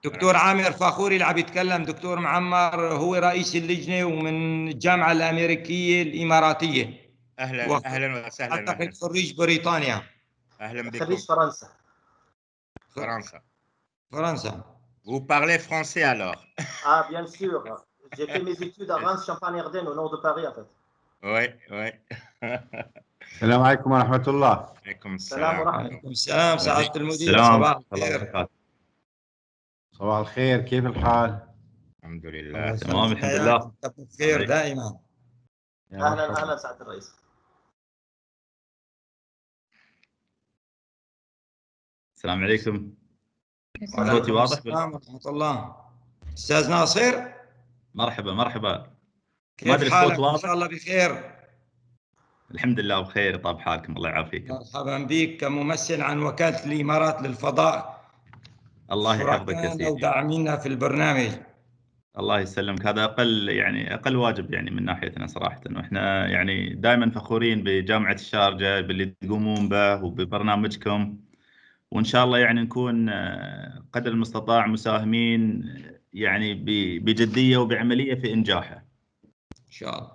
دكتور عامر فاخوري اللي عم يتكلم. دكتور معمر هو رئيس اللجنة ومن الجامعة الأمريكية الإماراتية. أهلا وسهلا. أعتقد خريج بريطانيا. أهلا بكم. خريج فرنسا. فرنسا. Vous parlez français alors? Ah, bien sûr. J'ai fait mes études à Reims, Champagne-Ardenne, au nord de Paris, en fait. Oui. السلام عليكم ورحمة الله. عليكم السلام ورحمة الله. وعليكم السلام سعادة المدير. السلام. صباح الخير. صباح الخير، كيف الحال؟ الحمد لله تمام الحمد لله. بخير دائما. أهلا سعادة الرئيس. السلام عليكم. صوتي واضح؟ السلام ورحمة الله. أستاذ ناصر. مرحبا. كيف حالك؟ إن شاء الله بخير. الحمد لله بخير. طاب حالكم الله يعافيك. مرحبا بك كممثل عن وكالة الإمارات للفضاء. الله يحفظك يا سيدي. وداعمينا في البرنامج. الله يسلمك. هذا أقل واجب من ناحيتنا صراحة، وإحنا دائما فخورين بجامعة الشارجة باللي تقومون به وببرنامجكم، وإن شاء الله نكون قدر المستطاع مساهمين بجدية وبعملية في إنجاحه إن شاء الله.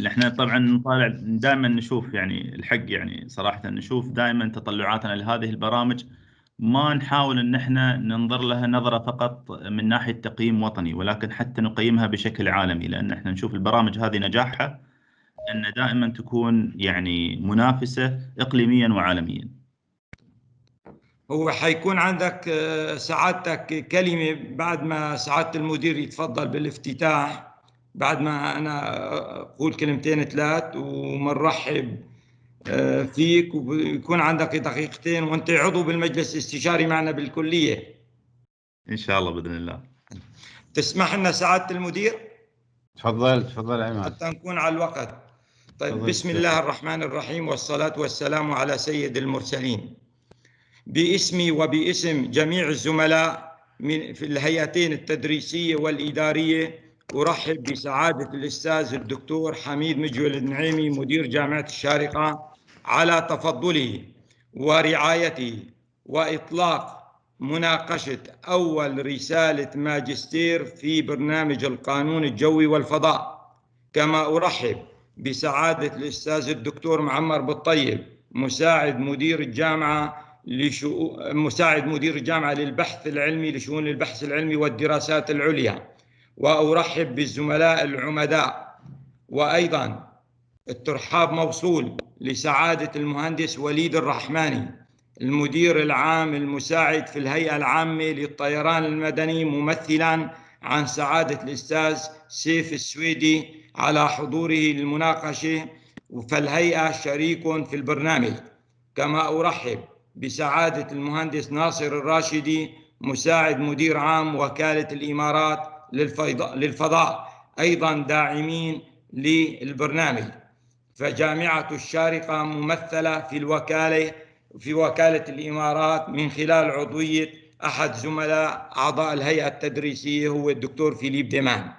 احنا طبعا نطالع دائما نشوف الحق صراحة نشوف دائما تطلعاتنا لهذه البرامج، ما نحاول ان احنا ننظر لها نظرة فقط من ناحية تقييم وطني، ولكن حتى نقيمها بشكل عالمي، لان احنا نشوف البرامج هذه نجاحها ان دائما تكون منافسة اقليميا وعالميا. هو حيكون عندك سعادتك كلمة بعد ما سعادة المدير يتفضل بالافتتاح، بعد ما أنا أقول كلمتين ثلاث ومنرحب فيك، ويكون عندك دقيقتين وأنت عضو بالمجلس الاستشاري معنا بالكلية إن شاء الله بإذن الله. تسمح لنا سعادة المدير؟ تفضل عماد. حتى نكون على الوقت. طيب بسم الله الرحمن الرحيم، والصلاة والسلام على سيد المرسلين. باسمي وباسم جميع الزملاء في الهيئتين التدريسية والإدارية أرحب بسعادة الأستاذ الدكتور حميد مجول النعيمي مدير جامعة الشارقة على تفضله ورعايته وإطلاق مناقشة أول رسالة ماجستير في برنامج القانون الجوي والفضاء. كما أرحب بسعادة الأستاذ الدكتور معمر بالطيب مساعد مدير الجامعة للبحث العلمي لشؤون البحث العلمي والدراسات العليا، وأرحب بالزملاء العمداء. وأيضا الترحاب موصول لسعادة المهندس وليد الرحماني المدير العام المساعد في الهيئة العامة للطيران المدني، ممثلا عن سعادة الأستاذ سيف السويدي على حضوره للمناقشة، فالهيئة شريك في البرنامج. كما أرحب بسعادة المهندس ناصر الراشدي مساعد مدير عام وكالة الإمارات للفضاء، أيضا داعمين للبرنامج. فجامعة الشارقة ممثلة في وكالة الإمارات من خلال عضوية أحد زملاء أعضاء الهيئة التدريسية هو الدكتور فيليب ديمان.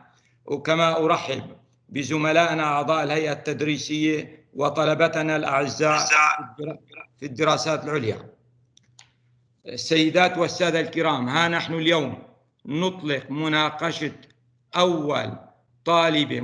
وكما أرحب بزملائنا أعضاء الهيئة التدريسية وطلبتنا الأعزاء في الدراسات العليا. السيدات والسادة الكرام، ها نحن اليوم نطلق مناقشة أول طالبة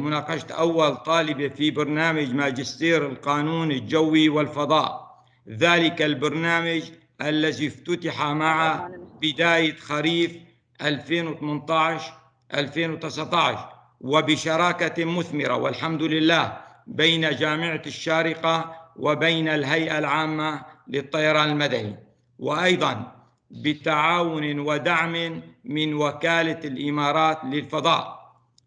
في برنامج ماجستير القانون الجوي والفضاء، ذلك البرنامج الذي افتتح مع بداية خريف 2018-2019 وبشراكة مثمرة والحمد لله بين جامعة الشارقة وبين الهيئة العامة للطيران المدني، وأيضا بتعاون ودعم من وكالة الإمارات للفضاء.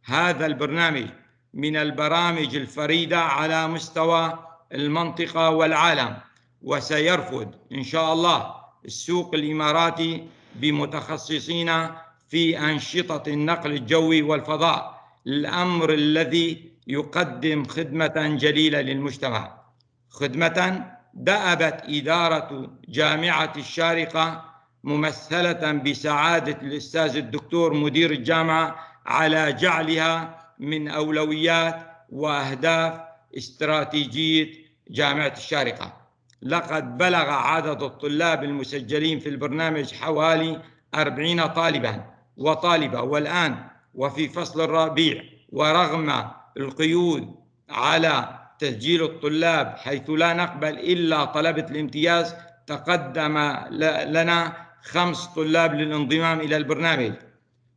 هذا البرنامج من البرامج الفريدة على مستوى المنطقة والعالم، وسيرفد إن شاء الله السوق الإماراتي بمتخصصين في أنشطة النقل الجوي والفضاء، الأمر الذي يقدم خدمة جليلة للمجتمع، خدمة دأبت إدارة جامعة الشارقة ممثلة بسعادة الأستاذ الدكتور مدير الجامعة على جعلها من أولويات وأهداف استراتيجية جامعة الشارقة. لقد بلغ عدد الطلاب المسجلين في البرنامج حوالي 40 طالبا وطالبة، والآن وفي فصل الربيع ورغم القيود على تسجيل الطلاب حيث لا نقبل إلا طلبة الامتياز، تقدم لنا 5 طلاب للانضمام إلى البرنامج،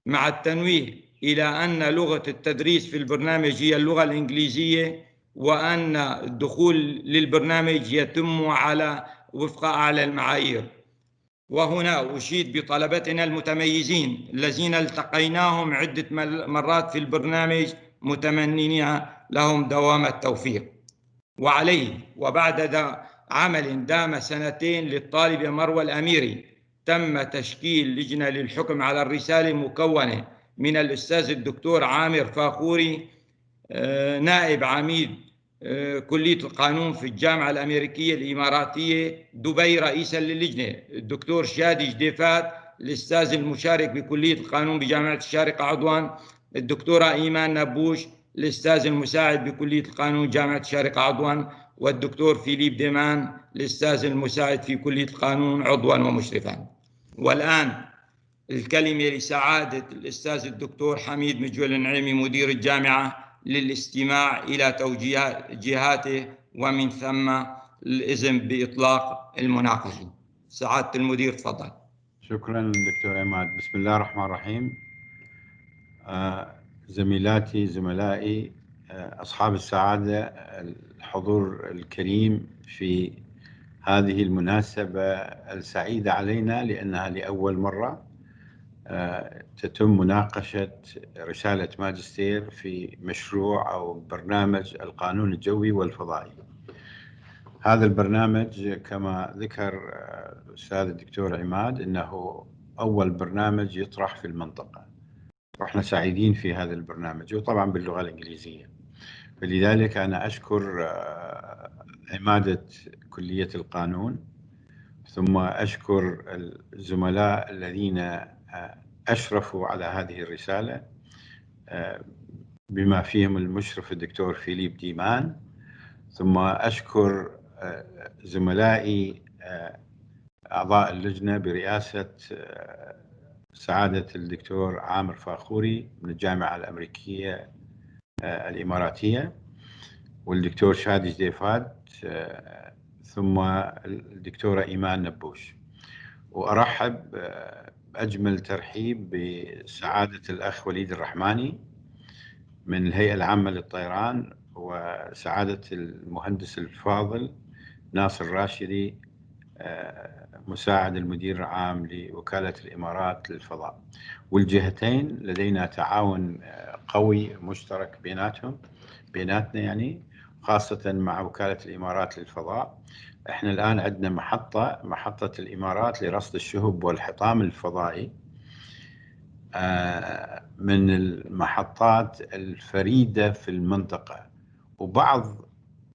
مع التنويه إلى أن لغة التدريس في البرنامج هي اللغة الإنجليزية، وأن الدخول للبرنامج يتم وفق أعلى المعايير. وهنا أشيد بطلبتنا المتميزين الذين التقيناهم عدة مرات في البرنامج، متمنين لهم دوام التوفيق. وعليه وبعد عمل دام 2 للطالبة مروى الأميري، تم تشكيل لجنة للحكم على الرسالة مكونة من الأستاذ الدكتور عامر فاخوري، نائب عميد كلية القانون في الجامعة الأمريكية الإماراتية دبي، رئيسا للجنة الدكتور شادي جديفات، الأستاذ المشارك بكلية القانون بجامعة الشارقة عضوا، الدكتورة إيمان نبوش، الأستاذ المساعد بكلية القانون جامعة الشارقة عضوا، والدكتور فيليب ديمان، الأستاذ المساعد في كلية القانون عضوا ومشرفا. والآن الكلمة لسعادة الأستاذ الدكتور حميد مجول النعيمي مدير الجامعة للاستماع إلى توجيهاته، ومن ثم الإذن بإطلاق المناقشة. سعادة المدير تفضل. شكرا دكتور عماد. بسم الله الرحمن الرحيم. زميلاتي زملائي أصحاب السعادة، الحضور الكريم في هذه المناسبة السعيدة علينا، لأنها لأول مرة تتم مناقشة رسالة ماجستير في مشروع أو برنامج القانون الجوي والفضائي. هذا البرنامج كما ذكر الأستاذ الدكتور عماد أنه أول برنامج يطرح في المنطقة، وإحنا سعيدين في هذا البرنامج، وطبعا باللغة الإنجليزية. فلذلك أنا أشكر عمادة كلية القانون، ثم أشكر الزملاء الذين أشرفوا على هذه الرسالة، بما فيهم المشرف الدكتور فيليب ديمان، ثم أشكر زملائي أعضاء اللجنة برئاسة سعادة الدكتور عامر فاخوري من الجامعة الأمريكية الإماراتية، والدكتور شادي جديفات، ثم الدكتورة إيمان نبوش. وأرحب بأجمل ترحيب بسعادة الأخ وليد الرحماني من الهيئة العامة للطيران، وسعادة المهندس الفاضل ناصر راشدي مساعد المدير العام لوكالة الإمارات للفضاء. والجهتين لدينا تعاون قوي مشترك بيناتنا، يعني خاصة مع وكالة الإمارات للفضاء. احنا الآن عندنا محطة الإمارات لرصد الشهب والحطام الفضائي، من المحطات الفريدة في المنطقة، وبعض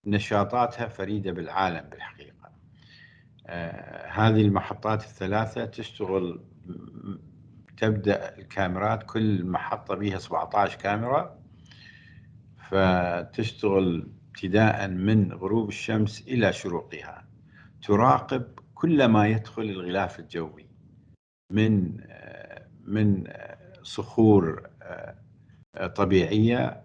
نشاطاتها فريدة بالعالم بالحقيقة. هذه المحطات الثلاثة تشتغل، تبدأ الكاميرات، كل محطة بها 17 كاميرا، فتشتغل ابتداء من غروب الشمس إلى شروقها، تراقب كل ما يدخل الغلاف الجوي من صخور طبيعية،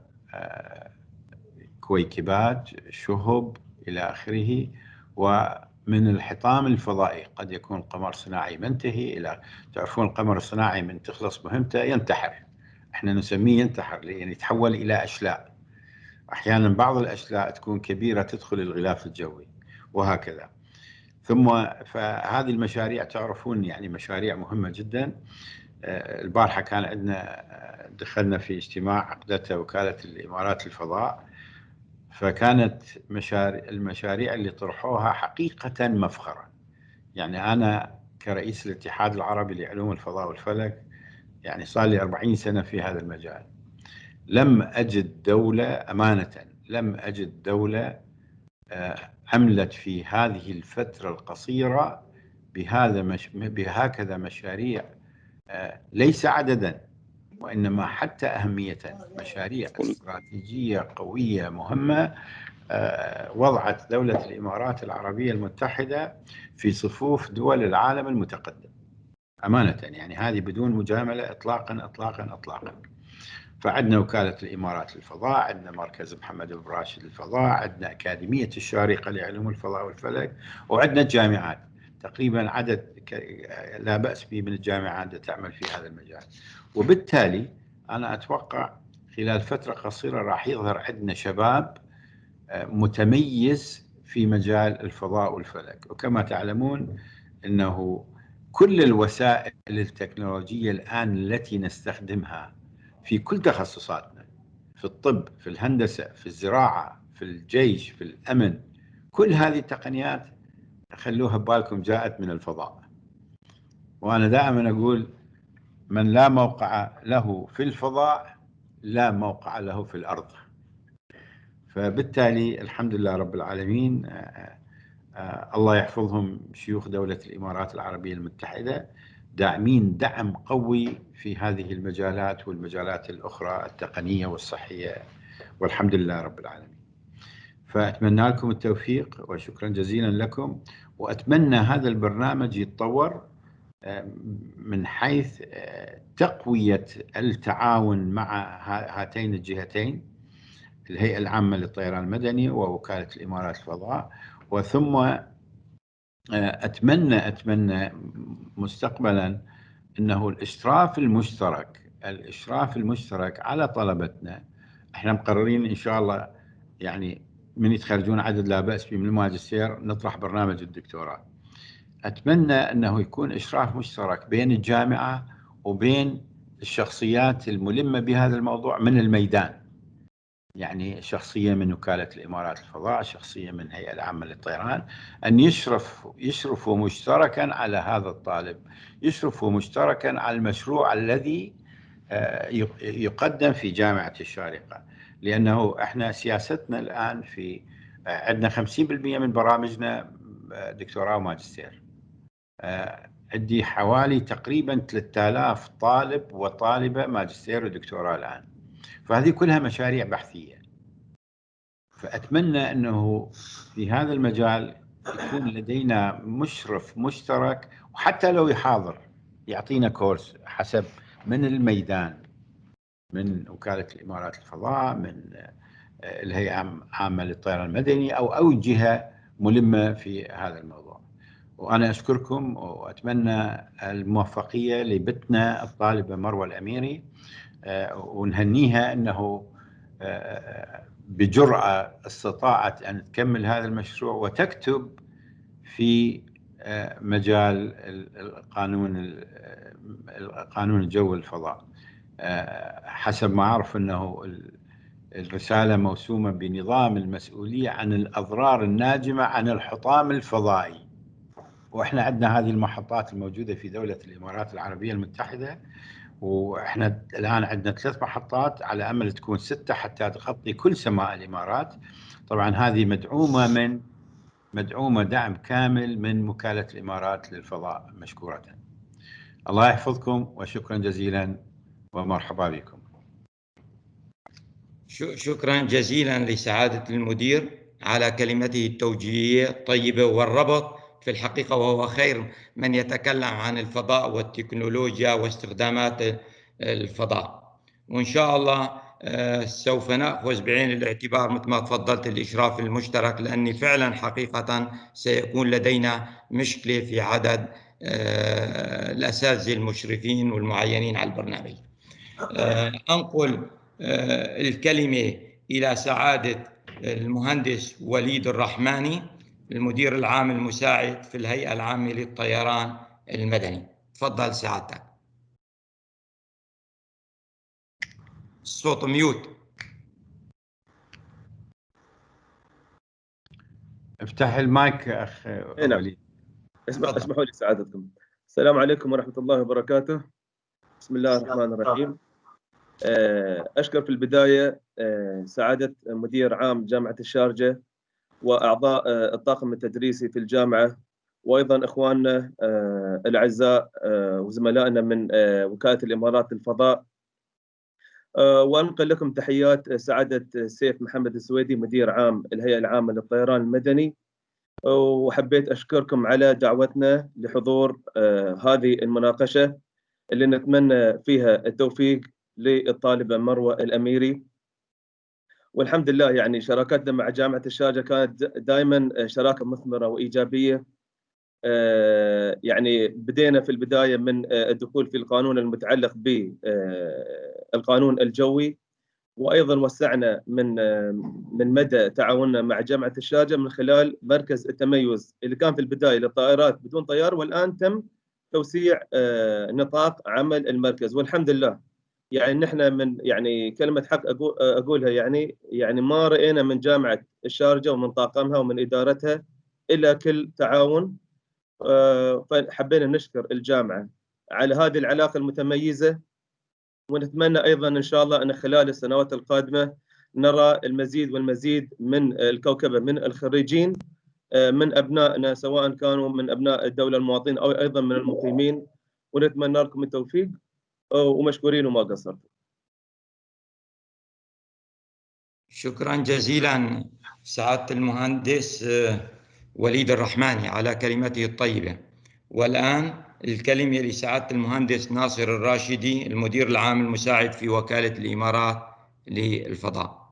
كويكبات، شهب إلى آخره، ومن الحطام الفضائي. قد يكون قمر صناعي منتهي إلى، تعرفون القمر الصناعي من تخلص مهمته ينتحر، احنا نسميه ينتحر لأن يتحول إلى أشلاء. أحيانا بعض الأشلاء تكون كبيرة تدخل الغلاف الجوي وهكذا. فهذه المشاريع تعرفون يعني مشاريع مهمة جدا. البارحة كان عندنا، دخلنا في اجتماع عقدته وكالة الإمارات للفضاء، فكانت المشاريع اللي طرحوها حقيقة مفخرة. يعني أنا كرئيس الاتحاد العربي لعلوم الفضاء والفلك، يعني صار لي 40 سنة في هذا المجال، لم أجد دولة، أمانة لم أجد دولة عملت في هذه الفترة القصيرة بهكذا مشاريع، ليس عددا وإنما حتى أهمية. مشاريع استراتيجية قوية مهمة وضعت دولة الإمارات العربية المتحدة في صفوف دول العالم المتقدم. أمانة يعني هذه بدون مجاملة إطلاقا إطلاقا إطلاقا. فعندنا وكالة الإمارات للفضاء، عندنا مركز محمد بن راشد للفضاء، عندنا أكاديمية الشارقة لعلوم الفضاء والفلك، وعندنا الجامعات تقريبا عدد لا بأس به من الجامعات تعمل في هذا المجال. وبالتالي أنا أتوقع خلال فترة قصيرة راح يظهر عندنا شباب متميز في مجال الفضاء والفلك. وكما تعلمون أنه كل الوسائل التكنولوجية الآن التي نستخدمها في كل تخصصاتنا، في الطب، في الهندسة، في الزراعة، في الجيش، في الأمن، كل هذه التقنيات خلوها ببالكم جاءت من الفضاء. وأنا دائما أقول من لا موقع له في الفضاء لا موقع له في الأرض. فبالتالي الحمد لله رب العالمين، الله يحفظهم شيوخ دولة الإمارات العربية المتحدة داعمين دعم قوي في هذه المجالات والمجالات الأخرى التقنية والصحية، والحمد لله رب العالمين. فأتمنى لكم التوفيق وشكرا جزيلا لكم. وأتمنى هذا البرنامج يتطور من حيث تقوية التعاون مع هاتين الجهتين، الهيئة العامة للطيران المدني ووكالة الإمارات الفضاء. وثم أتمنى مستقبلا أنه الإشراف المشترك على طلبتنا. احنا مقررين إن شاء الله يعني من يتخرجون عدد لا بأس به من الماجستير نطرح برنامج الدكتوراه. أتمنى أنه يكون إشراف مشترك بين الجامعة وبين الشخصيات الملمة بهذا الموضوع من الميدان، يعني شخصية من وكالة الإمارات الفضاء، شخصية من الهيئة العامة للطيران، أن يشرفوا مشتركا على هذا الطالب، يشرفوا مشتركا على المشروع الذي يقدم في جامعة الشارقة. لأنه احنا سياستنا الآن في عندنا 50% من برامجنا دكتوراه وماجستير. عندي حوالي تقريبا 3000 طالب وطالبة ماجستير ودكتوراه الآن، فهذه كلها مشاريع بحثية. فأتمنى أنه في هذا المجال يكون لدينا مشرف مشترك، وحتى لو يحاضر يعطينا كورس حسب من الميدان، من وكالة الإمارات الفضاء، من الهيئة العامة للطيران المدني، أو جهة ملمة في هذا الموضوع. وأنا أشكركم وأتمنى الموفقية لبتنا الطالبة مروة الأميري، ونهنيها أنه بجرأة استطاعت أن تكمل هذا المشروع وتكتب في مجال القانون الجوي والفضاء. حسب ما أعرف أنه الرسالة موسومة بنظام المسؤولية عن الأضرار الناجمة عن الحطام الفضائي. وإحنا عندنا هذه المحطات الموجودة في دولة الإمارات العربية المتحدة، وإحنا الآن عندنا 3 محطات على أمل تكون 6 حتى تغطي كل سماء الإمارات. طبعا هذه مدعومة دعم كامل من وكالة الإمارات للفضاء مشكورة. الله يحفظكم وشكرا جزيلا ومرحبا بكم. شكرا جزيلا لسعادة المدير على كلمته التوجيهية الطيبة والربط في الحقيقة، وهو خير من يتكلم عن الفضاء والتكنولوجيا واستخدامات الفضاء. وإن شاء الله سوف نأخذ بعين الاعتبار مثل ما تفضلت الإشراف المشترك، لأني فعلا حقيقة سيكون لدينا مشكلة في عدد الأساتذة المشرفين والمعينين على البرنامج. أنقل الكلمة إلى سعادة المهندس وليد الرحماني، المدير العام المساعد في الهيئة العامة للطيران المدني. تفضل سعادتك. الصوت ميوت. افتح المايك أخ وليد. اسمحوا لي سعادتكم. السلام عليكم ورحمة الله وبركاته. بسم الله الرحمن الرحيم. أشكر في البداية سعادة مدير عام جامعة الشارقة وأعضاء الطاقم التدريسي في الجامعة، وأيضا إخواننا الأعزاء وزملائنا من وكالة الإمارات الفضاء. وأنقل لكم تحيات سعادة السيف محمد السويدي مدير عام الهيئة العامة للطيران المدني، وحبيت أشكركم على دعوتنا لحضور هذه المناقشة اللي نتمنى فيها التوفيق للطالبة مروة الأميري. والحمد لله يعني شراكتنا مع جامعة الشارقة كانت دائما شراكة مثمرة وإيجابية. يعني بدينا في البداية من الدخول في القانون المتعلق بالقانون الجوي، وأيضا وسعنا من مدى تعاوننا مع جامعة الشارقة من خلال مركز التميز اللي كان في البداية للطائرات بدون طيار، والآن تم توسيع نطاق عمل المركز. والحمد لله يعني نحن من يعني كلمة حق أقولها يعني ما رأينا من جامعة الشارقة ومن طاقمها ومن إدارتها إلا كل تعاون. فحبينا نشكر الجامعة على هذه العلاقة المتميزة، ونتمنى أيضا إن شاء الله أن خلال السنوات القادمة نرى المزيد والمزيد من الكوكبة من الخريجين من أبنائنا، سواء كانوا من أبناء الدولة المواطنين أو أيضا من المقيمين، ونتمنى لكم التوفيق ومشكورين وما قصرتم. شكرا جزيلا سعادة المهندس وليد الرحماني على كلمته الطيبة. والآن الكلمة لسعادة المهندس ناصر الراشدي، المدير العام المساعد في وكالة الإمارات للفضاء.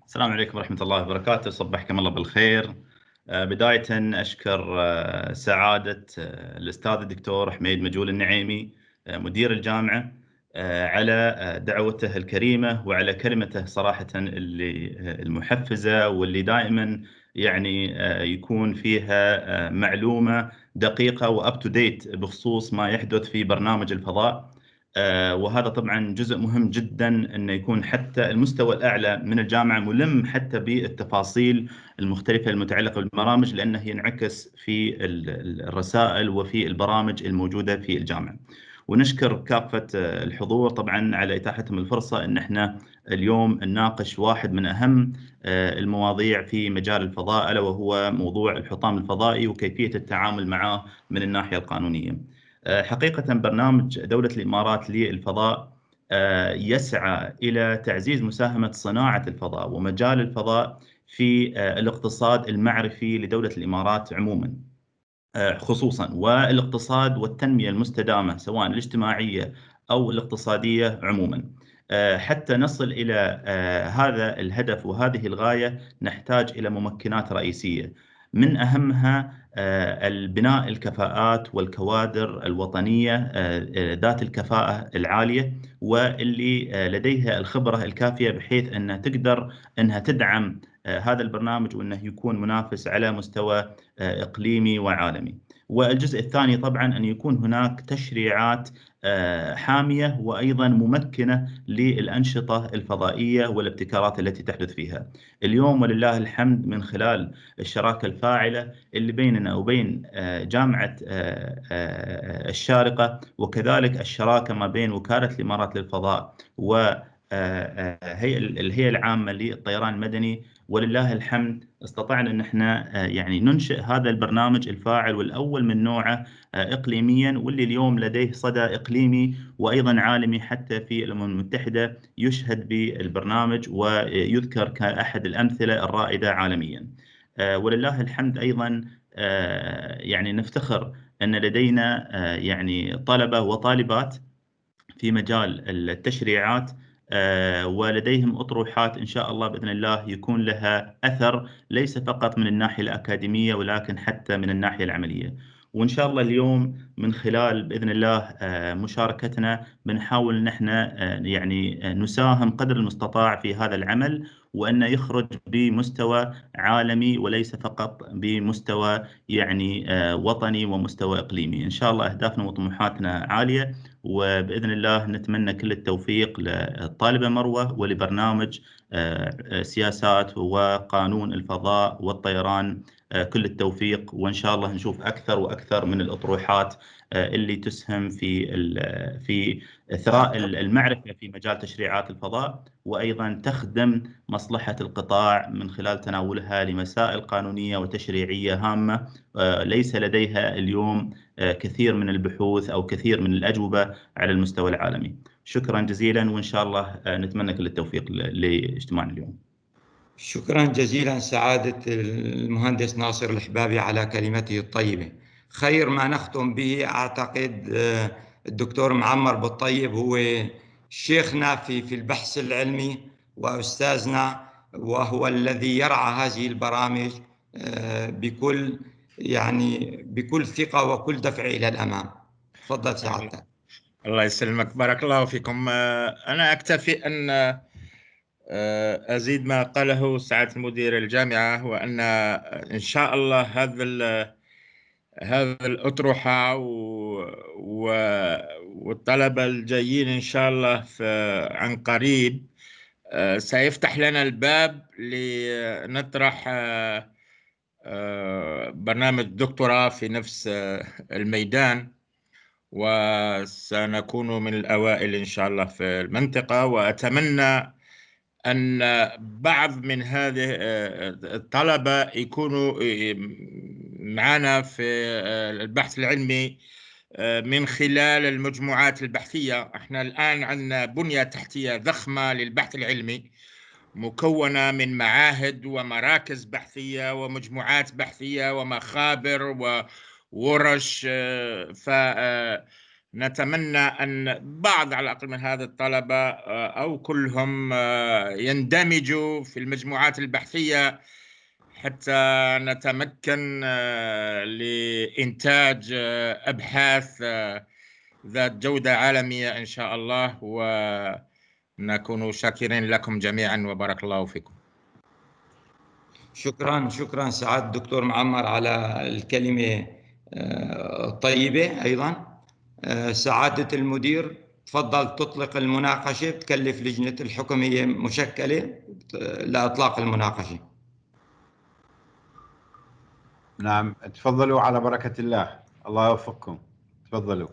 السلام عليكم ورحمة الله وبركاته، صبحكم الله بالخير. بداية أشكر سعادة الأستاذ الدكتور حميد مجول النعيمي مدير الجامعة على دعوته الكريمة وعلى كلمته صراحة اللي المحفزة، واللي دائما يعني يكون فيها معلومة دقيقة وأب تو ديت بخصوص ما يحدث في برنامج الفضاء. وهذا طبعا جزء مهم جدا أنه يكون حتى المستوى الأعلى من الجامعة ملم حتى بالتفاصيل المختلفة المتعلقة بالبرامج، لأنه ينعكس في الرسائل وفي البرامج الموجودة في الجامعة. ونشكر كافة الحضور طبعا على إتاحتهم الفرصة أن احنا اليوم نناقش واحد من أهم المواضيع في مجال الفضاء، ألا وهو موضوع الحطام الفضائي وكيفية التعامل معه من الناحية القانونية. حقيقة برنامج دولة الإمارات للفضاء يسعى إلى تعزيز مساهمة صناعة الفضاء ومجال الفضاء في الاقتصاد المعرفي لدولة الإمارات عموما خصوصا، والاقتصاد والتنمية المستدامة سواء الاجتماعية أو الاقتصادية عموما. حتى نصل إلى هذا الهدف وهذه الغاية نحتاج إلى ممكنات رئيسية، من أهمها البناء الكفاءات والكوادر الوطنية ذات الكفاءة العالية واللي لديها الخبرة الكافية بحيث أنها تقدر أنها تدعم هذا البرنامج وأنه يكون منافس على مستوى إقليمي وعالمي. والجزء الثاني طبعا أن يكون هناك تشريعات حامية وأيضا ممكنة للأنشطة الفضائية والابتكارات التي تحدث فيها. اليوم ولله الحمد من خلال الشراكة الفاعلة اللي بيننا وبين جامعة الشارقة، وكذلك الشراكة ما بين وكالة الإمارات للفضاء الهيئة العامة للطيران المدني، ولله الحمد استطعنا ان احنا يعني ننشئ هذا البرنامج الفاعل والاول من نوعه اقليميا، واللي اليوم لديه صدى اقليمي وايضا عالمي، حتى في الامم المتحدة يشهد بالبرنامج ويذكر كاحد الامثلة الرائدة عالميا. ولله الحمد ايضا يعني نفتخر ان لدينا يعني طلبة وطالبات في مجال التشريعات، ولديهم أطروحات إن شاء الله بإذن الله يكون لها أثر ليس فقط من الناحية الأكاديمية ولكن حتى من الناحية العملية. وإن شاء الله اليوم من خلال بإذن الله مشاركتنا بنحاول أن احنا يعني نساهم قدر المستطاع في هذا العمل، وأنه يخرج بمستوى عالمي وليس فقط بمستوى يعني وطني ومستوى إقليمي. إن شاء الله أهدافنا وطموحاتنا عالية، وبإذن الله نتمنى كل التوفيق للطالبة مروة ولبرنامج سياسات وقانون الفضاء والطيران كل التوفيق، وإن شاء الله نشوف أكثر وأكثر من الأطروحات اللي تسهم في إثراء المعرفة في مجال تشريعات الفضاء، وأيضا تخدم مصلحة القطاع من خلال تناولها لمسائل قانونية وتشريعية هامة ليس لديها اليوم كثير من البحوث أو كثير من الأجوبة على المستوى العالمي. شكرا جزيلا، وإن شاء الله نتمنى كل التوفيق لاجتماعنا اليوم. شكرا جزيلا سعادة المهندس ناصر الحبابي على كلمته الطيبة. خير ما نختم به أعتقد الدكتور معمر بالطيب هو شيخنا في البحث العلمي وأستاذنا، وهو الذي يرعى هذه البرامج بكل ثقة وكل دفع إلى الأمام. تفضل سعادتك. الله يسلمك، بارك الله فيكم. أنا أكتفي أن أزيد ما قاله سعادة مدير الجامعة، وأن إن شاء الله هذا الأطروحة والطلبة الجايين إن شاء الله عن قريب سيفتح لنا الباب لنطرح برنامج دكتوراه في نفس الميدان، وسنكون من الأوائل إن شاء الله في المنطقة. وأتمنى أن بعض من هذه الطلبة يكونوا معنا في البحث العلمي من خلال المجموعات البحثية. احنا الآن عندنا بنية تحتية ضخمة للبحث العلمي مكونة من معاهد ومراكز بحثية ومجموعات بحثية ومخابر وورش، فنتمنى أن بعض على الأقل من هذه الطلبة أو كلهم يندمجوا في المجموعات البحثية حتى نتمكن لإنتاج أبحاث ذات جودة عالمية إن شاء الله، ونكون شاكرين لكم جميعا وبارك الله فيكم. شكرا سعادة الدكتور معمر على الكلمة الطيبة. أيضا سعادة المدير تفضل تطلق المناقشة، تكلف لجنة الحكمية مشكلة لإطلاق المناقشة. نعم، تفضلوا على بركة الله. الله يوفقكم. تفضلوا.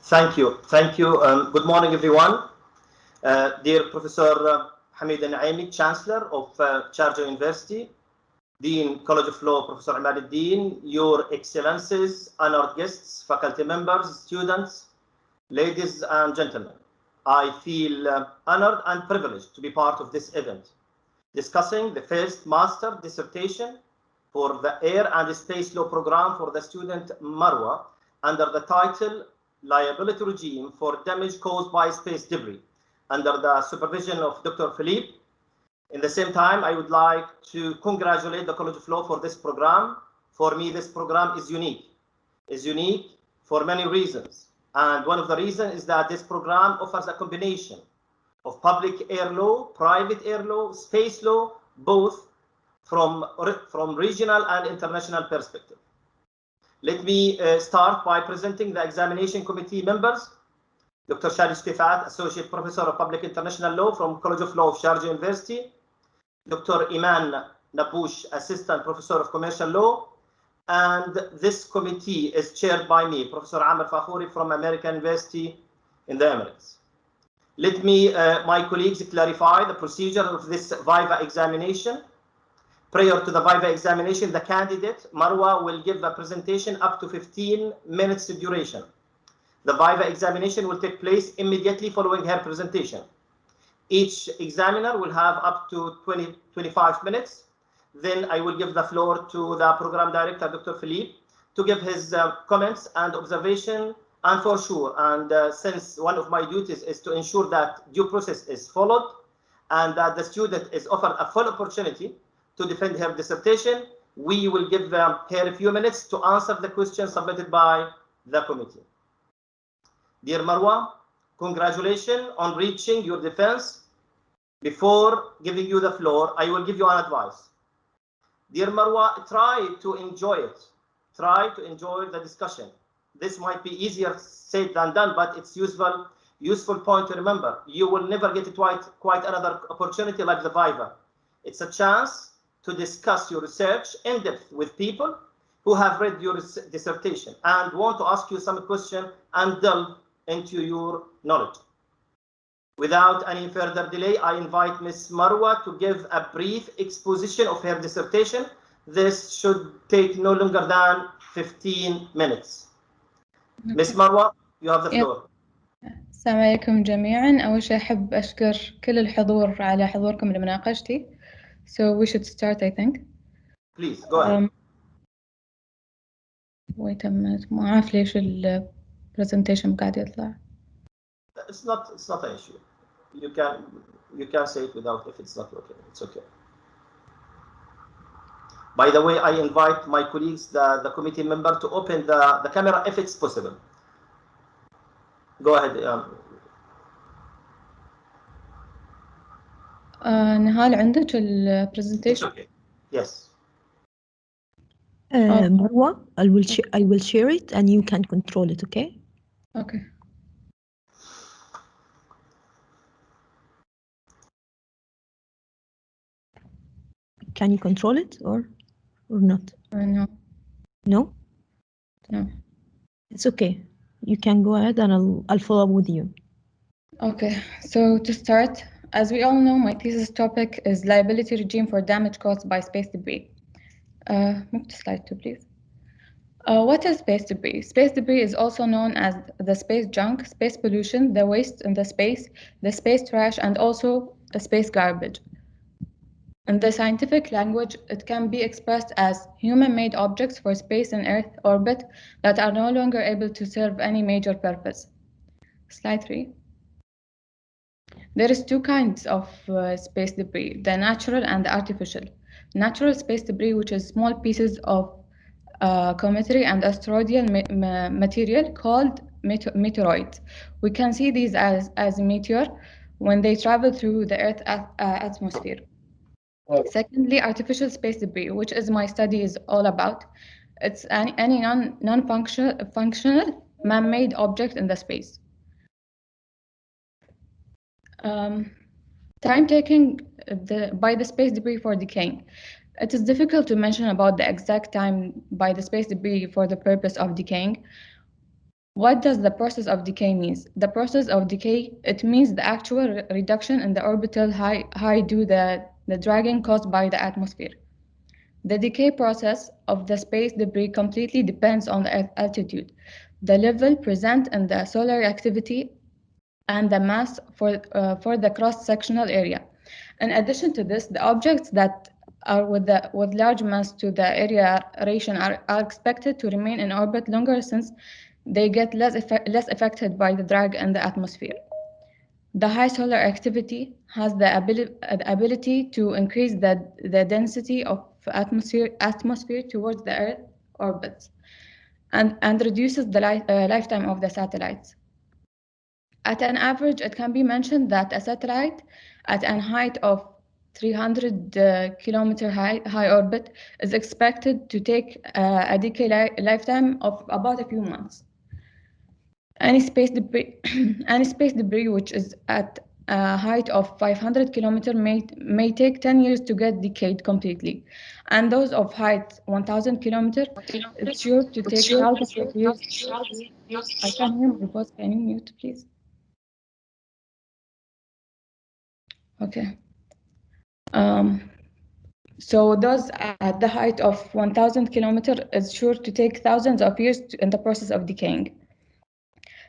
Thank you. Good morning, everyone. Dear Professor Hamid Naimi, Chancellor of Sharjah University, Dean, College of Law, Professor Imad al-Din, Your Excellencies, honored guests, faculty members, students, ladies and gentlemen. I feel honored and privileged to be part of this event, discussing the first master dissertation for the Air and Space Law program for the student Marwa under the title Liability Regime for Damage Caused by Space Debris, under the supervision of Dr. Philippe. In the same time, I would like to congratulate the College of Law for this program. For me, this program is unique. It's unique for many reasons. And one of the reasons is that this program offers a combination of public air law, private air law, space law, both from regional and international perspective. Let me start by presenting the examination committee members. Dr. Shadi Stefat, Associate Professor of Public International Law from College of Law of Sharjah University. Dr. Iman Nabush, Assistant Professor of Commercial Law. And this committee is chaired by me, Professor Amr Fakhouri from American University in the Emirates. Let me, my colleagues, clarify the procedure of this Viva examination. Prior to the Viva examination, the candidate, Marwa, will give a presentation up to 15 minutes duration. The Viva examination will take place immediately following her presentation. Each examiner will have up to 25 minutes. Then I will give the floor to the program director, Dr. Philippe, to give his comments and observation. And for sure, and since one of my duties is to ensure that due process is followed and that the student is offered a full opportunity to defend her dissertation, we will give her a few minutes to answer the questions submitted by the committee. Dear Marwa, congratulations on reaching your defense. Before giving you the floor, I will give you an advice. Dear Marwa, try to enjoy it. Try to enjoy the discussion. This might be easier said than done, but it's useful point to remember. You will never get quite another opportunity like the Viva. It's a chance to discuss your research in depth with people who have read your dissertation and want to ask you some question and delve into your knowledge. Without any further delay, I invite Ms. Marwa to give a brief exposition of her dissertation. This should take no longer than 15 minutes. Ms. Marwa, you have the floor. السلام عليكم جميعا. أول شيء أحب أشكر كل الحضور على حضوركم لمناقشتي. So we should start, I think. Please go ahead. Wait a minute. ما أعرف ليش ال presentation قاعد يطلع. It's not an issue. You can say it without if it's not okay. It's okay. By the way, I invite my colleagues, the committee member, to open the camera if it's possible. Go ahead. نهال عندك ال presentation? It's okay. Yes. Marwa, I will share it and you can control it, okay? Okay. Can you control it or not? No. No? No. It's okay. You can go ahead and I'll follow up with you. Okay, so to start, as we all know, my thesis topic is liability regime for damage caused by space debris. Move to slide 2, please. What is space debris? Space debris is also known as the space junk, space pollution, the waste in the space trash, and also the space garbage. In the scientific language, it can be expressed as human-made objects for space and Earth orbit that are no longer able to serve any major purpose. Slide 3. There is two kinds of space debris, the natural and the artificial. Natural space debris, which is small pieces of cometary and asteroidal material called meteoroids. We can see these as a meteor when they travel through the Earth's atmosphere. Secondly, artificial space debris, which is my study is all about. It's any non-functional man-made object in the space. Time taking by the space debris for decaying. It is difficult to mention about the exact time by the space debris for the purpose of decaying. What does the process of decay mean? The process of decay, it means the actual reduction in the orbital height due to the dragging caused by the atmosphere. The decay process of the space debris completely depends on the altitude, the level present in the solar activity, and the mass for the cross-sectional area. In addition to this, the objects that are with large mass to the area ration are expected to remain in orbit longer since they get less affected by the drag in the atmosphere. The high solar activity has the ability to increase the density of atmosphere towards the Earth orbits and reduces the lifetime of the satellites. At an average, it can be mentioned that a satellite at a height of 300 kilometer high orbit is expected to take a decay lifetime of about a few months. Any space debris which is at a height of 500 kilometers may take 10 years to get decayed completely, and those of height 1,000 kilometers, it's sure to take thousands of years. I can't hear my voice. Can you mute, please? Okay. So those at the height of 1,000 kilometers is sure to take thousands of years in the process of decaying.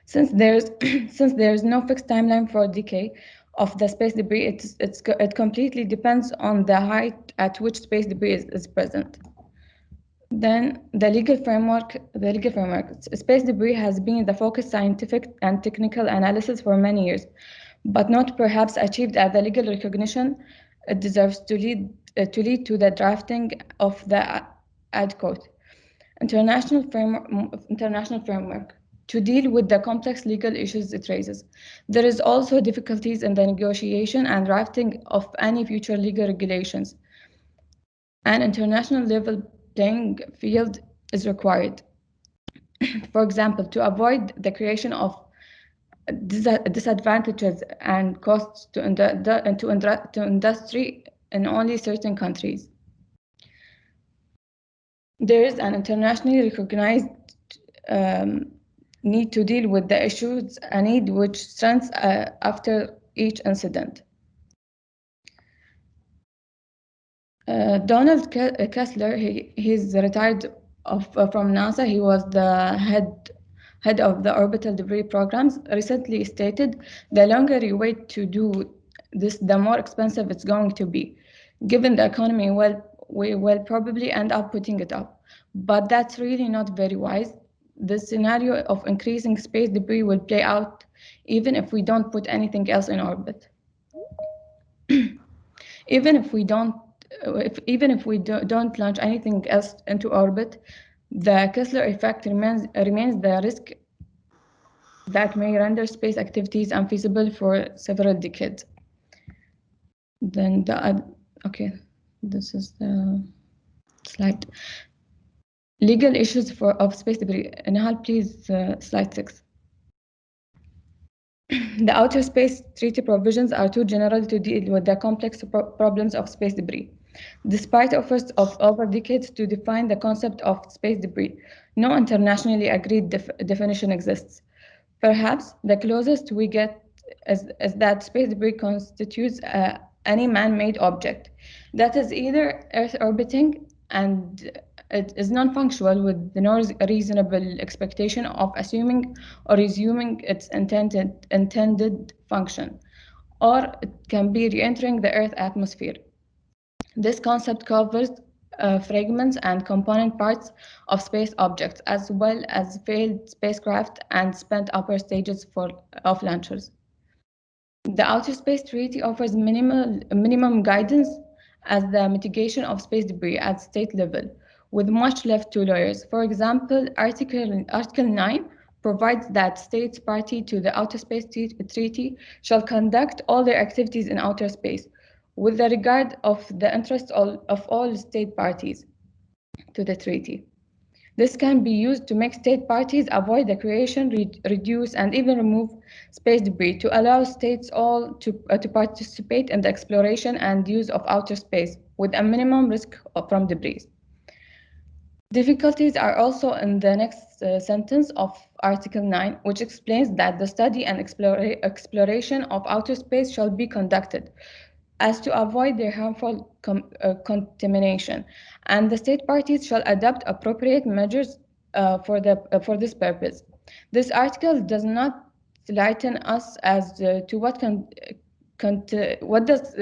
Since there's no fixed timeline for decay of the space debris, it completely depends on the height at which space debris is present. Then the legal framework. Space debris has been the focus scientific and technical analysis for many years, but not perhaps achieved at the legal recognition it deserves to lead to the drafting of the ADCOT, international framework, to deal with the complex legal issues it raises. There is also difficulties in the negotiation and drafting of any future legal regulations. An international level playing field is required. For example, to avoid the creation of disadvantages and costs to industry in only certain countries. There is an internationally recognized need to deal with the issues, a need which strengthens after each incident. Donald Kessler, he's retired from NASA. He was the head head of the orbital debris programs, recently stated, the longer you wait to do this, the more expensive it's going to be. Given the economy, we will probably end up putting it up. But that's really not very wise. The scenario of increasing space debris will play out even if we don't put anything else in orbit. Even if we don't launch anything else into orbit, the Kessler effect remains the risk that may render space activities unfeasible for several decades. Then okay, this is the slide. Legal issues of space debris. Nahal, please, slide 6. The Outer Space Treaty provisions are too general to deal with the complex problems of space debris. Despite efforts of over decades to define the concept of space debris, no internationally agreed definition exists. Perhaps the closest we get is that space debris constitutes any man-made object that is either Earth orbiting and it is non-functional with no reasonable expectation of assuming or resuming its intended function, or it can be re-entering the Earth atmosphere. This concept covers fragments and component parts of space objects, as well as failed spacecraft and spent upper stages of launchers. The Outer Space Treaty offers minimum guidance as the mitigation of space debris at state level, with much left to lawyers. For example, Article 9 provides that states party to the Outer Space Treaty shall conduct all their activities in outer space with the regard of the interests of all state parties to the treaty. This can be used to make state parties avoid the creation, reduce, and even remove space debris to allow states all to participate in the exploration and use of outer space with a minimum risk from debris. Difficulties are also in the next sentence of Article 9, which explains that the study and exploration of outer space shall be conducted as to avoid their harmful contamination, and the state parties shall adopt appropriate measures for this purpose. This article does not enlighten us as to what does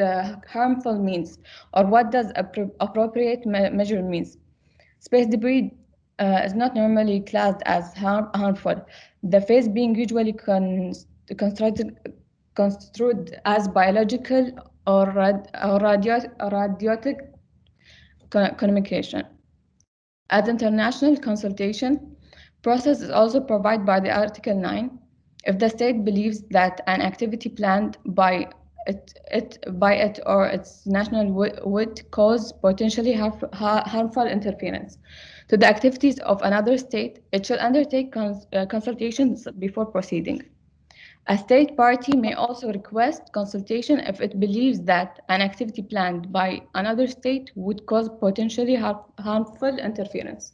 harmful means, or what does appropriate measure means. Space debris is not normally classed as harmful, the phase being usually construed as biological or radioactive communication. As international consultation process is also provided by the Article 9, if the state believes that an activity planned by it or its national would cause potentially harmful interference to the activities of another state, it shall undertake consultations before proceeding. A state party may also request consultation if it believes that an activity planned by another state would cause potentially harmful interference.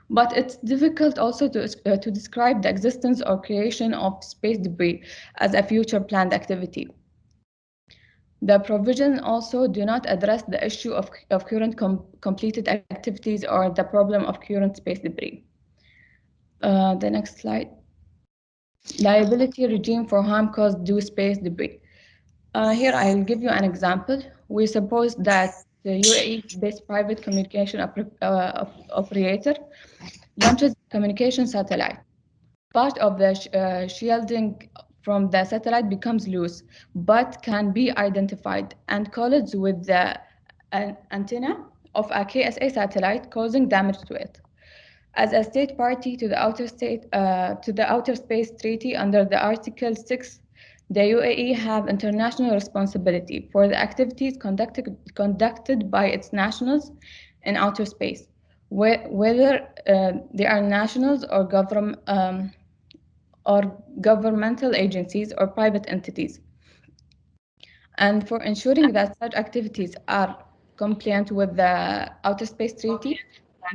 But it's difficult also to describe the existence or creation of space debris as a future planned activity. The provisions also do not address the issue of current completed activities or the problem of current space debris. The next slide. Liability regime for harm caused due space debris. Here I'll give you an example. We suppose that the UAE-based private communication operator launches communication satellite. Part of the shielding from the satellite becomes loose, but can be identified and collides with the antenna of a KSA satellite, causing damage to it. As a state party to the Outer Space Treaty under the Article 6, the UAE have international responsibility for the activities conducted by its nationals in outer space, whether they are nationals or governmental agencies or private entities. And for ensuring that such activities are compliant with the Outer Space Treaty,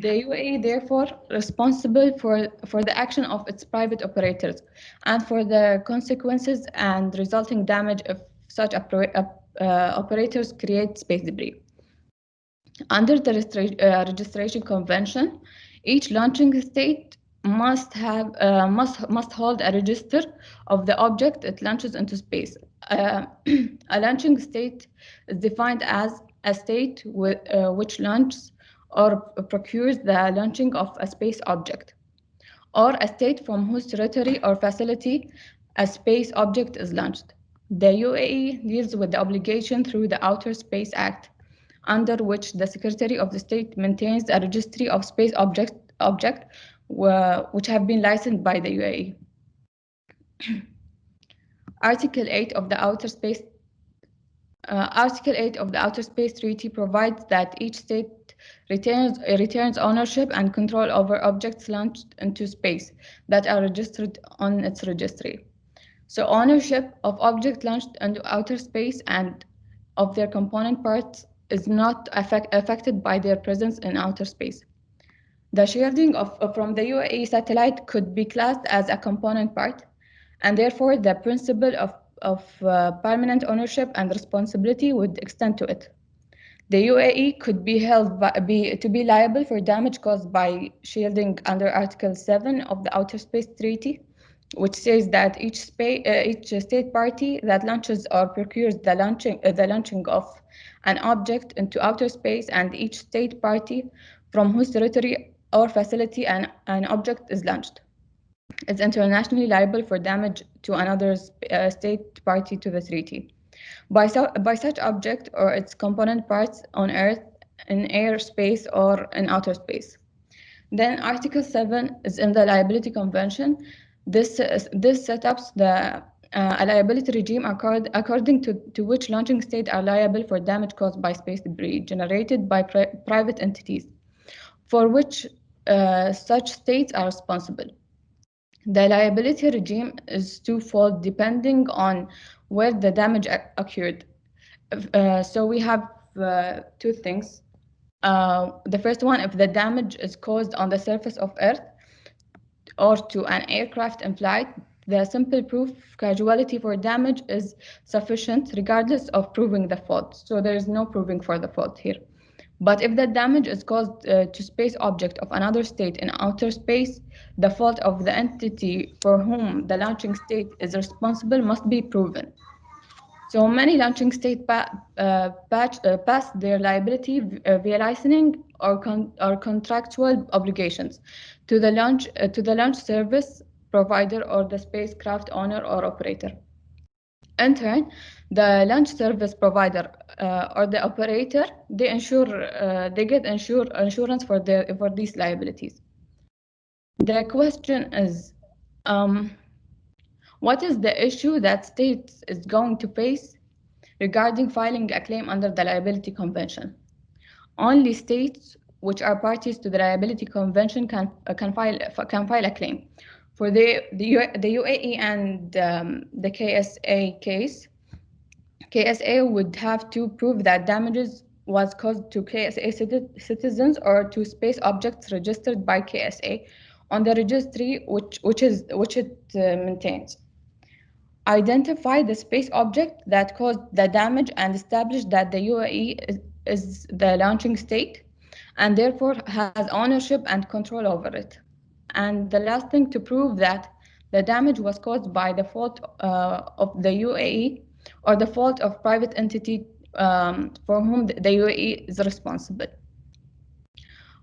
the UAE therefore responsible for the action of its private operators and for the consequences and resulting damage if such operators create space debris. Under the registration convention, each launching state must hold a register of the object it launches into space. A launching state is defined as a state which launches or procures the launching of a space object, or a state from whose territory or facility a space object is launched. The UAE deals with the obligation through the Outer Space Act, under which the Secretary of the State maintains a registry of space objects which have been licensed by the UAE. Article 8 of the Outer Space Treaty provides that each state retains ownership and control over objects launched into space that are registered on its registry. So ownership of objects launched into outer space and of their component parts is not affected by their presence in outer space. The shielding from the UAE satellite could be classed as a component part, and therefore the principle of permanent ownership and responsibility would extend to it. The UAE could be held to be liable for damage caused by shielding under Article 7 of the Outer Space Treaty, which says that each state party that launches or procures the launching of an object into outer space, and each state party from whose territory or facility an object is launched, is internationally liable for damage to another state party to the treaty by such object or its component parts on Earth, in air, space, or in outer space. Then Article 7 is in the Liability Convention. This sets up a liability regime according to which launching states are liable for damage caused by space debris generated by private entities, for which such states are responsible. The liability regime is twofold depending on where the damage occurred. So we have two things. The first one, if the damage is caused on the surface of Earth or to an aircraft in flight, the simple proof causality for damage is sufficient regardless of proving the fault. So there is no proving for the fault here. But if the damage is caused to space object of another state in outer space, the fault of the entity for whom the launching state is responsible must be proven. So many launching states pass their liability via licensing or contractual obligations to the launch service provider or the spacecraft owner or operator. In turn, the launch service provider or the operator, they get insurance for these liabilities. The question is, what is the issue that states is going to face regarding filing a claim under the Liability Convention? Only states which are parties to the Liability Convention can file a claim. For the UAE and the KSA case, KSA would have to prove that damages was caused to KSA citizens or to space objects registered by KSA on the registry which it maintains. Identify the space object that caused the damage and establish that the UAE is the launching state and therefore has ownership and control over it. And the last thing, to prove that the damage was caused by the fault of the UAE or the fault of private entity for whom the UAE is responsible.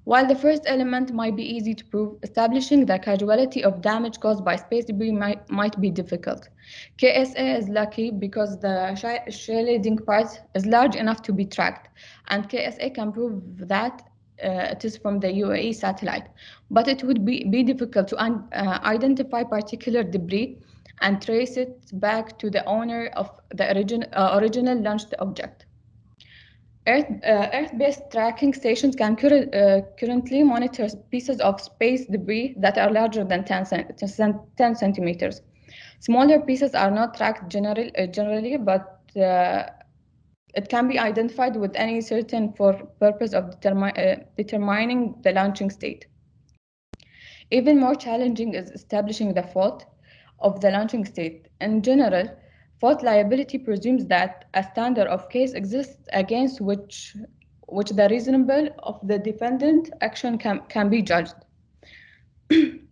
While the first element might be easy to prove, establishing the causality of damage caused by space debris might be difficult. KSA is lucky because the shielding part is large enough to be tracked, and KSA can prove that it is from the UAE satellite. But it would be difficult to identify particular debris and trace it back to the owner of the original launched object. Earth-based tracking stations can currently monitor pieces of space debris that are larger than 10 centimeters. Smaller pieces are not tracked generally, but it can be identified with any certain for purpose of determining the launching state. Even more challenging is establishing the fault of the launching state. In general, fault liability presumes that a standard of case exists against which the reasonable of the defendant action can be judged.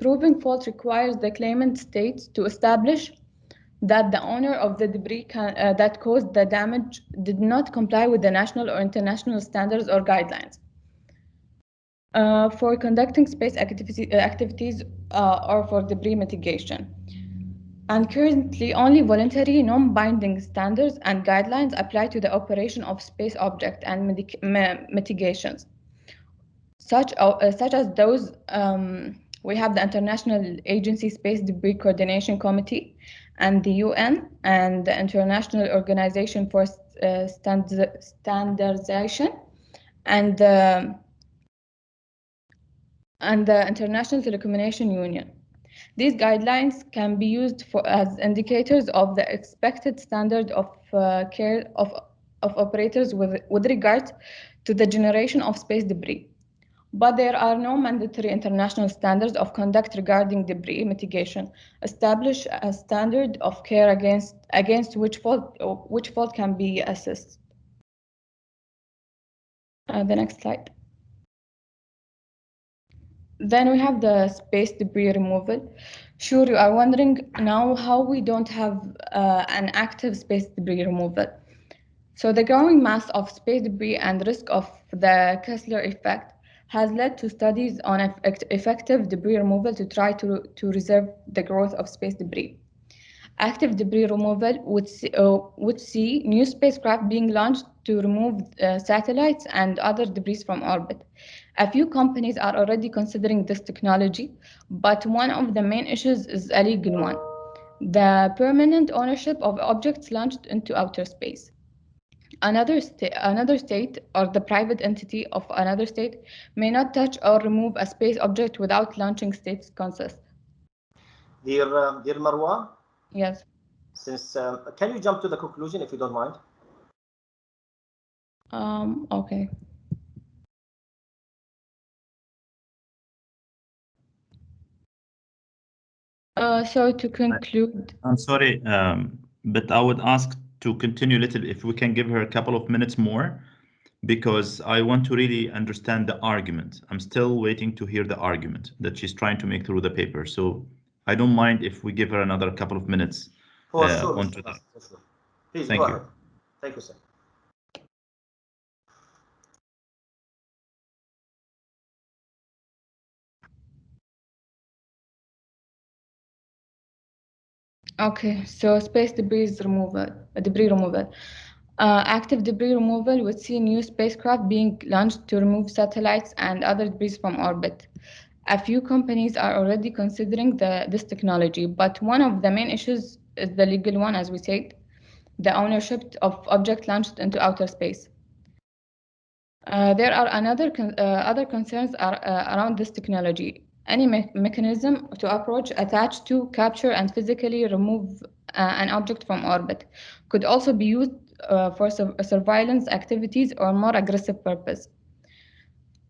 Proving fault requires the claimant state to establish that the owner of the debris that caused the damage did not comply with the national or international standards or guidelines. For conducting space activities or for debris mitigation. And currently, only voluntary, non-binding standards and guidelines apply to the operation of space object and mitigations. Such as those, we have the International Agency Space Debris Coordination Committee and the UN and the International Organization for Standardization and the International Telecommunication Union. These guidelines can be used as indicators of the expected standard of care of operators with regard to the generation of space debris. But there are no mandatory international standards of conduct regarding debris mitigation. Establish a standard of care against which fault can be assessed. The next slide. Then we have the space debris removal. Sure, you are wondering now how we don't have an active space debris removal. So the growing mass of space debris and risk of the Kessler effect has led to studies on effective debris removal to try to reserve the growth of space debris. Active debris removal would see new spacecraft being launched to remove satellites and other debris from orbit. A few companies are already considering this technology, but one of the main issues is a legal one: the permanent ownership of objects launched into outer space. Another state or the private entity of another state may not touch or remove a space object without launching state's consent. Dear Marwa? Yes. Since can you jump to the conclusion if you don't mind? Okay. So to conclude, I'm sorry, but I would ask to continue a little, if we can give her a couple of minutes more, because I want to really understand the argument. I'm still waiting to hear the argument that she's trying to make through the paper. So I don't mind if we give her another couple of minutes. For sure. Please Thank go you. ahead. Thank you, sir. Okay, so space debris removal. Active debris removal would see new spacecraft being launched to remove satellites and other debris from orbit. A few companies are already considering this technology, but one of the main issues is the legal one, as we said, the ownership of objects launched into outer space. There are other concerns around this technology. Any mechanism to approach attached to capture and physically remove an object from orbit could also be used for surveillance activities or more aggressive purpose.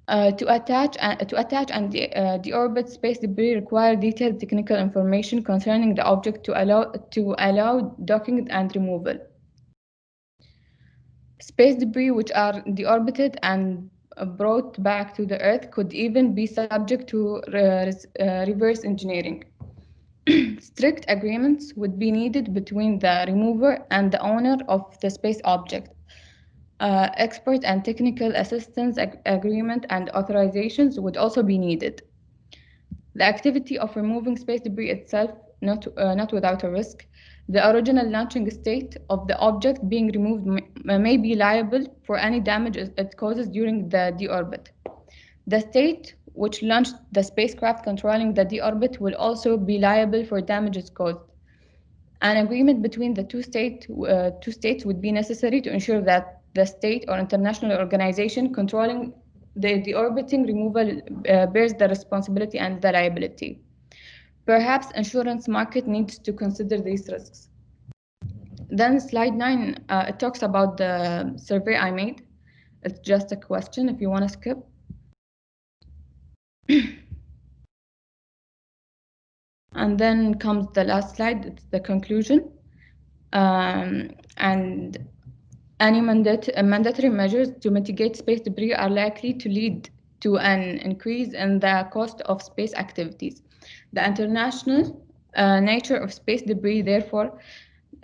To attach and deorbit space debris require detailed technical information concerning the object to allow docking and removal. Space debris which are deorbited and brought back to the Earth could even be subject to reverse engineering. Strict agreements would be needed between the remover and the owner of the space object. Expert and technical assistance agreement and authorizations would also be needed. The activity of removing space debris itself, not without a risk. The original launching state of the object being removed may be liable for any damage it causes during the deorbit. The state which launched the spacecraft controlling the deorbit will also be liable for damages caused. An agreement between the two states would be necessary to ensure that the state or international organization controlling the deorbiting removal bears the responsibility and the liability. Perhaps insurance market needs to consider these risks. Then slide 9, it talks about the survey I made. It's just a question if you want to skip. And then comes the last slide, it's the conclusion. And any mandatory measures to mitigate space debris are likely to lead to an increase in the cost of space activities. The international nature of space debris, therefore,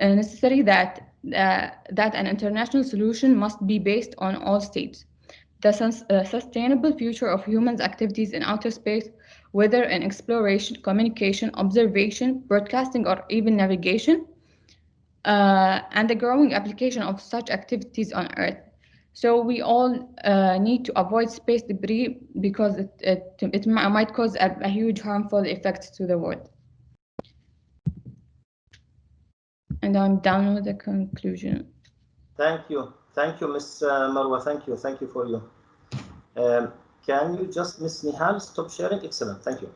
necessary that an international solution must be based on all states. The sustainable future of humans' activities in outer space, whether in exploration, communication, observation, broadcasting, or even navigation, and the growing application of such activities on Earth. So we all need to avoid space debris because it might cause a huge harmful effects to the world. And I'm done with the conclusion. Thank you, Ms. Marwa. Thank you for you. Can you just, Ms. Nihal, stop sharing? Excellent, thank you.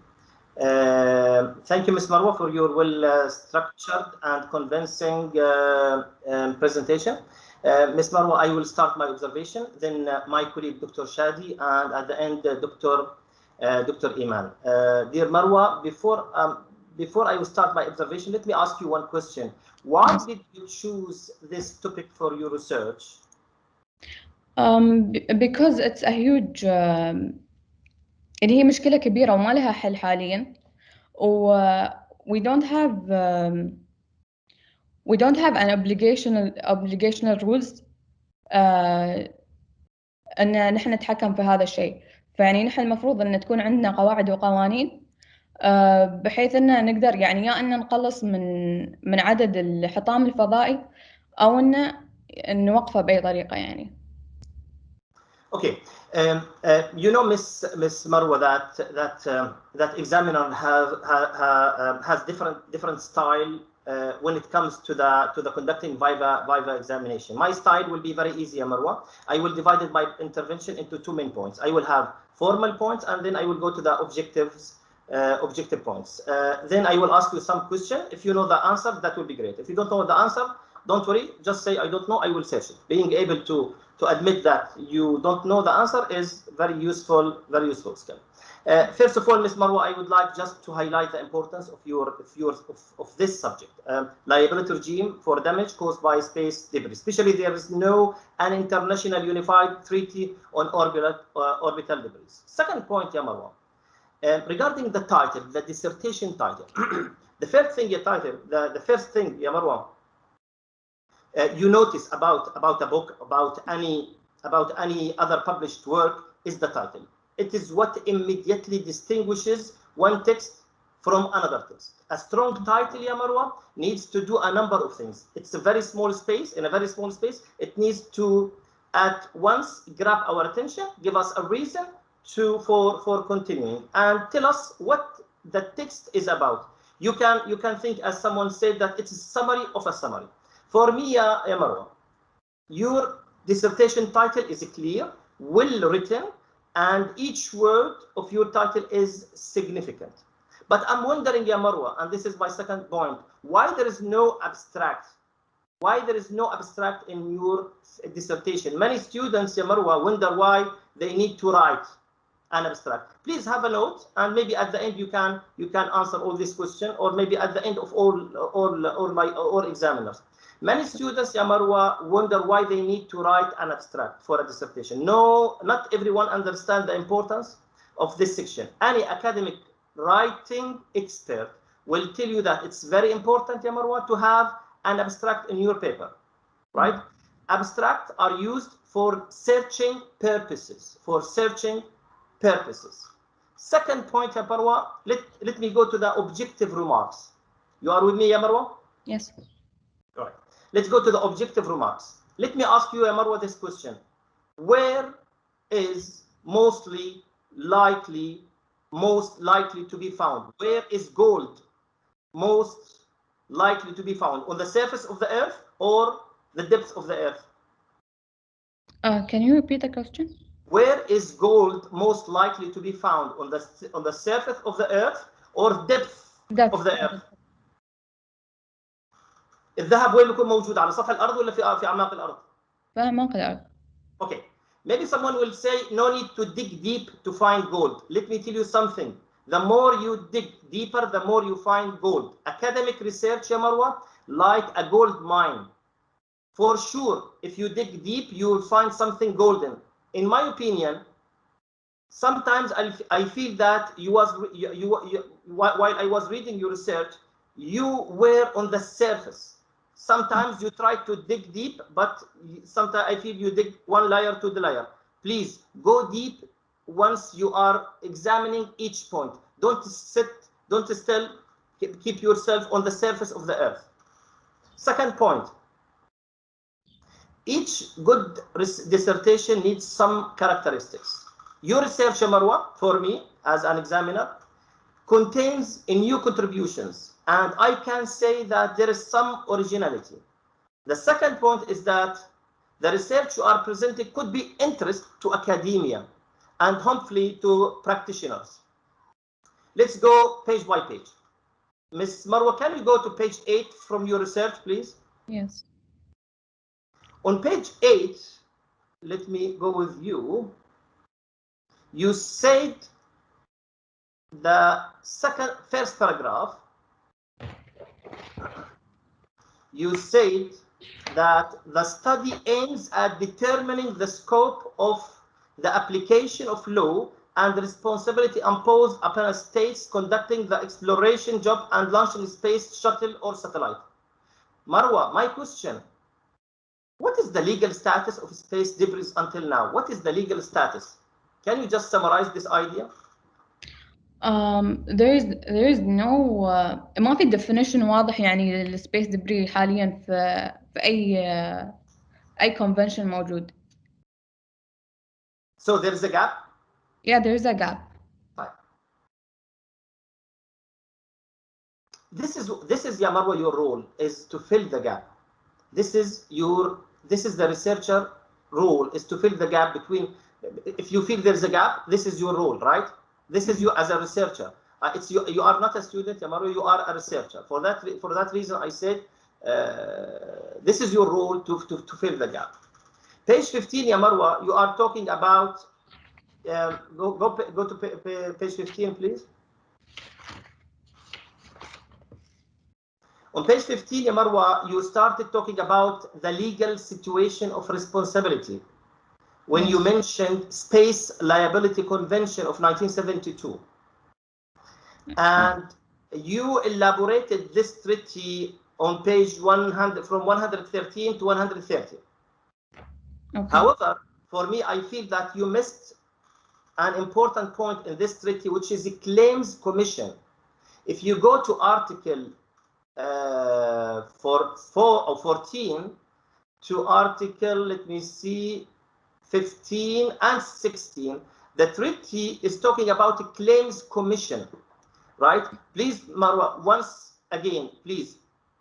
Thank you, Ms. Marwa, for your well-structured and convincing presentation. Ms. Marwa, I will start my observation, then my colleague, Dr. Shadi, and at the end, Dr. Iman. Dear Marwa, before I will start my observation, let me ask you one question. Why did you choose this topic for your research? Because it's a huge اللي هي مشكلة كبيرة وما لها حل حاليا. We don't have an obligational rules ان نحن نتحكم في هذا الشيء. فيعني نحن المفروض ان تكون عندنا قواعد وقوانين بحيث ان نقدر يعني يا ان نقلص من عدد الحطام الفضائي او ان نوقفه باي طريقة يعني. Okay, you know, Miss Marwa, that examiner has different style when it comes to the conducting viva examination. My style will be very easy, Marwa. I will divide it by intervention into two main points. I will have formal points, and then I will go to the objective points. Then I will ask you some question. If you know the answer, that will be great. If you don't know the answer, don't worry. Just say I don't know. I will search it. Being able to admit that you don't know the answer is very useful skill. First of all, Ms. Marwa, I would like just to highlight the importance of this subject, liability regime for damage caused by space debris. Especially, there is no an international unified treaty on orbital debris. Second point, ya Marwa, regarding the title, the dissertation title, the first thing, ya Marwa, you notice about a book, about any other published work is the title. It is what immediately distinguishes one text from another text. A strong title, ya Marwa, needs to do a number of things. It's a very small space. In a very small space, it needs to at once grab our attention, give us a reason for continuing, and tell us what the text is about. You can think, as someone said, that it's a summary of a summary. For me, ya Marwa, your dissertation title is clear, well written, and each word of your title is significant. But I'm wondering, ya Marwa, and this is my second point, why there is no abstract? Why there is no abstract in your dissertation? Many students, ya Marwa, wonder why they need to write an abstract. Please have a note, and maybe at the end you can answer all these questions, or maybe at the end of all examiners. Many students, ya Marwa, wonder why they need to write an abstract for a dissertation. No, not everyone understands the importance of this section. Any academic writing expert will tell you that it's very important, ya Marwa, to have an abstract in your paper, right? Abstracts are used for searching purposes, Second point, ya Marwa, let me go to the objective remarks. You are with me, ya Marwa? Yes. All right. Let's go to the objective remarks. Let me ask you, Marwa, this question. Where is most likely to be found? Where is gold most likely to be found? On the surface of the earth or the depths of the earth? Can you repeat the question? Where is gold most likely to be found? On the surface of the earth or depth of the earth? الذهب وين بيكون موجود؟ على سطح الارض ولا في اعماق الارض؟ في اعماق الارض. Okay. Maybe someone will say no need to dig deep to find gold. Let me tell you something. The more you dig deeper, the more you find gold. Academic research, ya Marwa, like a gold mine. For sure, if you dig deep, you will find something golden. In my opinion, Sometimes I feel that while I was reading your research, you were on the surface. Sometimes you try to dig deep, but sometimes I feel you dig one layer to the layer. Please go deep once you are examining each point. Don't still keep yourself on the surface of the earth. Second point, each good dissertation needs some characteristics. Your research, Marwa, for me as an examiner, contains new contributions, and I can say that there is some originality. The second point is that the research you are presenting could be interest to academia and hopefully to practitioners. Let's go page by page. Ms. Marwa, can you go to page 8 from your research, please? Yes. On page 8, let me go with you. You said the first paragraph, you said that the study aims at determining the scope of the application of law and the responsibility imposed upon states conducting the exploration job and launching space shuttle or satellite. Marwa, my question, what is the legal status of space debris until now? What is the legal status? Can you just summarize this idea? There is no ما في definition واضح يعني للسبيس دبري حاليا في أي convention موجود. So there is a gap? Yeah, there is a gap. Fine. This is ya Marwa, your role is to fill the gap. This is the researcher role, is to fill the gap between. If you feel there's a gap, this is your role, right? This is you as a researcher. It's you are not a student, ya Marwa, you are a researcher. For that reason, I said this is your role to fill the gap. Page 15, ya Marwa, you are talking about. Go to page 15, please. On page 15, ya Marwa, you started talking about the legal situation of responsibility when you mentioned Space Liability Convention of 1972. And you elaborated this treaty on page 100, from 113 to 130. Okay. However, for me, I feel that you missed an important point in this treaty, which is the Claims Commission. If you go to Article 14 to Article, let me see, 15 and 16, the treaty is talking about a Claims Commission, right? Please, Marwa, once again, please,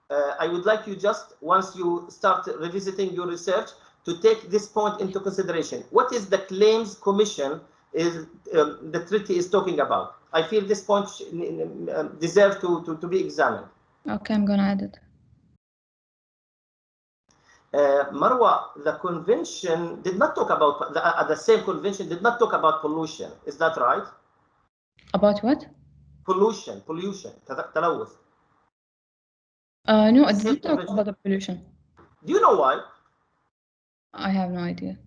I would like you just, once you start revisiting your research, to take this point into consideration. What is the Claims Commission the treaty is talking about? I feel this point deserves to be examined. Okay, I'm going to add it. Marwa, the convention did not talk about, the same convention did not talk about pollution. Is that right? About what? Pollution, تلوث. No, it didn't talk about the pollution. Do you know why? I have no idea.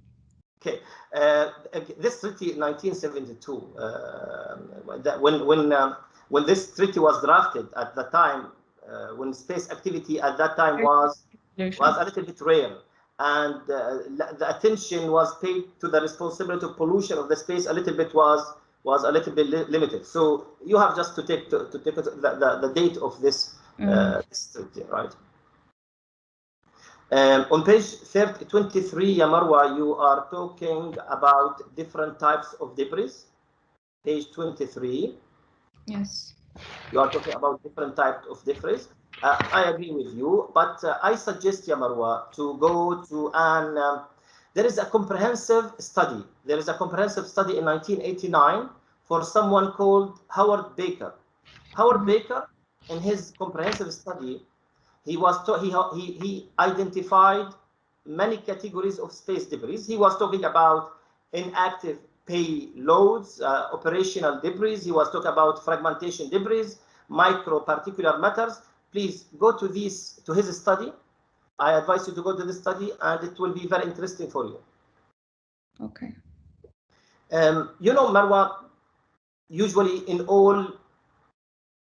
Okay, this treaty in 1972, when this treaty was drafted at the time, when space activity at that time was a little bit rare, and the attention was paid to the responsibility of pollution of the space a little bit was a little bit limited. So you have just to take the date of this, this treaty, right? On page 23, ya Marwa, you are talking about different types of debris. Page 23. Yes. You are talking about different types of debris. I agree with you, but I suggest, ya Marwa, to go to an. There is a comprehensive study. There is a comprehensive study in 1989 for someone called Howard Baker. Howard Baker, in his comprehensive study, he identified many categories of space debris. He was talking about inactive payloads, operational debris. He was talking about fragmentation debris, microparticular matters. Please go to his study. I advise you to go to this study, and it will be very interesting for you. Okay. You know, Marwa, usually in all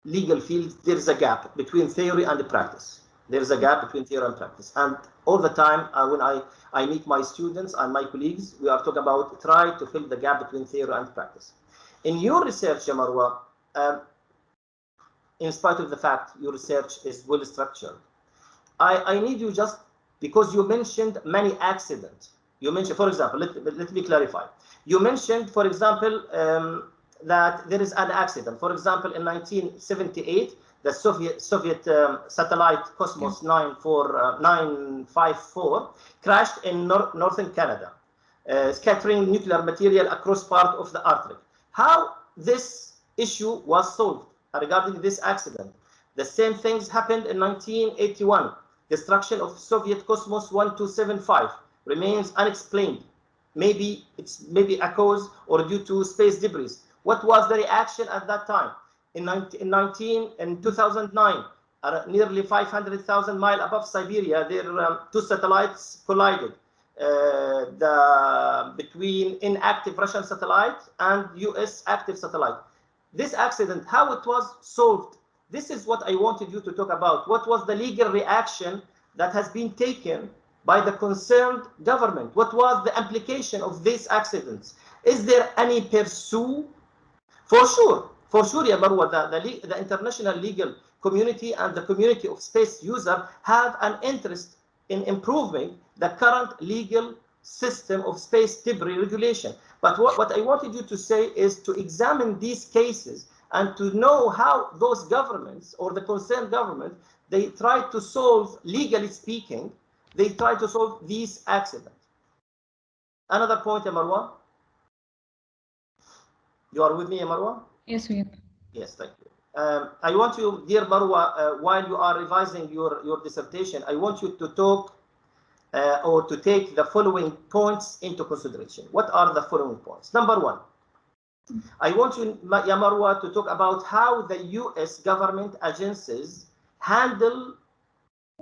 legal fields, there's a gap between theory and practice. There's a gap between theory and practice. And all the time, when I meet my students and my colleagues, we are talking about try to fill the gap between theory and practice. In your research, Marwa, in spite of the fact your research is well structured, I need you just, because you mentioned many accidents. You mentioned, for example, let me clarify. You mentioned, for example, that there is an accident. For example, in 1978, the Soviet satellite Cosmos 954 crashed in northern Canada, scattering nuclear material across part of the Arctic. How this issue was solved regarding this accident? The same things happened in 1981. Destruction of Soviet Cosmos 1275 remains unexplained. Maybe it's a cause or due to space debris. What was the reaction at that time? In 2009, nearly 500,000 miles above Siberia, there two satellites collided. Between inactive Russian satellite and US active satellite. This accident, how it was solved? This is what I wanted you to talk about. What was the legal reaction that has been taken by the concerned government? What was the implication of these accidents? Is there any pursuit? For sure, yeah, Marwa, the international legal community and the community of space users have an interest in improving the current legal system of space debris regulation. But what I wanted you to say is to examine these cases and to know how those governments or the concerned government, they try to solve, legally speaking, they try to solve these accidents. Another point, Marwa? You are with me, Marwa? Yes, we are. Yes, thank you. I want you, dear Marwa, while you are revising your dissertation, I want you to talk or to take the following points into consideration. What are the following points? Number one, I want you, Marwa, to talk about how the US government agencies handle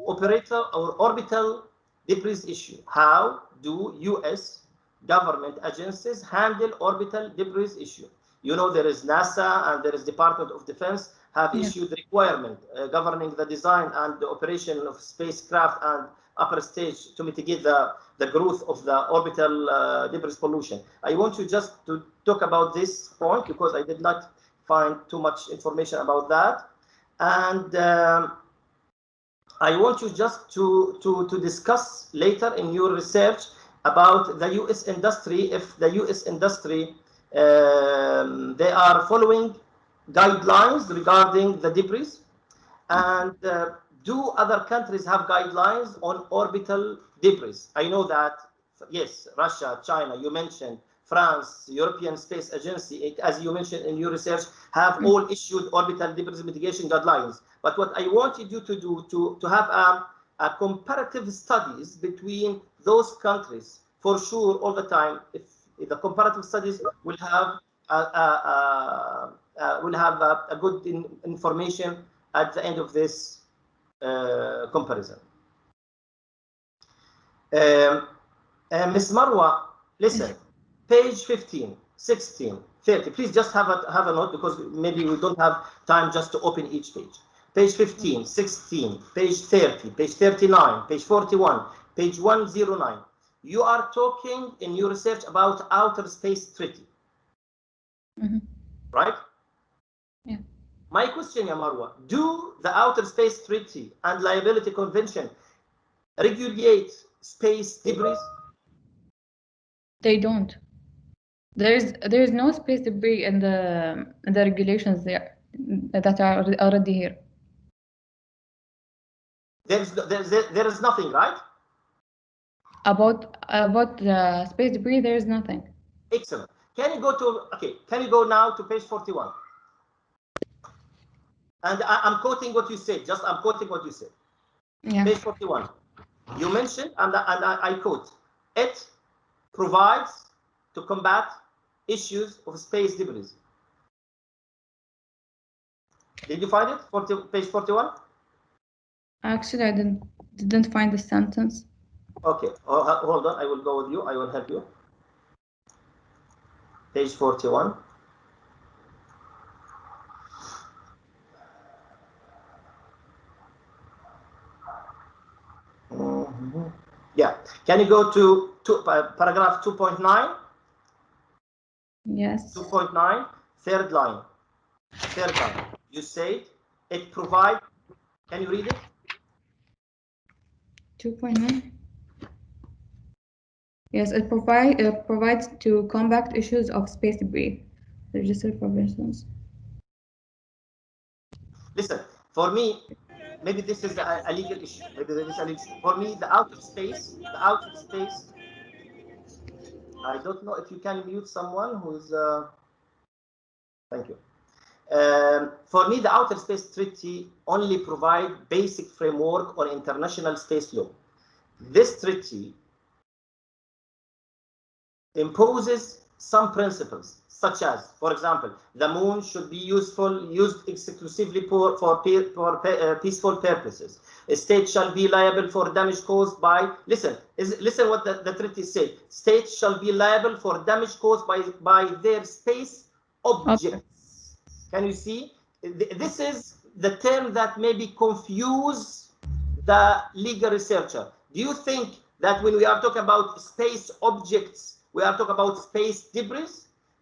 operator or orbital debris issue. How do US government agencies handle orbital debris issue? You know, there is NASA and there is Department of Defense have issued requirement governing the design and the operation of spacecraft and upper stage to mitigate the growth of the orbital debris pollution. I want you just to talk about this point because I did not find too much information about that. And I want you just to discuss later in your research about the US industry, if the US industry, they are following guidelines regarding the debris, and do other countries have guidelines on orbital debris? I know that, yes, Russia, China, you mentioned, France, European Space Agency, as you mentioned in your research, have all issued orbital debris mitigation guidelines. But what I wanted you to do, to have a comparative studies between those countries, for sure, all the time, if the comparative studies will have a good information at the end of this comparison. Ms. Marwa, listen, page 15, 16, 30, please just have a note because maybe we don't have time just to open each page. Page 15, 16, page 30, page 39, page 41, page 109. You are talking in your research about outer space treaty, right? Yeah. My question, Marwa, do the outer space treaty and liability convention regulate space debris? They don't. There's no space debris in the regulations there that are already here. There is nothing, right? About the space debris, there is nothing. Excellent. Can you go to, okay, can you go now to page 41? And I'm quoting what you said, just I'm quoting what you said. Yeah. Page 41. You mentioned, and I quote, it provides to combat issues of space debris. Did you find it? Page 41? Actually, I didn't find the sentence. Okay, hold on, I will go with you, I will help you. Page 41. Yeah. Can you go to paragraph 2.9? Yes. 2.9, third line. Third line. You say it provides. Can you read it? 2.9. Yes, it provides to combat issues of space debris. Registered provisions. Listen, for me, maybe this is a legal issue. Maybe this is a legal issue. For me, the outer space. I don't know if you can mute someone who's. Thank you. For me, the Outer Space Treaty only provides basic framework on international space law. This treaty imposes some principles, such as, for example, the moon should be used exclusively for peaceful purposes. A state shall be liable for damage caused by, listen what the treaty says. States shall be liable for damage caused by their space objects. Can you see? This is the term that maybe confuse the legal researcher. Do you think that when we are talking about space objects, we are talking about space debris?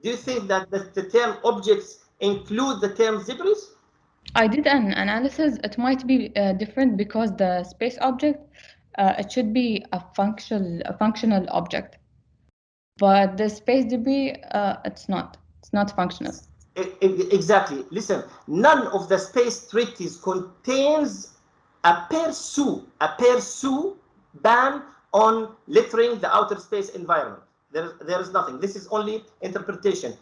Do you think that the term objects include the term debris? I did an analysis. It might be different because the space object, it should be a functional object. But the space debris, it's not functional. Exactly. Listen, none of the space treaties contains a per se ban on littering the outer space environment. There is nothing. This is only interpretation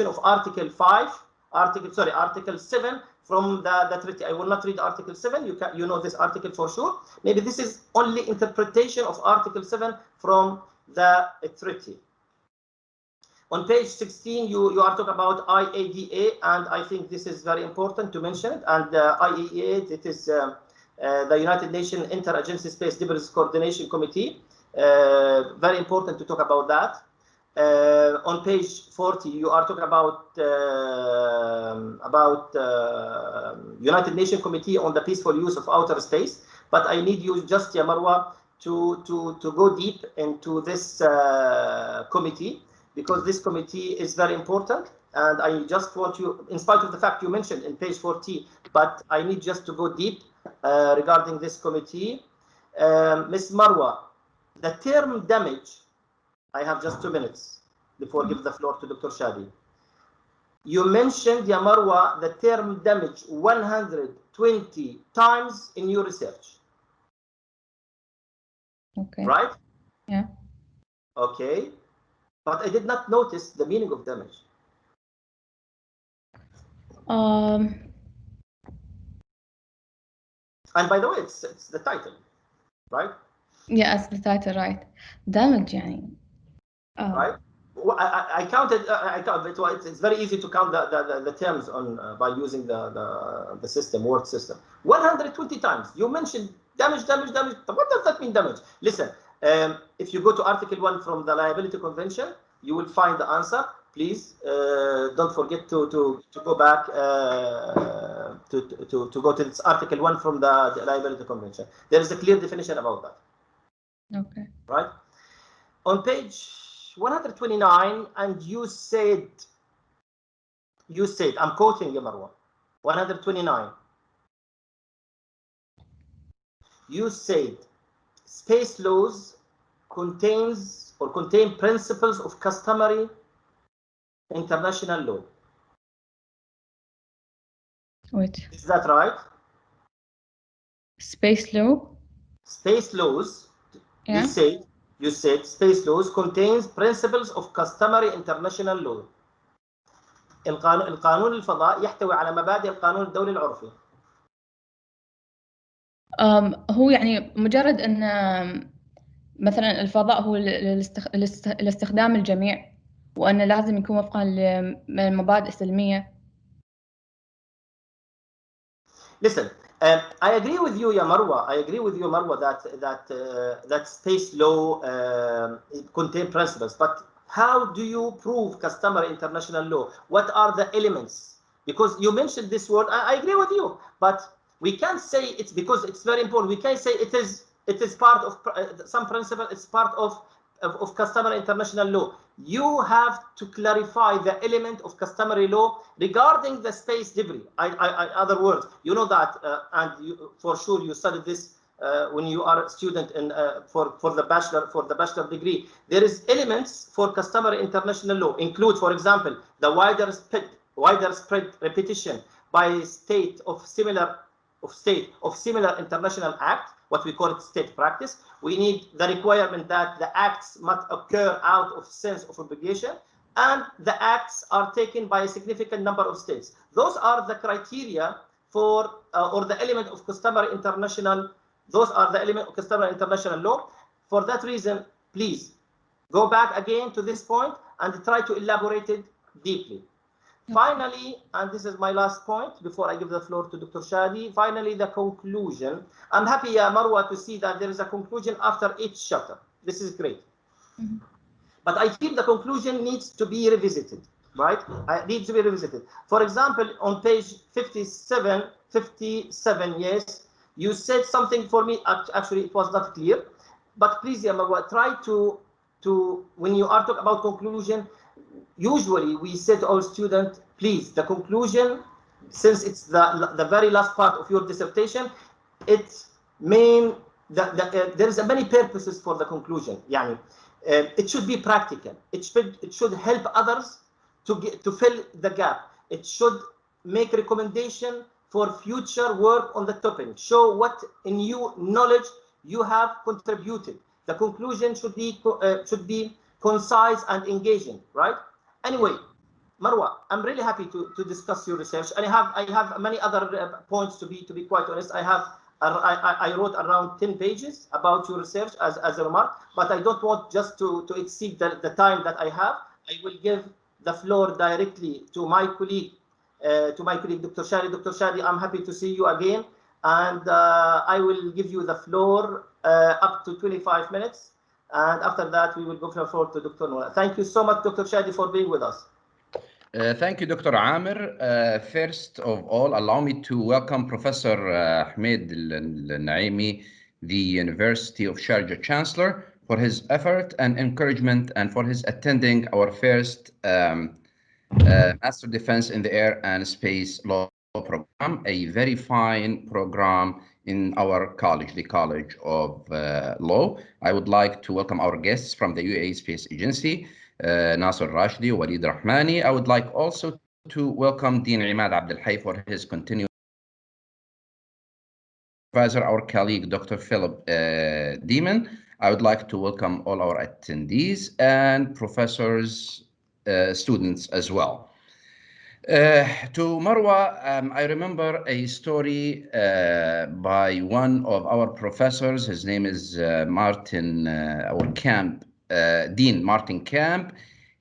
of Article 7 from the treaty. I will not read Article 7. You know this article for sure. Maybe this is only interpretation of Article 7 from the treaty. On page 16, you are talking about IADA, and I think this is very important to mention. And IADA, it is the United Nations Interagency Space Debris Coordination Committee. Very important to talk about that. On page 40, you are talking about United Nations Committee on the Peaceful Use of Outer Space. But I need you just, Ya Marwa, to go deep into this committee, because this committee is very important, and I just want you, in spite of the fact you mentioned in page 40, but I need just to go deep regarding this committee. Ms. Marwa, the term damage, I have just 2 minutes before I give the floor to Dr. Shadi. You mentioned, Ya Marwa, the term damage 120 times in your research. Okay. Right? Yeah. Okay. But I did not notice the meaning of damage. And by the way, it's the title, right? Yeah, it's the title, right? Damage, يعني. Right? I counted. It's very easy to count the terms on by using the system, word system. 120 times. You mentioned damage. What does that mean, damage? Listen, if you go to Article 1 from the Liability Convention, you will find the answer. Please don't forget to go back to go to this Article 1 from the Liability Convention. There is a clear definition about that. Okay. Right? On page 129, and you said, I'm quoting you, Marwa, 129. You said space laws contain principles of customary international law. Wait. Is that right? Space law? Space laws, yeah. You said space laws contains principles of customary international law. القانون الفضاء يحتوي على مبادئ القانون الدولي العرفي. هو يعني مجرد ان مثلا الفضاء هو لاستخدام الجميع، وأنه لازم يكون وفقا للمبادئ السلمية. Listen, I agree with you, Ya Marwa. that space law contain principles, but how do you prove customary international law? What are the elements? Because you mentioned this word, I agree with you, but we can't say it's because it's very important. We can't say it is part of some principle. It's part of customary international law. You have to clarify the element of customary law regarding the space debris. Other words, you know that, and for sure you studied this when you are a student in for the bachelor degree. There is elements for customary international law include, for example, the widespread repetition by state of similar international act, what we call it state practice. We need the requirement that the acts must occur out of sense of obligation, and the acts are taken by a significant number of states. Those are the criteria for or the element of customary international. Those are the element of customary international law. For that reason, please go back again to this point and try to elaborate it deeply. Finally, and this is my last point before I give the floor to Dr. Shadi, finally, the conclusion. I'm happy, Marwa, to see that there is a conclusion after each chapter. This is great. But I feel the conclusion needs to be revisited, right? It needs to be revisited. For example, on page 57, yes, you said something for me, actually it was not clear, but please, Marwa, try to, when you are talking about conclusion, usually we say to our students, please, the conclusion, since it's the very last part of your dissertation, there is many purposes for the conclusion. Yani, it should be practical. It should help others to fill the gap. It should make recommendation for future work on the topic. Show what new knowledge you have contributed. The conclusion should be concise and engaging, right? Anyway, Marwa, I'm really happy to discuss your research. And I have many other points to be quite honest. I wrote around 10 pages about your research as a remark, but I don't want just to exceed the time that I have. I will give the floor directly to my colleague, Dr. Shadi. Dr. Shadi, I'm happy to see you again, and I will give you the floor up to 25 minutes. And after that, we will go for to Dr. Noor. Thank you so much, Dr. Shadi, for being with us. Thank you, Dr. Amir. First of all, allow me to welcome Professor Ahmed Al-Naimi, the University of Sharjah Chancellor, for his effort and encouragement and for his attending our first Master Defense in the Air and Space Law program, a very fine program in our college, the College of Law. I would like to welcome our guests from the UAE Space Agency, Nasser Rashidi, Walid Rahmani. I would like also to welcome Dean Imad Abdel Hay for his continued advisor, our colleague, Dr. Philip Demon. I would like to welcome all our attendees and professors, students as well. To Marwa, I remember a story by one of our professors. His name is Martin, Dean Martin Camp.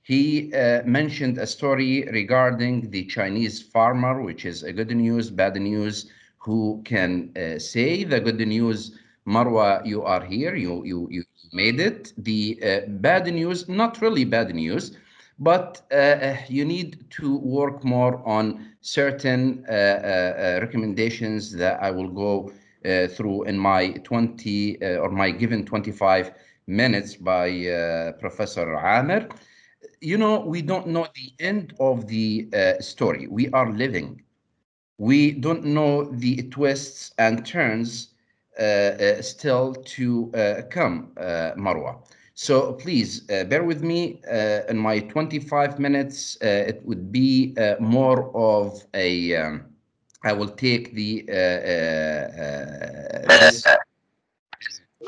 He mentioned a story regarding the Chinese farmer, which is a good news, bad news. Who can say the good news? Marwa, you are here. You made it. The bad news, not really bad news, but you need to work more on certain recommendations that I will go through in my my given 25 minutes by Professor Amir. You know, we don't know the end of the story. We are living. We don't know the twists and turns still to come, Marwa. So please bear with me. In my 25 minutes, it would be more of a, I will take this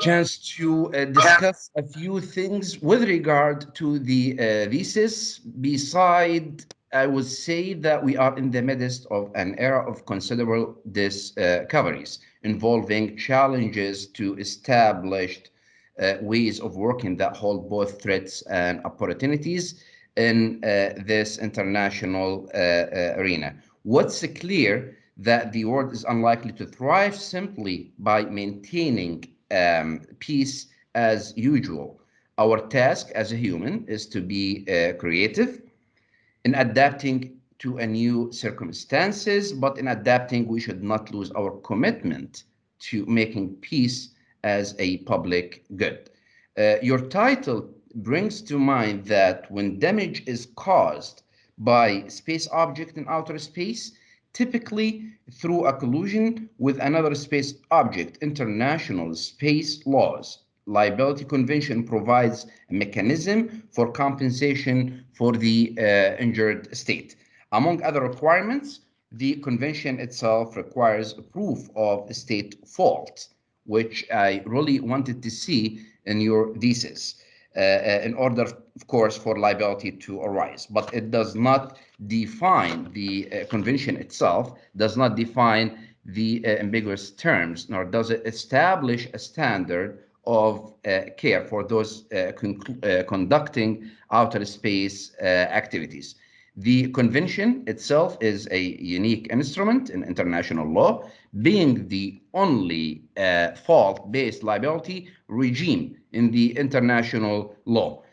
chance to discuss a few things with regard to the thesis. Beside, I would say that we are in the midst of an era of considerable discoveries involving challenges to established ways of working that hold both threats and opportunities in this international arena. What's clear that the world is unlikely to thrive simply by maintaining peace as usual. Our task as a human is to be creative in adapting to a new circumstances, but in adapting, we should not lose our commitment to making peace as a public good. Your title brings to mind that when damage is caused by space object in outer space, typically through a collision with another space object, international space laws, liability convention provides a mechanism for compensation for the injured state. Among other requirements, the convention itself requires proof of state fault, which I really wanted to see in your thesis, in order, of course, for liability to arise. But it does not define, the convention itself does not define the ambiguous terms, nor does it establish a standard of care for those conducting outer space activities. The convention itself is a unique instrument in international law, being the only fault-based liability regime in the international law.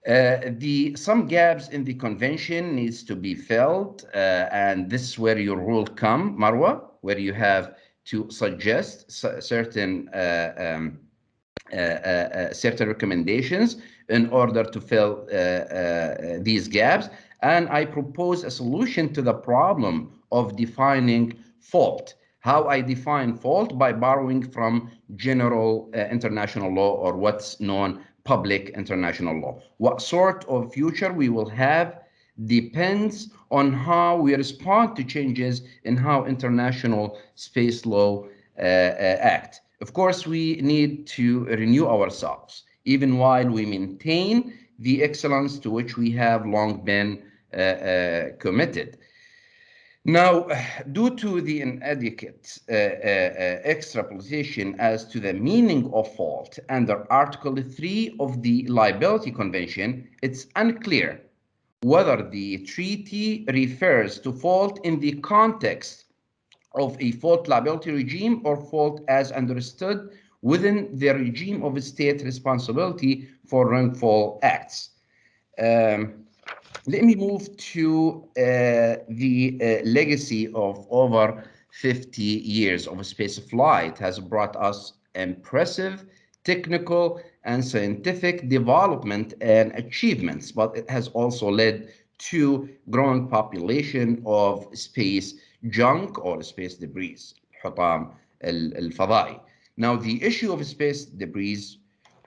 Some gaps in the convention needs to be filled, and this is where your rule come, Marwa, where you have to suggest certain certain recommendations in order to fill these gaps. And I propose a solution to the problem of defining fault. How I define fault? By borrowing from general international law, or what's known public international law. What sort of future we will have depends on how we respond to changes in how international space law act. Of course, we need to renew ourselves, even while we maintain the excellence to which we have long been committed. Now, due to the inadequate extrapolation as to the meaning of fault under Article 3 of the Liability Convention, it's unclear whether the treaty refers to fault in the context of a fault liability regime or fault as understood within the regime of state responsibility for wrongful acts. Let me move to the legacy of over 50 years of space flight has brought us impressive technical and scientific development and achievements, but it has also led to growing population of space junk or space debris, الحطام الفضائي. Now, the issue of space debris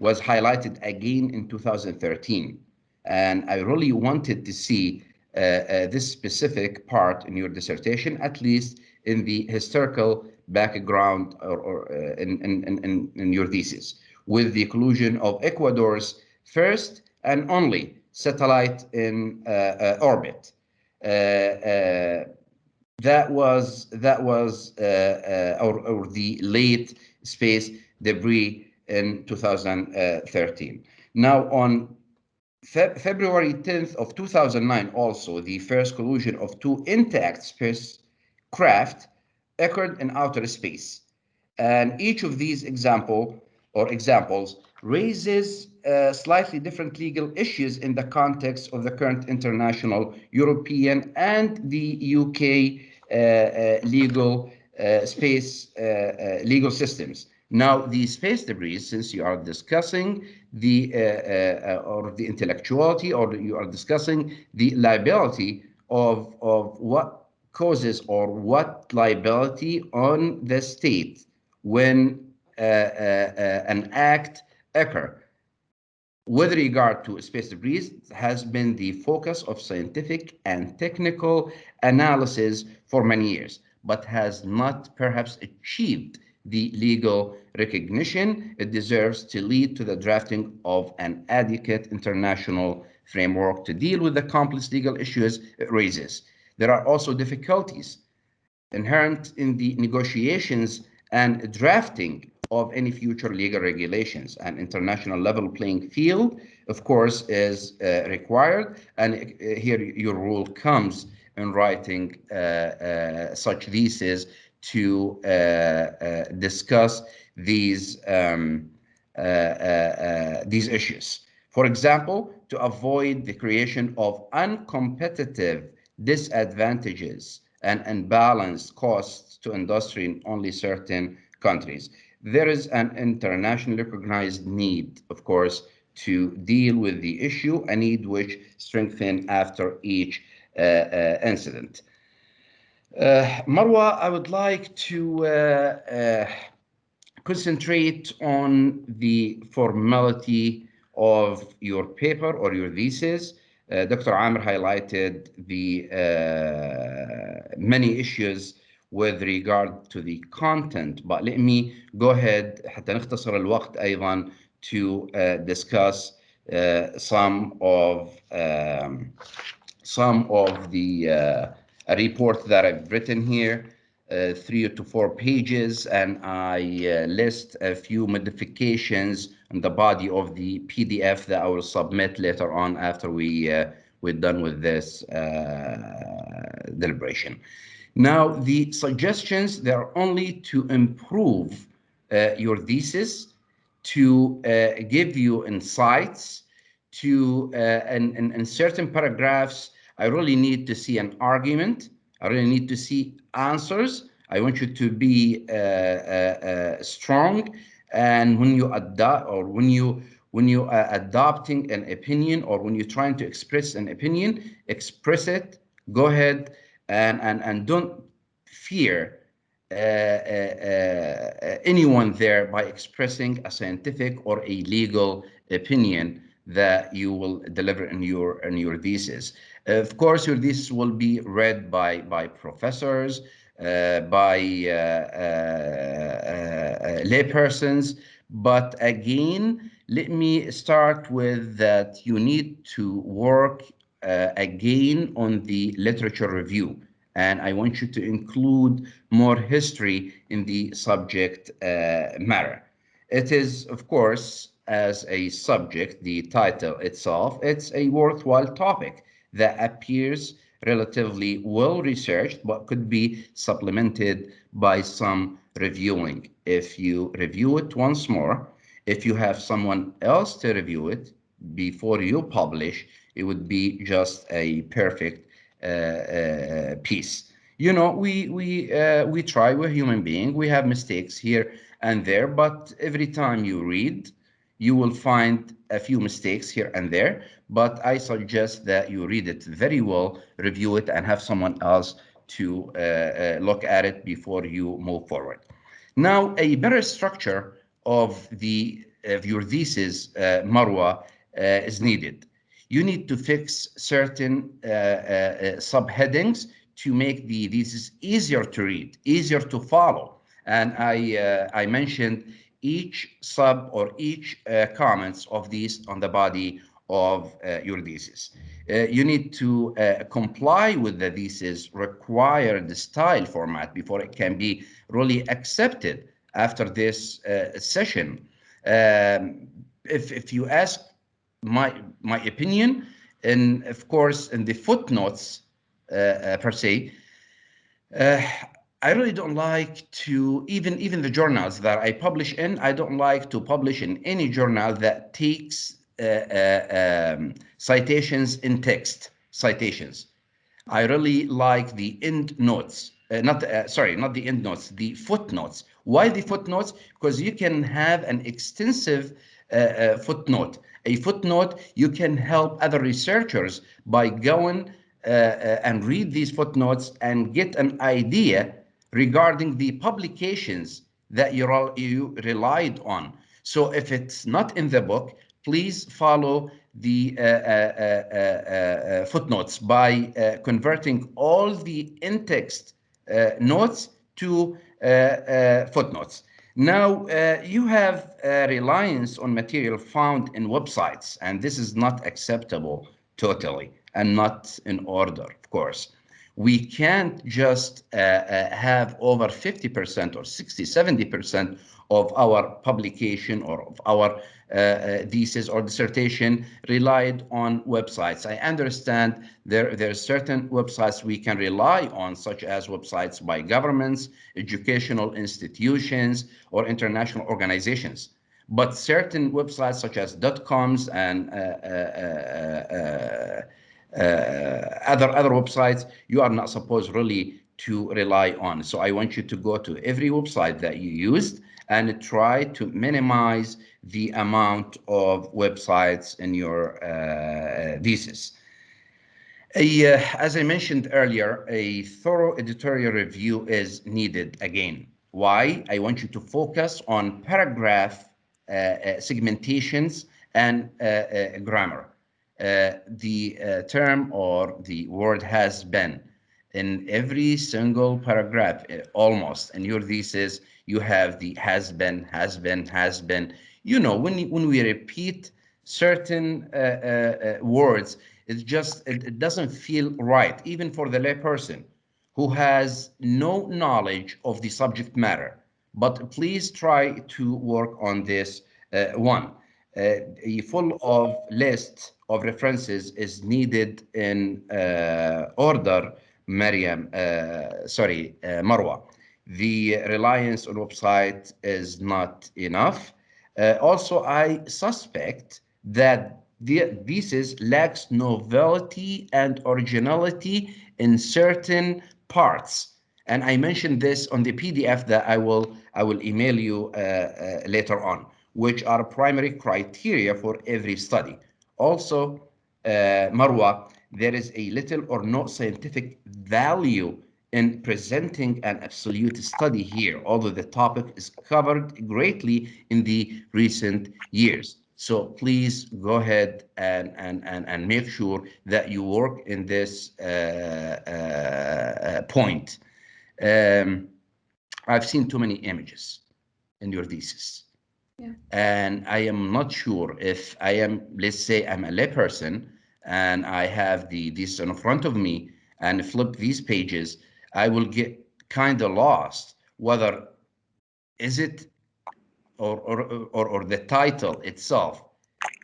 was highlighted again in 2013. And I really wanted to see this specific part in your dissertation, at least in the historical background or in your thesis, with the inclusion of Ecuador's first and only satellite in orbit. That was or the late space debris in 2013. Now, on February 10th of 2009, also, the first collision of two intact spacecraft occurred in outer space. And each of these examples raises slightly different legal issues in the context of the current international, European, and the UK legal legal systems. Now, the space debris, since you are discussing the or the intellectuality, or you are discussing the liability of what causes or what liability on the state when an act occurs. With regard to space debris, has been the focus of scientific and technical analysis for many years, but has not perhaps achieved the legal recognition it deserves to lead to the drafting of an adequate international framework to deal with the complex legal issues it raises. There are also difficulties inherent in the negotiations and drafting of any future legal regulations. An international level playing field, of course, is required, and here your role comes in writing such theses to discuss these issues. For example, to avoid the creation of uncompetitive disadvantages and unbalanced costs to industry in only certain countries. There is an internationally recognized need, of course, to deal with the issue, a need which strengthens after each incident. Marwa, I would like to concentrate on the formality of your paper or your thesis. Dr. Amr highlighted the many issues with regard to the content, but let me go ahead حتى نختصر الوقت أيضا to discuss some of the report that I've written here, 3 to 4 pages, and I list a few modifications in the body of the PDF that I will submit later on after we're done with this deliberation. Now, the suggestions, they are only to improve your thesis, to give you insights, to in certain paragraphs, I really need to see an argument. I really need to see answers. I want you to be strong, and when you adopt or when you are adopting an opinion, or when you're trying to express an opinion, express it. Go ahead and don't fear anyone there by expressing a scientific or a legal opinion that you will deliver in your thesis. Of course, your thesis will be read by professors, by laypersons. But again, let me start with that you need to work again on the literature review. And I want you to include more history in the subject matter. It is, of course, as a subject, the title itself, it's a worthwhile topic that appears relatively well researched, but could be supplemented by some reviewing. If you review it once more, if you have someone else to review it before you publish, it would be just a perfect piece. You know, we try, we're human beings, we have mistakes here and there, but every time you read, you will find a few mistakes here and there, but I suggest that you read it very well, review it, and have someone else to look at it before you move forward. Now, a better structure of your thesis, Marwa, is needed. You need to fix certain subheadings to make the thesis easier to read, easier to follow. And I mentioned each sub or each comments of these on the body of your thesis. You need to comply with the thesis required style format before it can be really accepted after this session. If you ask my opinion, and of course in the footnotes per se, I really don't like to, even the journals that I publish in, I don't like to publish in any journal that takes citations in text, citations. I really like the end notes, not the end notes, the footnotes. Why the footnotes? Because you can have an extensive footnote. A footnote, you can help other researchers by going and read these footnotes and get an idea regarding the publications that you relied on. So if it's not in the book, please follow the footnotes by converting all the in-text notes to footnotes. Now, you have reliance on material found in websites, and this is not acceptable totally and not in order, of course. We can't just have over 50% or 60, 70% of our publication or of our thesis or dissertation relied on websites. I understand there are certain websites we can rely on, such as websites by governments, educational institutions, or international organizations. but certain websites such as .coms and other websites, you are not supposed really to rely on. So I want you to go to every website that you used and try to minimize the amount of websites in your thesis. As I mentioned earlier, a thorough editorial review is needed again. Why? I want you to focus on paragraph segmentations and grammar. The term or the word has been in every single paragraph, almost. In your thesis, you have the has been, has been, has been. You know, when we repeat certain words, it doesn't feel right, even for the layperson who has no knowledge of the subject matter. But please try to work on this one. A full of list of references is needed in order, Marwa. The reliance on website is not enough. Also, I suspect that the thesis lacks novelty and originality in certain parts. And I mentioned this on the PDF that I will email you later on, which are primary criteria for every study. Also, Marwa, there is a little or no scientific value in presenting an absolute study here, although the topic is covered greatly in the recent years. So please go ahead and make sure that you work in this point. I've seen too many images in your thesis. Yeah. And I am not sure if I am, let's say I'm a layperson and I have this in front of me and flip these pages, I will get kind of lost whether is it or the title itself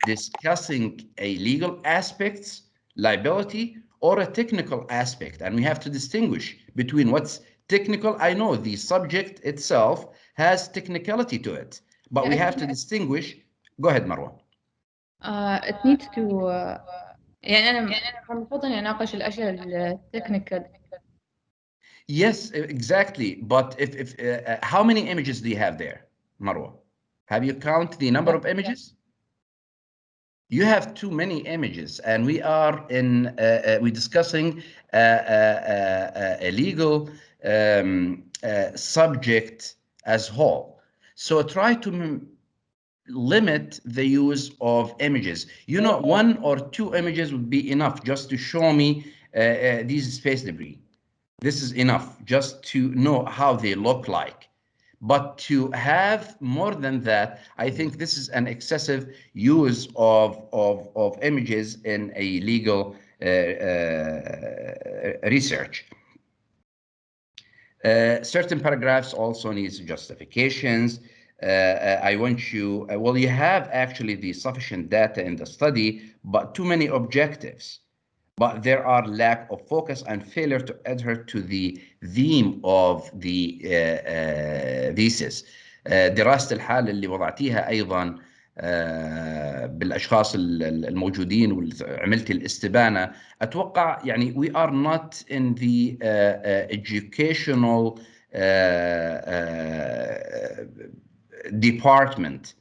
discussing a legal aspects, liability, or a technical aspect. And we have to distinguish between what's technical. I know the subject itself has technicality to it, but we have to distinguish. Go ahead, Marwa. It needs to يعني أنا المفروض إني أناقش الأشياء التكنيكال. Yes, exactly. But if how many images do you have there, Marwa? Have you counted the number of images? You have too many images, and we are in we're discussing a legal subject as whole. So try to limit the use of images. You know, 1 or 2 images would be enough just to show me these space debris. This is enough just to know how they look like. But to have more than that, I think this is an excessive use of images in a legal research. Certain paragraphs also need justifications. I want you, well, you have actually the sufficient data in the study, but too many objectives. But there are lack of focus and failure to adhere to the theme of the thesis. دراسة الحالة اللي وضعتيها أيضا بالأشخاص الموجودين وعملتي الاستبانة، أتوقع يعني we are not in the educational department.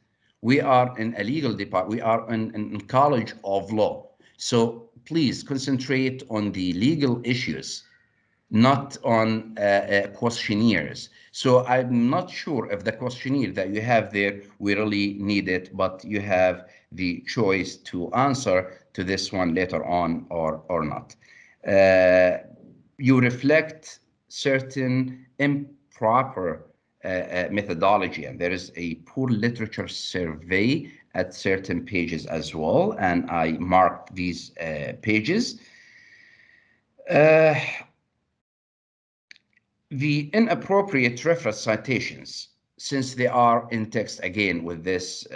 We are in a legal department. We are in College of Law. So please concentrate on the legal issues, not on questionnaires. So I'm not sure if the questionnaire that you have there, we really need it, but you have the choice to answer to this one later on or not. You reflect certain improper methodology, and there is a poor literature survey at certain pages as well, and I marked these pages. The inappropriate reference citations, since they are in text, again with this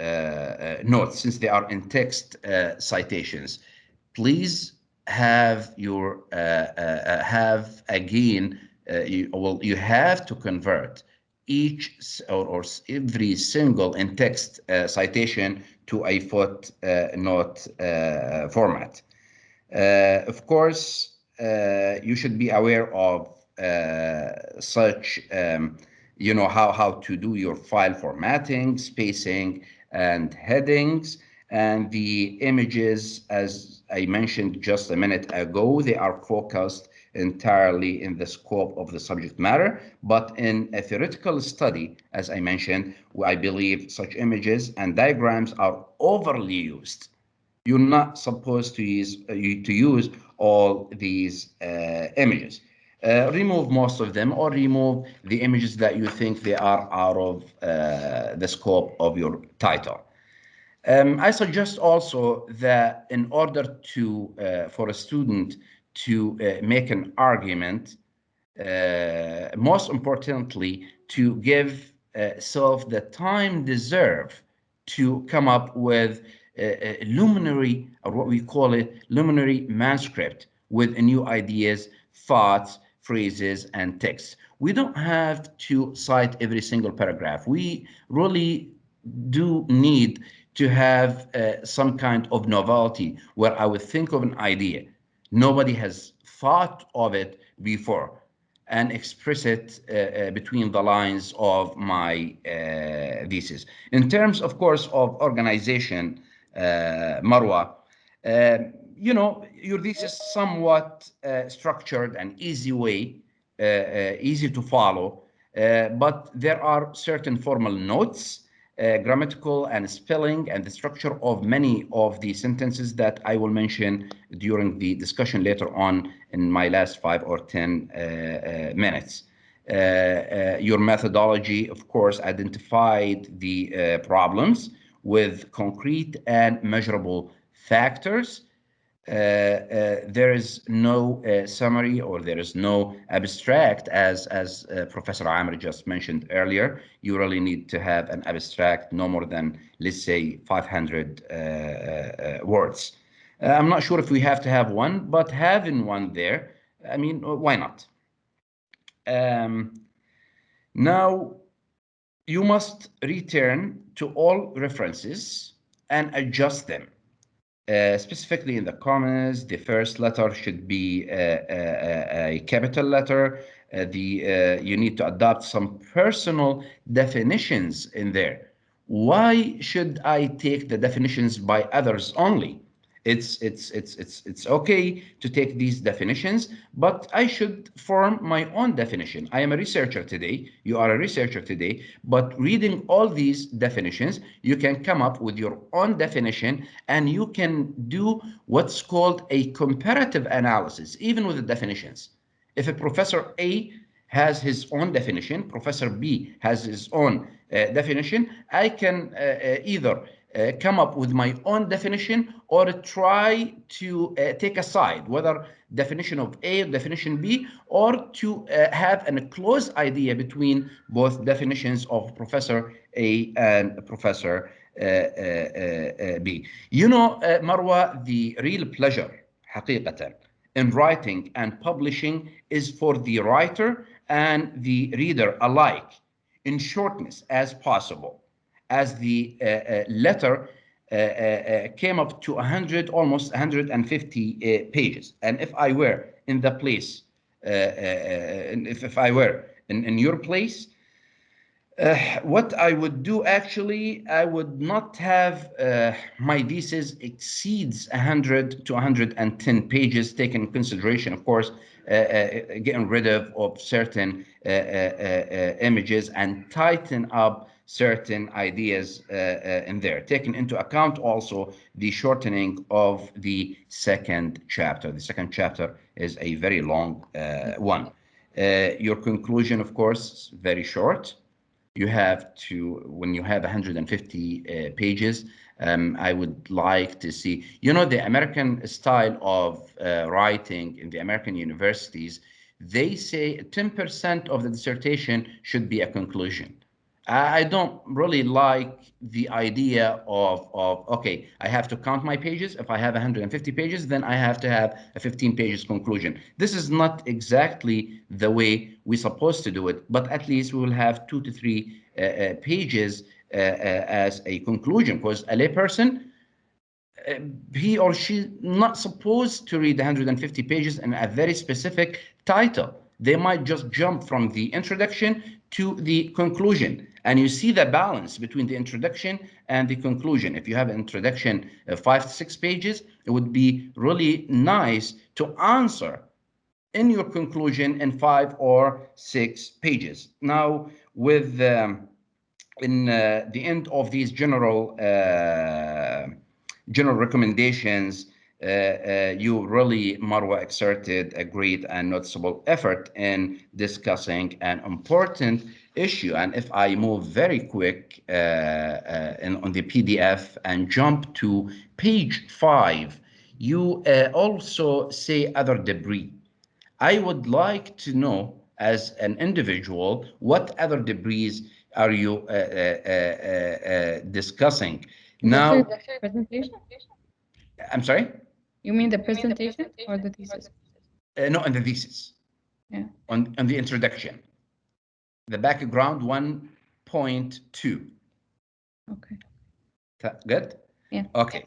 note, since they are in text citations, please have your have again, you have to convert each or every single in-text citation to a footnote format. Of course, you should be aware of such, you know, how to do your file formatting, spacing, and headings. And the images, as I mentioned just a minute ago, they are focused entirely in the scope of the subject matter. But in a theoretical study, as I mentioned, I believe such images and diagrams are overly used. You're not supposed to use all these images. Remove most of them, or remove the images that you think they are out of the scope of your title. I suggest also that in order to for a student to make an argument, most importantly, to give self the time deserved to come up with a luminary, or what we call it, luminary manuscript with new ideas, thoughts, phrases, and texts. We don't have to cite every single paragraph. We really do need to have some kind of novelty where I would think of an idea. Nobody has thought of it before, and express it between the lines of my thesis. In terms, of course, of organization, Marwa, you know, your thesis is somewhat structured and easy to follow, but there are certain formal notes, grammatical and spelling, and the structure of many of the sentences that I will mention during the discussion later on in my last 5 or 10 minutes. Your methodology, of course, identified the problems with concrete and measurable factors. There is no summary, or there is no abstract, as Professor Amr just mentioned earlier. You really need to have an abstract no more than, let's say, 500 words. I'm not sure if we have to have one, but having one there, I mean, why not? Now, you must return to all references and adjust them. Specifically in the commas, the first letter should be a capital letter. You need to adopt some personal definitions in there. Why should I take the definitions by others only? It's okay to take these definitions, but I should form my own definition. I am a researcher today, you are a researcher today, but reading all these definitions, you can come up with your own definition, and you can do what's called a comparative analysis, even with the definitions. If a Professor A has his own definition, Professor B has his own definition, I can either come up with my own definition, or try to take a side, whether definition of A or definition B, or to have a close idea between both definitions of Professor A and Professor B. You know, Marwa, the real pleasure, حقيقة, in writing and publishing is for the writer and the reader alike, in shortness as possible. As the letter came up to 100, almost 150 pages. And if I were in the place, if I were in your place, what I would do actually, I would not have my thesis exceeds 100 to 110 pages, taking in consideration, of course, getting rid of certain images and tighten up certain ideas in there, taking into account also the shortening of the second chapter. The second chapter is a very long one. Your conclusion, of course, very short. You have to, when you have 150 pages, I would like to see, you know, the American style of writing in the American universities, they say 10% of the dissertation should be a conclusion. I don't really like the idea of okay, I have to count my pages. If I have 150 pages, then I have to have a 15 pages conclusion. This is not exactly the way we're supposed to do it, but at least we will have 2 to 3 pages as a conclusion, because a layperson, he or she not supposed to read 150 pages in a very specific title. They might just jump from the introduction to the conclusion. And you see the balance between the introduction and the conclusion. If you have an introduction of 5 to 6 pages, it would be really nice to answer in your conclusion in 5 or 6 pages. Now, with in the end of these general recommendations, you really, Marwa, exerted a great and noticeable effort in discussing an important issue. And if I move very quick on the PDF and jump to page 5, you also say other debris. I would like to know, as an individual, what other debris are you discussing? Now, the presentation? I'm sorry? You mean the presentation or the thesis? No, in the thesis. Yeah. On the introduction. The background 1.2. Okay. Good? Yeah. Okay.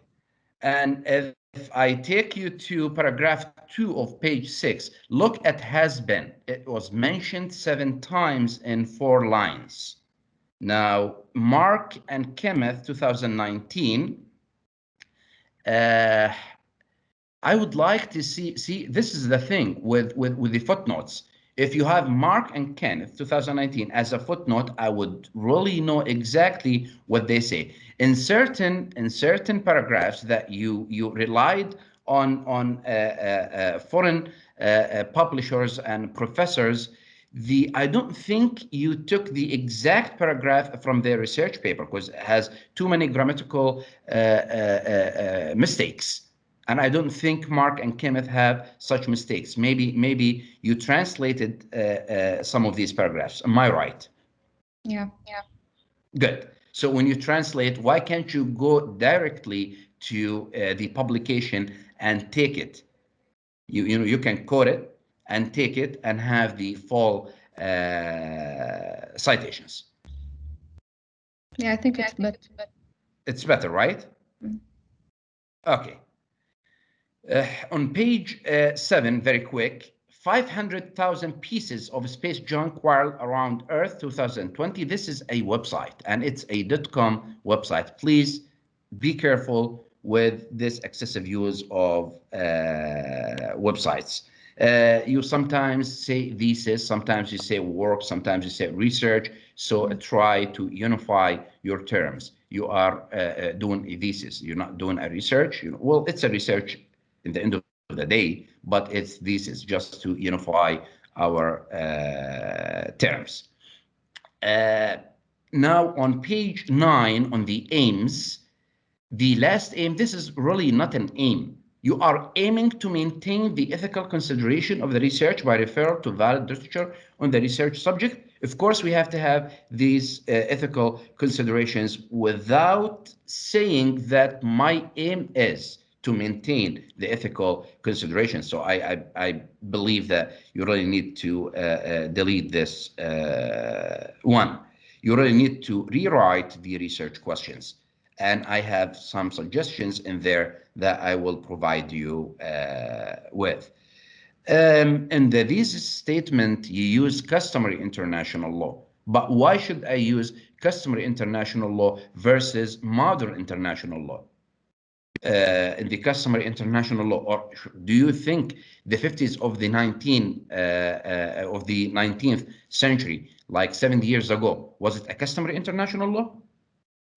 And if I take you to paragraph 2 of page 6, look at has been. It was mentioned 7 times in 4 lines. Now, Mark and Kenneth, 2019, I would like to see, this is the thing with the footnotes. If you have Mark and Kenneth, 2019, as a footnote, I would really know exactly what they say. In certain paragraphs that you relied on foreign publishers and professors, I don't think you took the exact paragraph from their research paper, because it has too many grammatical mistakes. And I don't think Mark and Kenneth have such mistakes. Maybe you translated some of these paragraphs. Am I right? Yeah. Good. So when you translate, why can't you go directly to the publication and take it? You can quote it and take it and have the full citations. Yeah, I think it's better. It's better, right? Mm. Okay. On page 7, very quick, 500,000 pieces of space junk whirled around Earth 2020. This is a website, and it's a .com website. Please be careful with this excessive use of websites. You sometimes say thesis, sometimes you say work, sometimes you say research. So try to unify your terms. You are doing a thesis. You're not doing a research. Well, it's a research in the end of the day, but it's thesis, just to unify our terms. Now on page 9, on the aims, the last aim, this is really not an aim. You are aiming to maintain the ethical consideration of the research by referral to valid literature on the research subject. Of course, we have to have these ethical considerations without saying that my aim is to maintain the ethical considerations. So I believe that you really need to delete this one. You really need to rewrite the research questions. And I have some suggestions in there that I will provide you with. In the thesis statement, you use customary international law. But why should I use customary international law versus modern international law? In the customary international law, or do you think the 50s of the 19th century, like 70 years ago, was it a customary international law?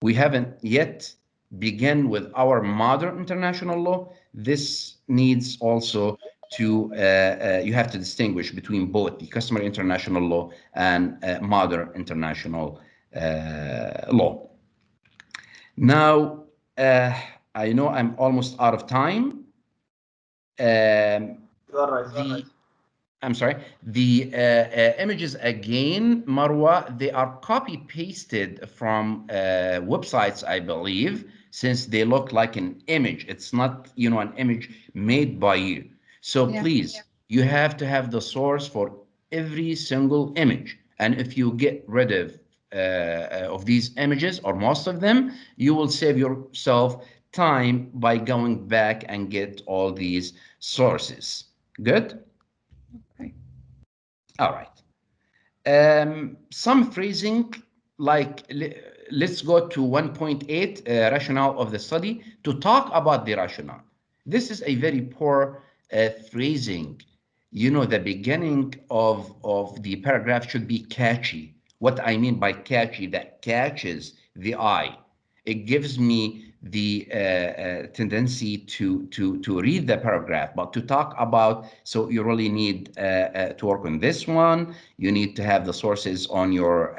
We haven't yet begun with our modern international law. This needs also to, you have to distinguish between both the customary international law and modern international law. Now, I know I'm almost out of time. You are right. I'm sorry, the images again, Marwa, they are copy pasted from websites, I believe, since they look like an image. It's not, you know, an image made by you. So please, you have to have the source for every single image. And if you get rid of these images, or most of them, you will save yourself time by going back and get all these sources. Good? Okay. All right. Some phrasing, like let's go to 1.8, rationale of the study, to talk about the rationale. This is a very poor phrasing. You know, the beginning of the paragraph should be catchy. What I mean by catchy, that catches the eye. It gives me the tendency to read the paragraph, but to talk about, so you really need to work on this one. You need to have the sources on your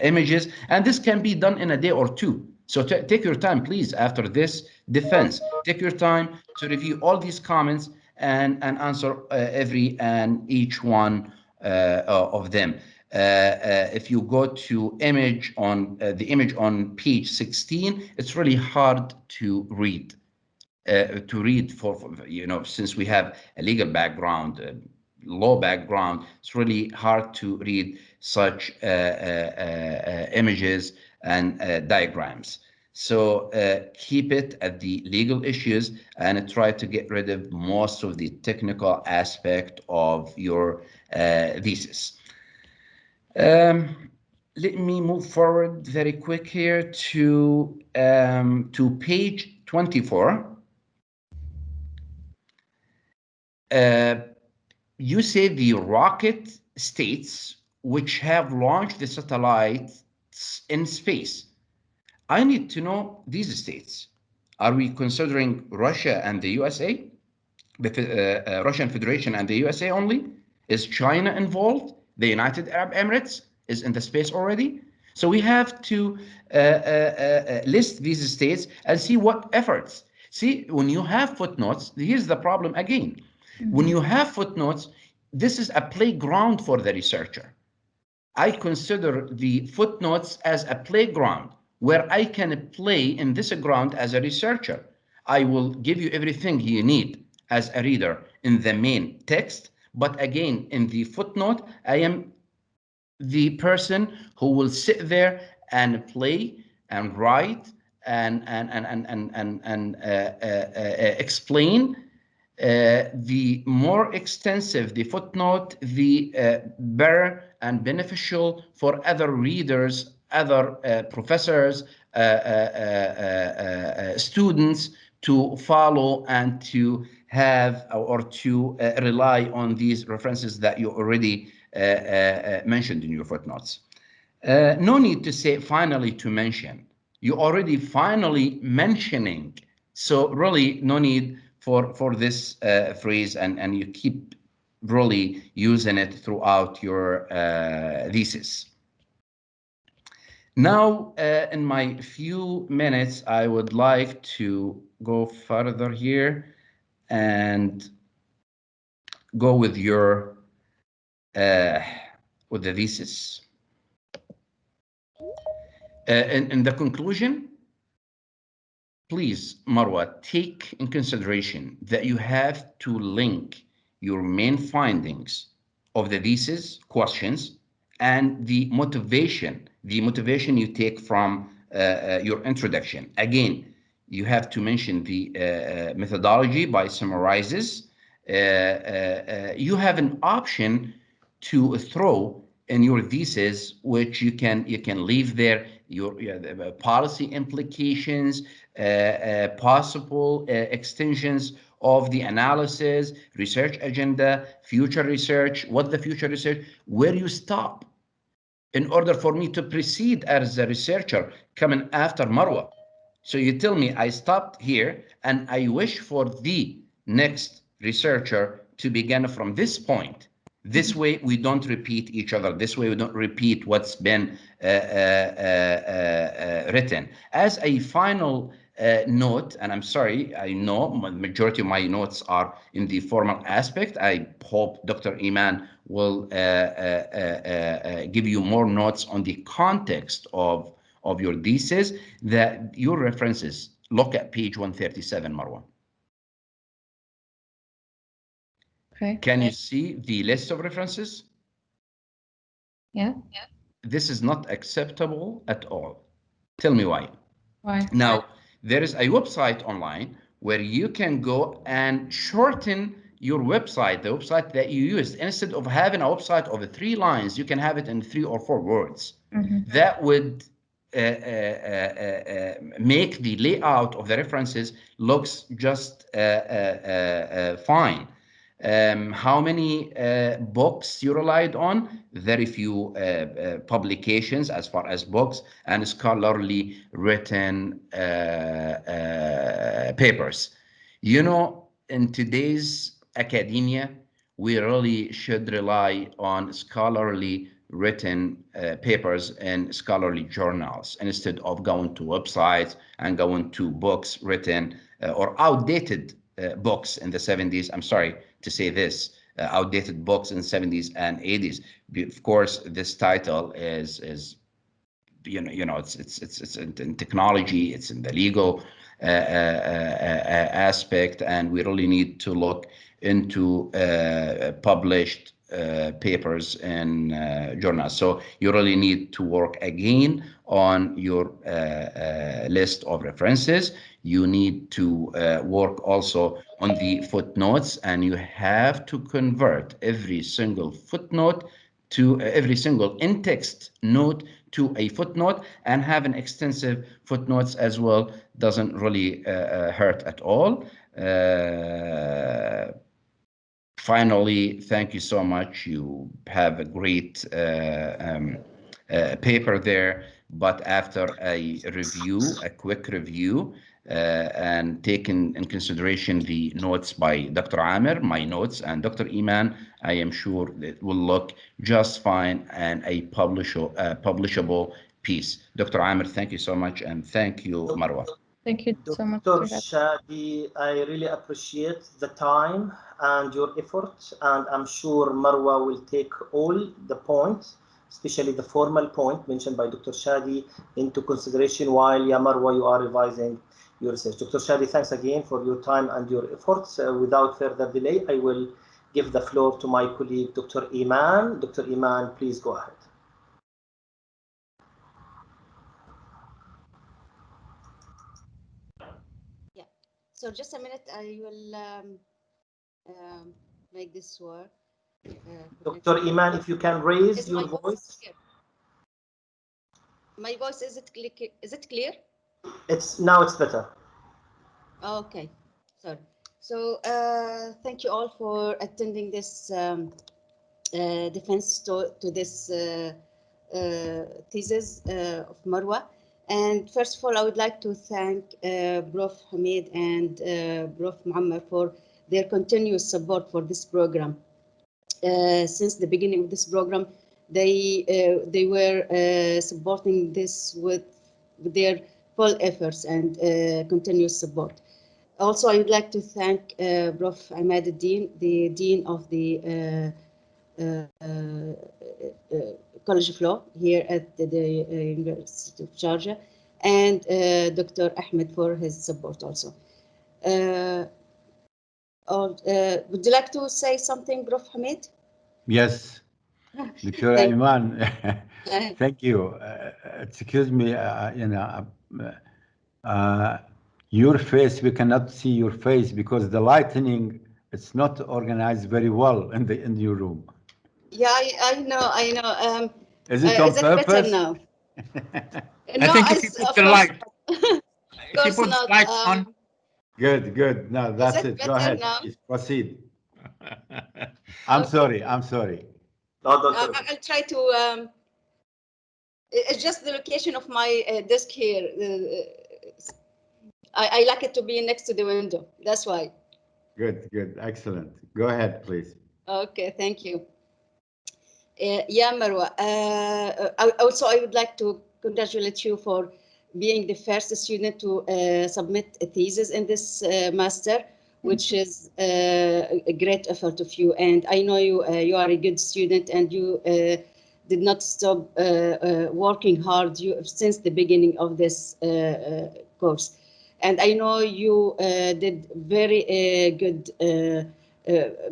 images, and this can be done in a day or two. So take your time, please, after this defense. Take your time to review all these comments and answer every and each one of them. If you go to image on the image on page 16, it's really hard to read. For you know, since we have a legal background, law background, it's really hard to read such images and diagrams. So keep it at the legal issues and try to get rid of most of the technical aspect of your thesis. Let me move forward very quick here to page 24. You say the rocket states which have launched the satellites in space. I need to know these states. Are we considering Russia and the USA? The Russian Federation and the USA only? Is China involved? The United Arab Emirates is in the space already? So we have to list these states and see what efforts. See, when you have footnotes, here's the problem again. When you have footnotes, this is a playground for the researcher. I consider the footnotes as a playground where I can play in this ground as a researcher. I will give you everything you need as a reader in the main text, but again, in the footnote, I am the person who will sit there and play and write and explain. The more extensive the footnote, the better and beneficial for other readers, other professors, students to follow and to have or to rely on these references that you already mentioned in your footnotes. No need to say finally to mention. You already finally mentioning. So really no need for this phrase, and you keep really using it throughout your thesis. Now, in my few minutes, I would like to go further here and go with your with the thesis. In the conclusion, please, Marwa, take in consideration that you have to link your main findings of the thesis questions and the motivation you take from your introduction. Again, you have to mention the methodology by summarizes. You have an option to throw in your thesis, which you can leave there your policy implications, possible extensions of the analysis, research agenda, future research, what the future research, where you stop in order for me to proceed as a researcher coming after Marwa. So you tell me I stopped here and I wish for the next researcher to begin from this point. This way we don't repeat each other. This way we don't repeat what's been written. As a final note, and I'm sorry, I know the majority of my notes are in the formal aspect. I hope Dr. Iman will give you more notes on the context of your thesis, that your references. Look at page 137, Marwa. Okay. Can you see the list of references? Yeah. This is not acceptable at all. Tell me why. Why? Now, there is a website online where you can go and shorten your website, the website that you used. Instead of having a website of 3 lines, you can have it in 3 or 4 words. That would make the layout of the references looks just fine. How many books you relied on? Very few publications as far as books and scholarly written papers. You know, in today's academia, we really should rely on scholarly written papers in scholarly journals instead of going to websites and going to books written or outdated books in the 70s. I'm sorry to say this, outdated books in the 70s and 80s. Of course, this title is it's in technology, it's in the legal aspect, and we really need to look into published papers in journals. So you really need to work again on your list of references. You need to work also on the footnotes, and you have to convert every single footnote to every single in-text note to a footnote, and have an extensive footnotes as well. Doesn't really hurt at all. Finally, thank you so much. You have a great paper there, but after a review, a quick review, and taking in consideration the notes by Dr. Amir, my notes, and Dr. Iman, I am sure it will look just fine and a publishable piece. Dr. Amir, thank you so much, and thank you, Marwa. Thank you so much. Dr. Shadi, I really appreciate the time and your effort, and I'm sure Marwa will take all the points, especially the formal point mentioned by Dr. Shadi, into consideration while, Marwa, you are revising your research. Dr. Shadi, thanks again for your time and your efforts. Without further delay, I will give the floor to my colleague, Dr. Iman. Dr. Iman, please go ahead. Yeah, so just a minute, I will make this work. Dr. Iman, if you can raise your voice. My voice, is it clear? Now it's better. Okay, sorry. So thank you all for attending this defense to this thesis of Marwa. And first of all, I would like to thank Prof. Hamid and Prof. Muhammad for their continuous support for this program. Since the beginning of this program, they were supporting this with their full efforts and continuous support. Also, I would like to thank Prof. Ahmad Al-Din, the Dean of the College of Law here at the University of Georgia, and Dr. Ahmed for his support also. Would you like to say something, Prof. Hamid? Yes, Dr. Iman, thank you. Excuse me, your face, we cannot see your face because the lighting, it's not organized very well in your room. Yeah, I know. Is it on purpose? Better now? I think if you put the light, if you put the light on. Good. No, that's it. Go ahead. Please proceed. I'm sorry. I'll try to. It's just the location of my desk here. I like it to be next to the window. That's why. Good. Excellent. Go ahead, please. Okay, thank you. Yeah, Marwa. Also, I would like to congratulate you for being the first student to submit a thesis in this master, which is a great effort of you. And I know you are a good student, and you did not stop working hard since the beginning of this course. And I know you did very good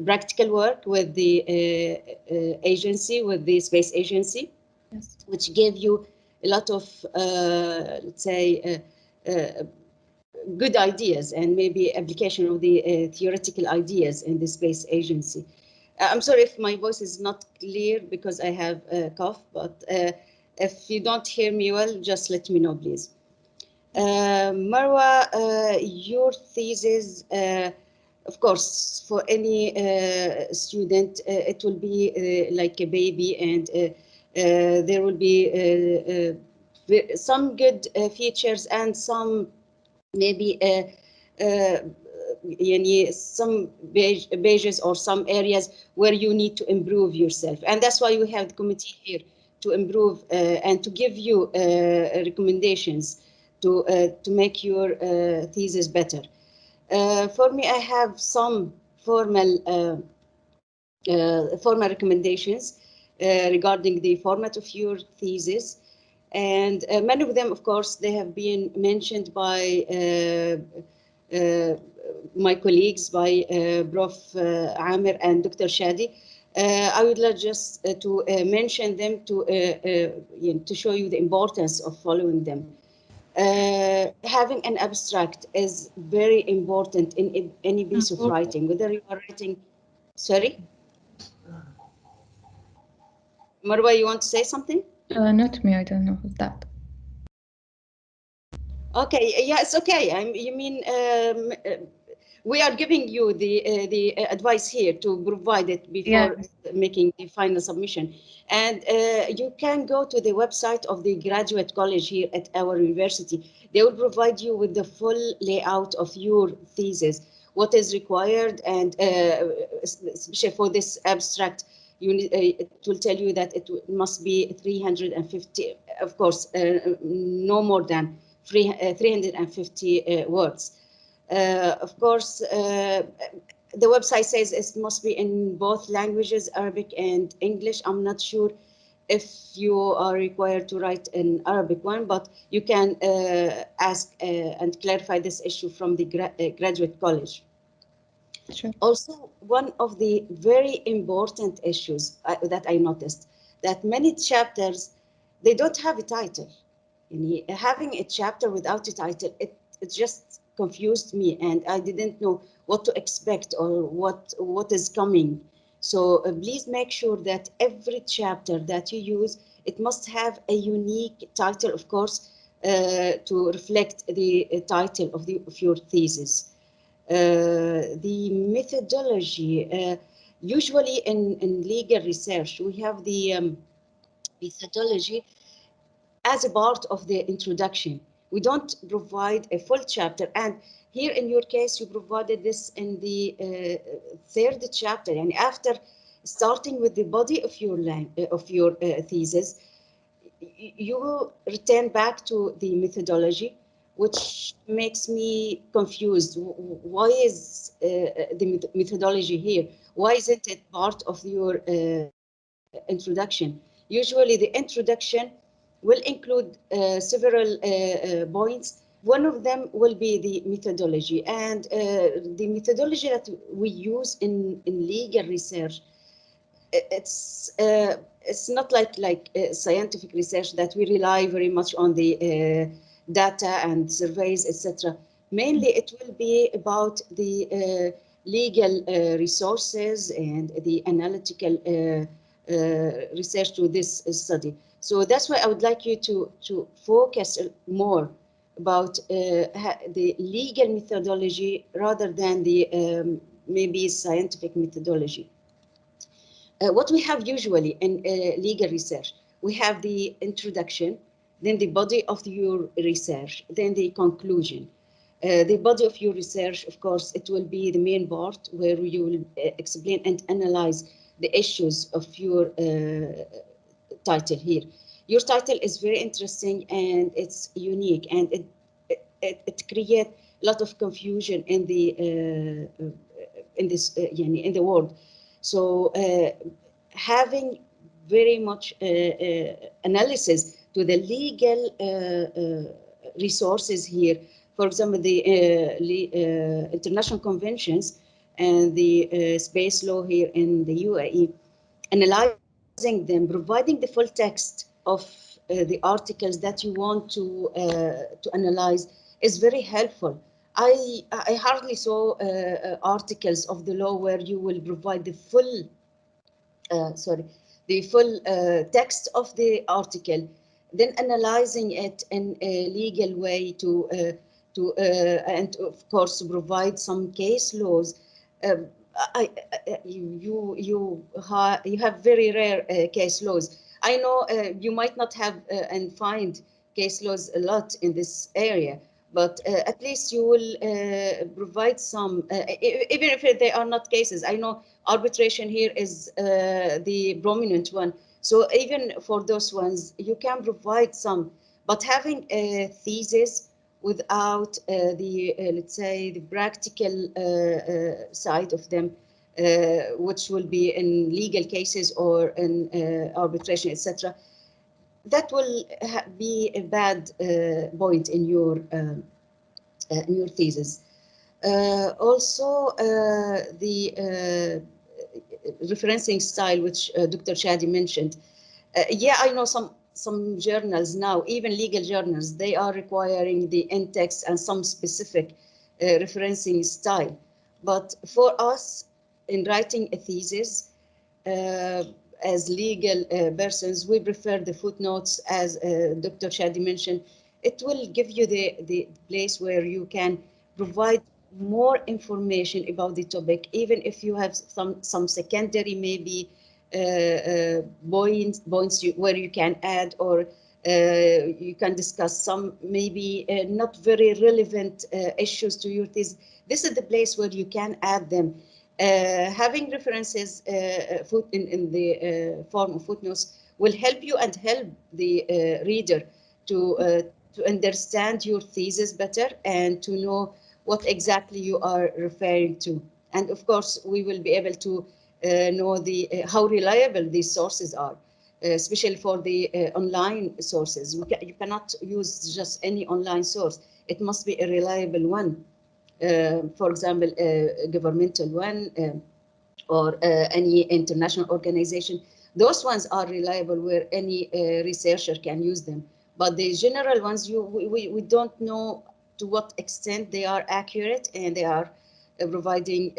practical work with the agency, with the space agency, yes, which gave you a lot of, let's say, good ideas and maybe application of the theoretical ideas in the space agency. I'm sorry if my voice is not clear because I have a cough, but if you don't hear me well, just let me know, please. Marwa, your thesis, of course, for any student, it will be like a baby, and there will be some good features and some maybe some pages or some areas where you need to improve yourself. And that's why we have the committee here to improve and to give you recommendations to make your thesis better. For me, I have some formal recommendations regarding the format of your thesis. And many of them, of course, they have been mentioned by my colleagues, by Prof. Amir and Dr. Shadi. I would like just to mention them to show you the importance of following them. Having an abstract is very important in any piece of writing, whether you are writing, sorry? Marwa, you want to say something? Not me, I don't know who's that. Okay, yeah, it's okay. You mean we are giving you the advice here to provide it before making the final submission. And you can go to the website of the graduate college here at our university. They will provide you with the full layout of your thesis, what is required, and especially for this abstract, it will tell you that it must be 350, of course, no more than 350 words. Of course, the website says it must be in both languages, Arabic and English. I'm not sure if you are required to write an Arabic one, but you can ask and clarify this issue from the graduate college. Sure. Also, one of the very important issues that I noticed, that many chapters, they don't have a title. Having a chapter without a title, it just confused me, and I didn't know what to expect or what is coming. So please make sure that every chapter that you use, it must have a unique title, of course, to reflect the title of your thesis. The methodology, usually in legal research, we have the methodology as a part of the introduction. We don't provide a full chapter, and here in your case, you provided this in the third chapter, and after starting with the body of your thesis, you return back to the methodology, which makes me confused. Why is the methodology here? Why isn't it part of your introduction? Usually the introduction will include several points. One of them will be the methodology, and the methodology that we use in legal research, it's not like scientific research that we rely very much on the data and surveys, etc. Mainly, it will be about the legal resources and the analytical research to this study. So that's why I would like you to focus more about the legal methodology rather than the maybe scientific methodology. What we have usually in legal research, we have the introduction, then the body of your research, then the conclusion. The body of your research, of course, it will be the main part where you will explain and analyze the issues of your title here. Your title is very interesting and it's unique, and it creates a lot of confusion in the in the world. So having very much analysis to the legal resources here, for example, the international conventions and the space law here in the UAE, analyzing them, providing the full text of the articles that you want to analyze is very helpful. I hardly saw articles of the law where you will provide the full text of the article, then analyzing it in a legal way and of course provide some case laws. You have very rare case laws. I know you might not have and find case laws a lot in this area, but at least you will provide some, even if they are not cases. I know arbitration here is the prominent one. So even for those ones, you can provide some, but having a thesis without let's say, the practical side of them, which will be in legal cases or in arbitration, etc., that will be a bad point in your thesis. Also, the referencing style, which Dr. Shadi mentioned. Yeah, I know some journals now, even legal journals, they are requiring the in-text and some specific referencing style. But for us, in writing a thesis, as legal persons, we prefer the footnotes, as Dr. Shadi mentioned. It will give you the place where you can provide more information about the topic, even if you have some secondary maybe points where you can add, or you can discuss some maybe not very relevant issues to your thesis. This is the place where you can add them. Having references in the form of footnotes will help you and help the reader to understand your thesis better and to know what exactly you are referring to. And of course, we will be able to know how reliable these sources are, especially for the online sources. You cannot use just any online source. It must be a reliable one. For example, a governmental one or any international organization. Those ones are reliable where any researcher can use them. But the general ones, we don't know to what extent they are accurate and they are providing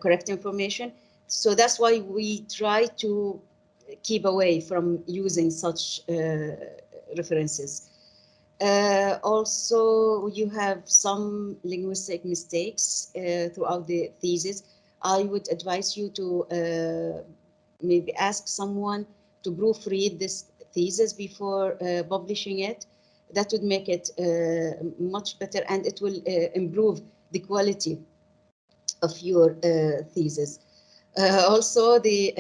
correct information. So that's why we try to keep away from using such references. Also, you have some linguistic mistakes throughout the thesis. I would advise you to maybe ask someone to proofread this thesis before publishing it. That would make it much better, and it will improve the quality of your thesis. Also, the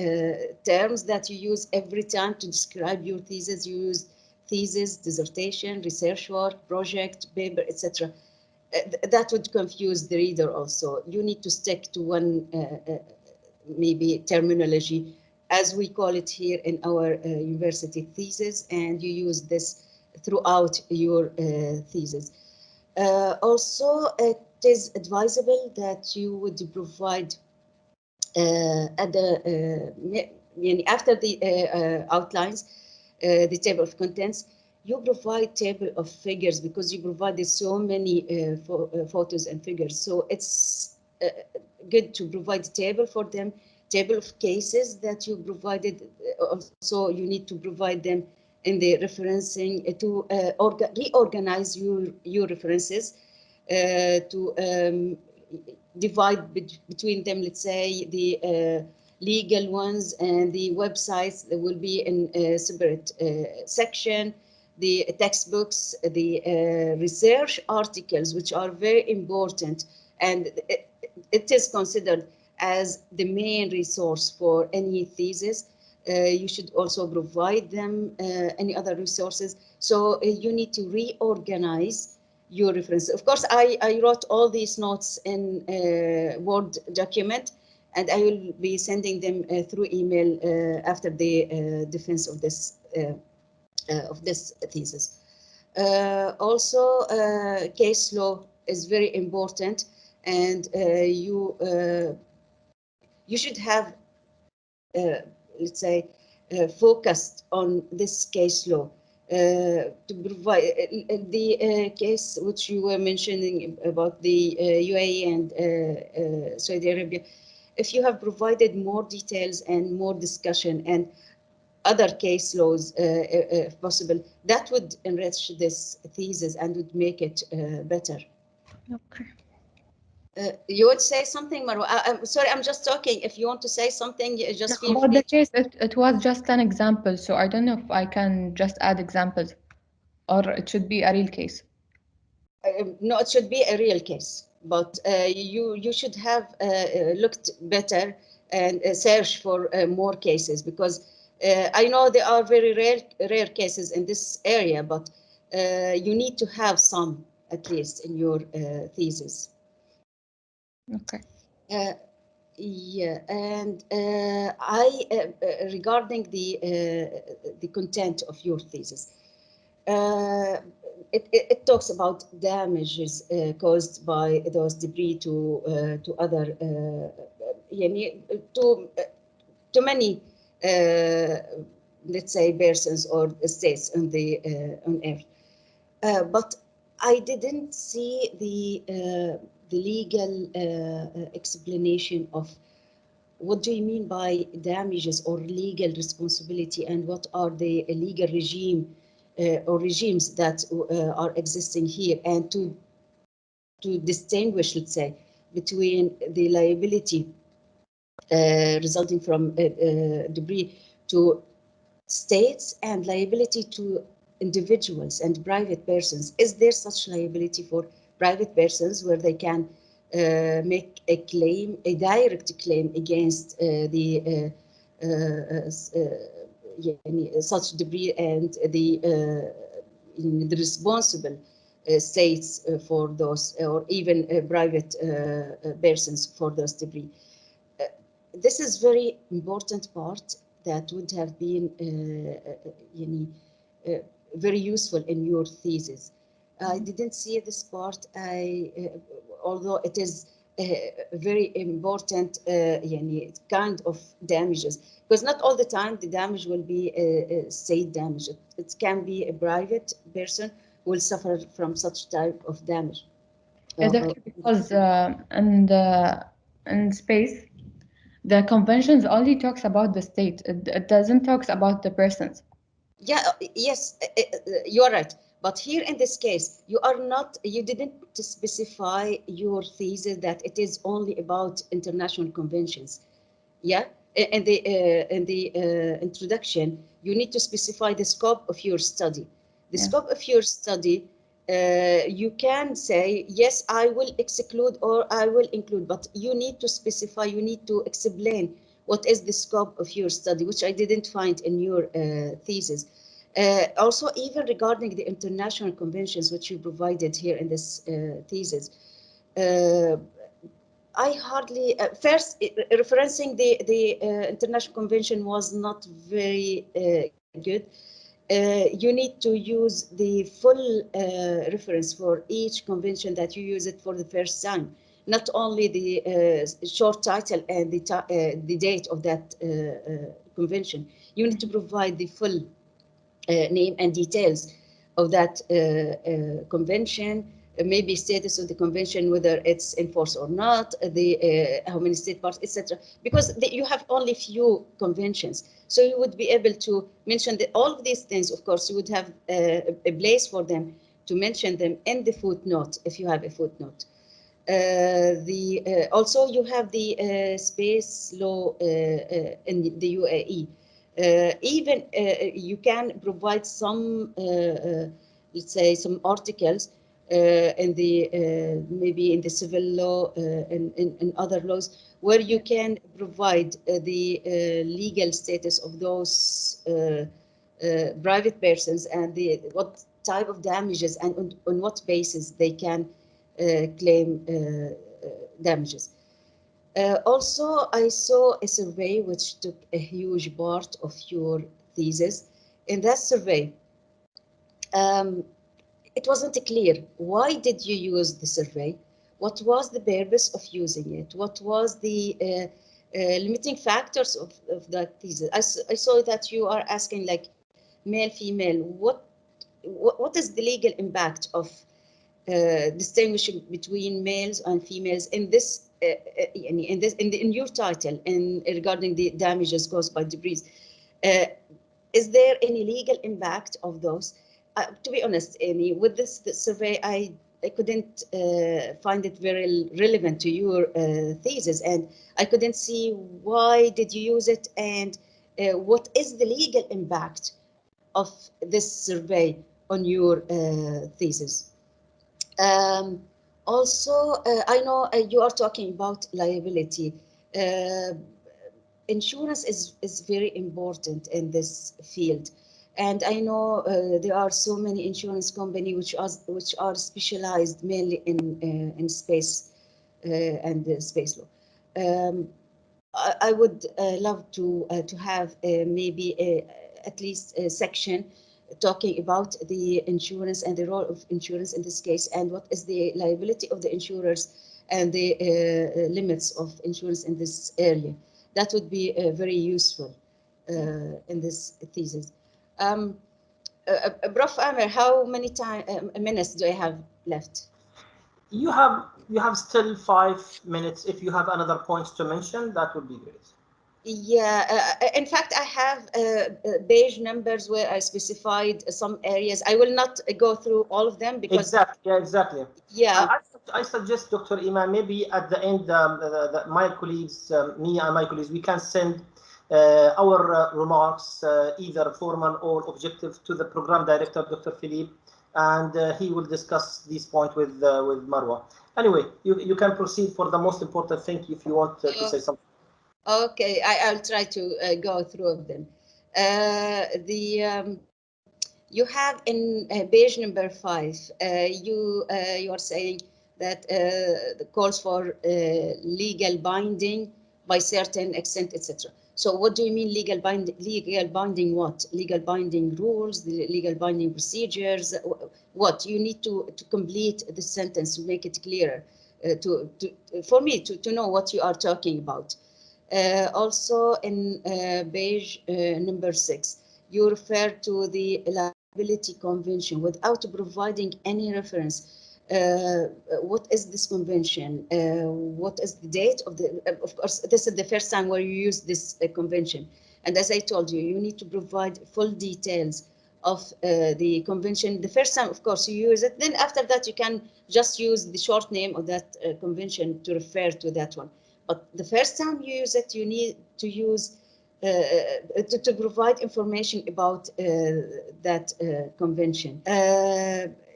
terms that you use every time to describe your thesis, you use thesis, dissertation, research work, project, paper, etc. That would confuse the reader also. You need to stick to one maybe terminology, as we call it here in our university thesis, and you use this throughout your thesis. Also, it is advisable that you would provide after the outlines, the table of contents, you provide table of figures, because you provided so many photos and figures. So it's good to provide a table for them, table of cases that you provided. Also, you need to provide them in the referencing to reorganize your references, to divide between them, let's say, the legal ones and the websites that will be in a separate section, the textbooks, the research articles, which are very important, and it is considered as the main resource for any thesis. You should also provide them any other resources. So you need to reorganize your reference. Of course, I wrote all these notes in a Word document, and I will be sending them through email after the defense of this thesis. Also, case law is very important, and you should have, let's say, focused on this case law to provide the case which you were mentioning about the UAE and Saudi Arabia. If you have provided more details and more discussion and other case laws, if possible, that would enrich this thesis and would make it better. Okay. You would say something, Marwa? I'm sorry, I'm just talking. If you want to say something, just feel About free. the case, it was just an example, so I don't know if I can just add examples, or it should be a real case. No, it should be a real case, but you should have looked better and search for more cases, because I know there are very rare cases in this area, but you need to have some at least in your thesis. Okay. Yeah, and regarding the content of your thesis, it talks about damages caused by those debris to other, to many, let's say, persons or states on the on Earth, but I didn't see the legal explanation of what do you mean by damages or legal responsibility, and what are the legal regime or regimes that are existing here, and to distinguish, let's say, between the liability resulting from debris to states and liability to individuals and private persons. Is there such liability for private persons where they can make a claim, a direct claim against such debris and the responsible states for those, or even private persons for those debris? This is very important part that would have been very useful in your thesis. I didn't see this part. Although it is very important kind of damages, because not all the time the damage will be state damage. It can be a private person who will suffer from such type of damage. Because in space, the conventions only talks about the state. It doesn't talk about the persons. Yeah, yes, you are right. But here in this case, you didn't specify your thesis that it is only about international conventions. Yeah, in the introduction, you need to specify the scope of your study. The scope of your study, you can say, yes, I will exclude or I will include, but you need to specify, you need to explain what is the scope of your study, which I didn't find in your thesis. Also, even regarding the international conventions, which you provided here in this thesis, I hardly, first, referencing the international convention was not very good. You need to use the full reference for each convention that you use it for the first time, not only the short title and the date of that convention. You need to provide the full name and details of that convention, maybe status of the convention, whether it's in force or not, the how many state parts, etc. Because you have only few conventions, so you would be able to mention all of these things. Of course, you would have a place for them to mention them in the footnote if you have a footnote. Also you have the space law in the UAE. Even you can provide some, let's say, some articles in the maybe in the civil law, in other laws, where you can provide the legal status of those private persons and what type of damages and on what basis they can claim damages. Also, I saw a survey which took a huge part of your thesis. In that survey, it wasn't clear. Why did you use the survey? What was the purpose of using it? What was the limiting factors of that thesis? I saw that you are asking like male, female. What is the legal impact of distinguishing between males and females in this in your title regarding the damages caused by debris? Is there any legal impact of those? To be honest, Amy, with this survey, I couldn't find it very relevant to your thesis, and I couldn't see why did you use it and what is the legal impact of this survey on your thesis. Also, I know you are talking about liability. Insurance is very important in this field, and I know there are so many insurance companies which are specialized mainly in space and space law. I would love to have maybe at least a section talking about the insurance and the role of insurance in this case, and what is the liability of the insurers and the limits of insurance in this area. That would be very useful in this thesis. Prof. Amer, how many minutes do I have left? You have still 5 minutes. If you have another points to mention, that would be great. Yeah, in fact, I have page numbers where I specified some areas. I will not go through all of them because exactly. Yeah. I suggest, Dr. Iman, maybe at the end, my colleagues, me and my colleagues, we can send our remarks, either formal or objective, to the program director, Dr. Philippe, and he will discuss these points with Marwa. Anyway, you can proceed for the most important thing if you want to say something. Okay, I'll try to go through them. You have in page number 5, you are saying that the calls for legal binding by certain extent, etc. So what do you mean legal binding? Legal binding what? Legal binding rules, the legal binding procedures? What? You need to complete the sentence to make it clearer for me to know what you are talking about. Also in page number 6, you refer to the liability convention without providing any reference. What is this convention? What is the date of the? Of course, this is the first time where you use this convention. And as I told you, you need to provide full details of the convention. The first time, of course, you use it. Then after that, you can just use the short name of that convention to refer to that one. But the first time you use it, you need to use to provide information about that convention.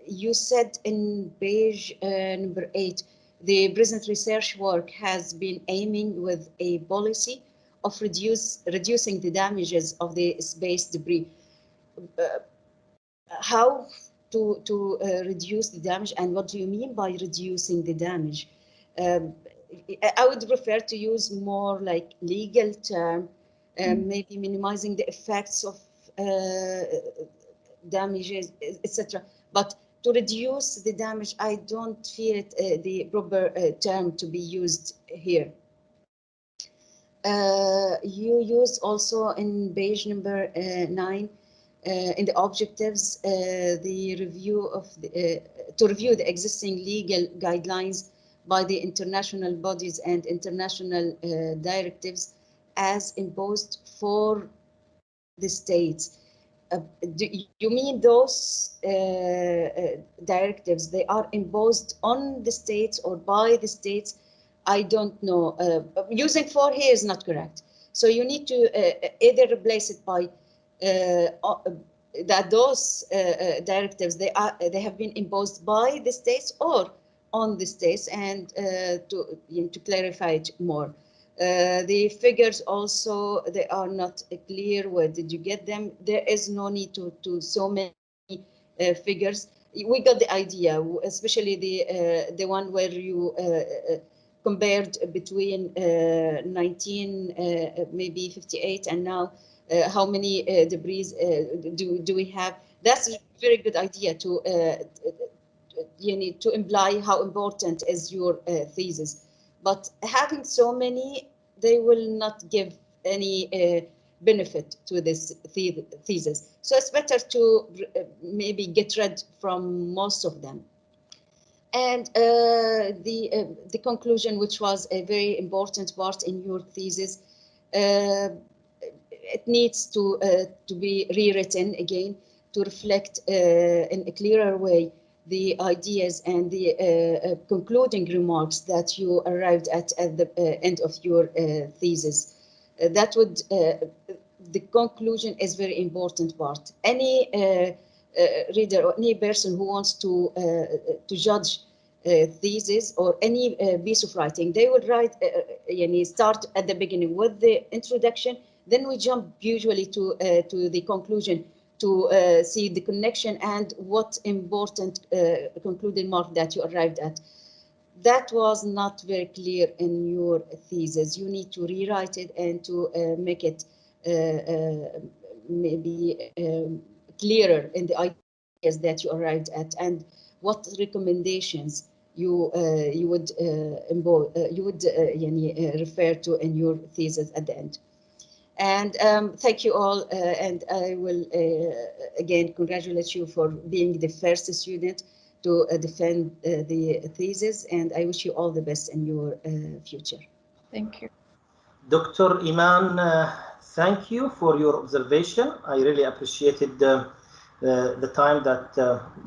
You said in page number 8, the present research work has been aiming with a policy of reducing the damages of the space debris. How to reduce the damage, and what do you mean by reducing the damage? I would prefer to use more like legal term, maybe minimizing the effects of damages, etc. But to reduce the damage, I don't feel it the proper term to be used here. You use also in page number 9 in the objectives the review of to review the existing legal guidelines by the international bodies and international directives as imposed for the states. Do you mean those directives, they are imposed on the states or by the states? I don't know. Using for here is not correct. So you need to either replace it by that those directives, they have been imposed by the states or on the states, and to clarify it more. The figures also, they are not clear. Where did you get them? There is no need to so many figures. We got the idea, especially the one where you compared between 1958 and now. How many debris do we have? That's a very good idea to you need to imply how important is your thesis. But having so many, they will not give any benefit to this thesis. So it's better to maybe get rid from most of them. And the conclusion, which was a very important part in your thesis, it needs to be rewritten again to reflect in a clearer way the ideas and the concluding remarks that you arrived at the end of your thesis. That would, the conclusion is very important part. Any reader or any person who wants to judge thesis or any piece of writing, they would write, start at the beginning with the introduction, then we jump usually to the conclusion to see the connection and what important concluding mark that you arrived at. That was not very clear in your thesis. You need to rewrite it and to make it maybe clearer in the ideas that you arrived at and what recommendations you would refer to in your thesis at the end. And thank you all, and I will again congratulate you for being the first student to defend the thesis, and I wish you all the best in your future. Thank you. Dr. Iman, thank you for your observation. I really appreciated the time that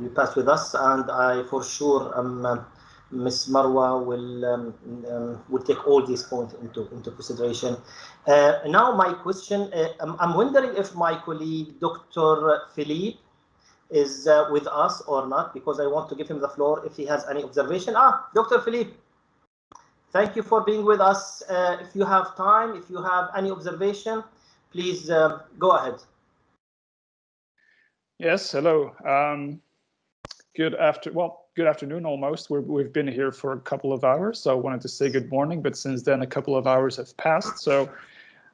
you passed with us, and I for sure Ms. Marwa will take all these points into consideration. Now my question, I'm wondering if my colleague Dr. Philippe is with us or not, because I want to give him the floor if he has any observation. Dr. Philippe, thank you for being with us. If you have time, if you have any observation, please go ahead. Yes, hello. Good afternoon almost. We've been here for a couple of hours, so I wanted to say good morning, but since then a couple of hours have passed. So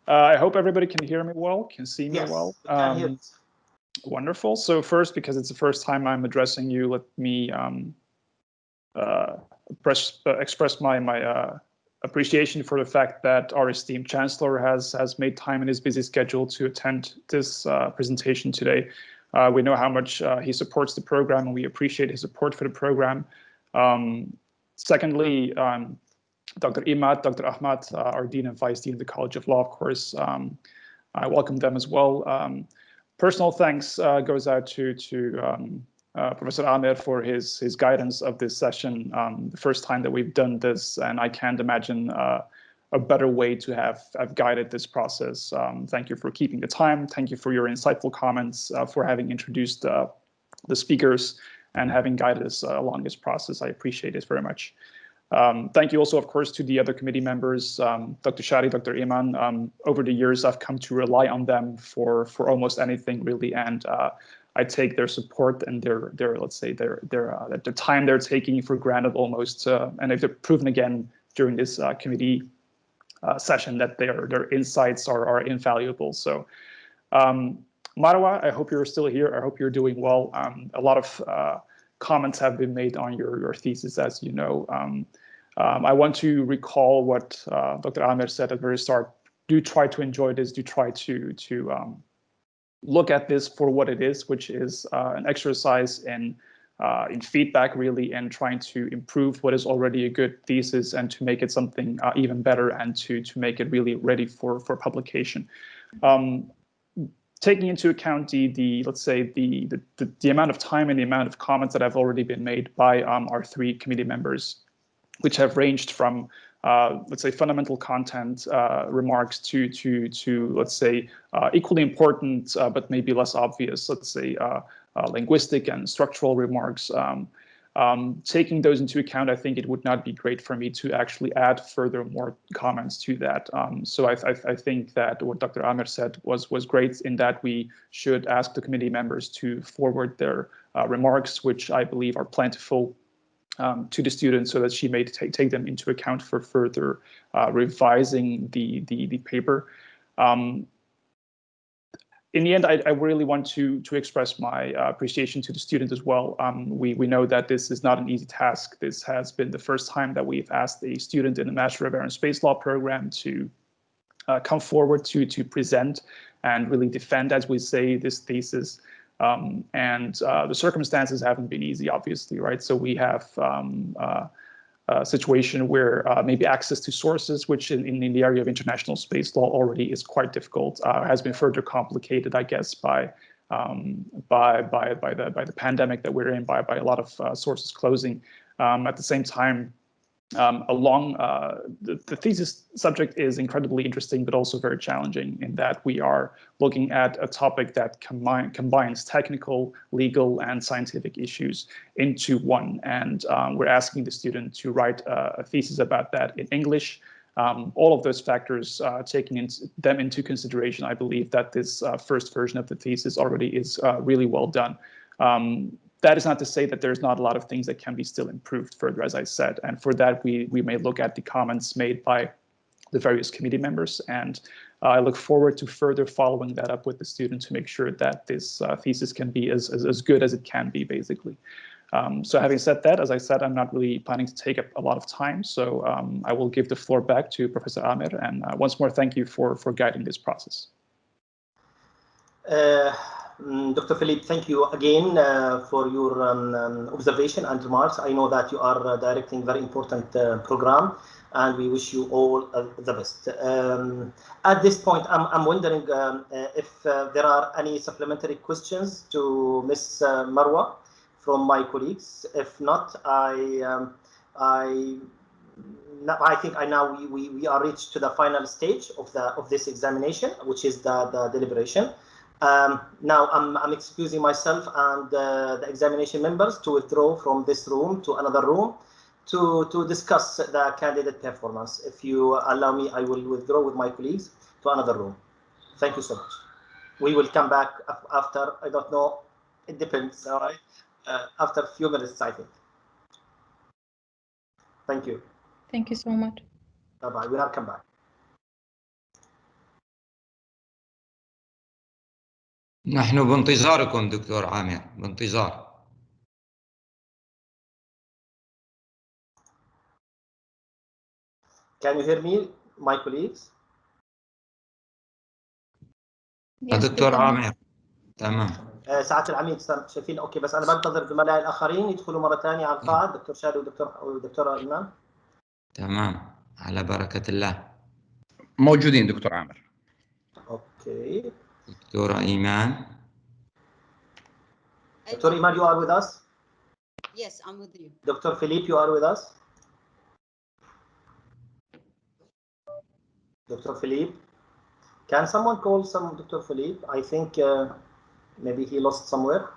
I hope everybody can hear me well, can see me well. Can hear. Wonderful. So first, because it's the first time I'm addressing you, let me express my appreciation for the fact that our esteemed Chancellor has made time in his busy schedule to attend this presentation today. We know how much he supports the program, and we appreciate his support for the program. Secondly, Dr. Imad, Dr. Ahmad, our Dean and Vice Dean of the College of Law, of course, I welcome them as well. Personal thanks goes out to Professor Amer for his guidance of this session, the first time that we've done this, and I can't imagine a better way to have guided this process. Thank you for keeping the time. Thank you for your insightful comments, for having introduced the speakers and having guided us along this process. I appreciate it very much. Thank you also, of course, to the other committee members, Dr. Shari, Dr. Iman. Over the years, I've come to rely on them for almost anything, really, and I take their support and their let's say the time they're taking for granted almost, and they've proven again during this committee session that their insights are invaluable. So, Marwa, I hope you're still here. I hope you're doing well. A lot of comments have been made on your thesis, as you know. I want to recall what Dr. Amer said at the very start. Do try to enjoy this. Do try to look at this for what it is, which is an exercise in feedback, really, and trying to improve what is already a good thesis and to make it something even better, and to make it really ready for publication. Taking into account let's say the amount of time and the amount of comments that have already been made by our three committee members, which have ranged from let's say, fundamental content remarks to let's say, equally important but maybe less obvious, let's say, linguistic and structural remarks. Taking those into account, I think it would not be great for me to actually add more comments to that. So I think that what Dr. Amer said was great, in that we should ask the committee members to forward their remarks, which I believe are plentiful, to the student, so that she may take them into account for further revising the paper. In the end, I really want to express my appreciation to the student as well. We know that this is not an easy task. This has been the first time that we've asked a student in the Master of Air and Space Law program to come forward to present and really defend, as we say, this thesis. And the circumstances haven't been easy, obviously, right? So we have a situation where maybe access to sources, which in the area of international space law already is quite difficult, has been further complicated, I guess, by the pandemic that we're in, by a lot of sources closing. At the same time, the thesis subject is incredibly interesting, but also very challenging, in that we are looking at a topic that combines technical, legal, and scientific issues into one. And we're asking the student to write a thesis about that in English. All of those factors taking them into consideration, I believe that this first version of the thesis already is really well done. That is not to say that there's not a lot of things that can be still improved further, as I said. And for that, we may look at the comments made by the various committee members. And I look forward to further following that up with the student to make sure that this thesis can be as good as it can be, basically. So having said that, as I said, I'm not really planning to take up a lot of time. So I will give the floor back to Professor Amer. And once more, thank you for guiding this process. Dr. Philippe, thank you again for your observation and remarks. I know that you are directing a very important program, and we wish you all the best. At this point, I'm wondering if there are any supplementary questions to Ms. Marwa from my colleagues. If not, I think we are reached to the final stage of this examination, which is the deliberation. Now I'm excusing myself and the examination members to withdraw from this room to another room to discuss the candidate performance. If you allow me, I will withdraw with my colleagues to another room. Thank you so much. We will come back after, I don't know, it depends, all right? After a few minutes, I think. Thank you. Thank you so much. Bye-bye, we'll come back. نحن بانتظاركم دكتور عامر، بانتظار. Can you hear me, my colleagues? دكتور عامر تمام. سعادة العميد شايفين اوكي، بس انا بنتظر زملائي الاخرين يدخلوا مرة ثانية على القاعة، دكتور شادي ودكتورة ايمان. تمام، على بركة الله. موجودين دكتور عامر. اوكي. دكتورة ايمان. Dr. Iman, you are with us? Yes, I'm with you. Dr. Philippe, you are with us? Dr. Philippe? Can someone call some Dr. Philippe? I think maybe he lost somewhere.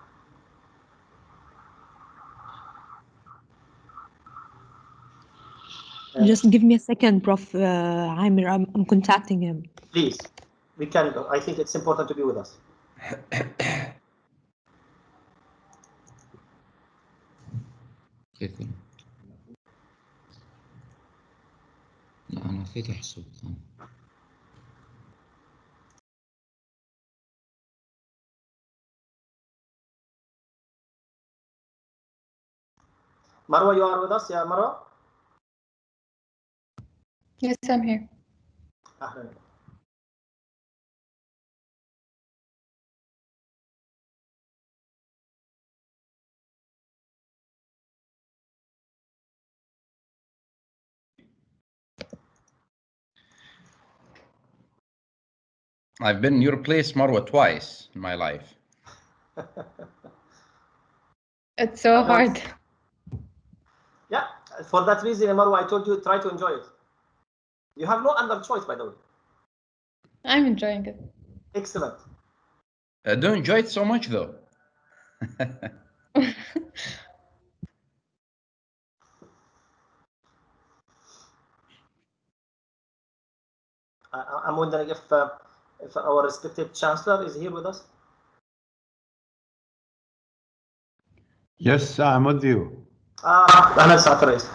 Just give me a second, Prof. Amir. I'm contacting him. Please, we can go. I think it's important to be with us. كيف؟ لا أنا فاتح الصوت. Marwa, you are with us? Yeah, Marwa? Yes, I'm here. أهلا. I've been in your place, Marwa, twice in my life. It's so hard. Yeah, for that reason, Marwa, I told you try to enjoy it. You have no other choice, by the way. I'm enjoying it. Excellent. Don't enjoy it so much, though. I'm wondering if our respected Chancellor is here with us. Yes, I'm with you. أهلا سعادة الرئيس.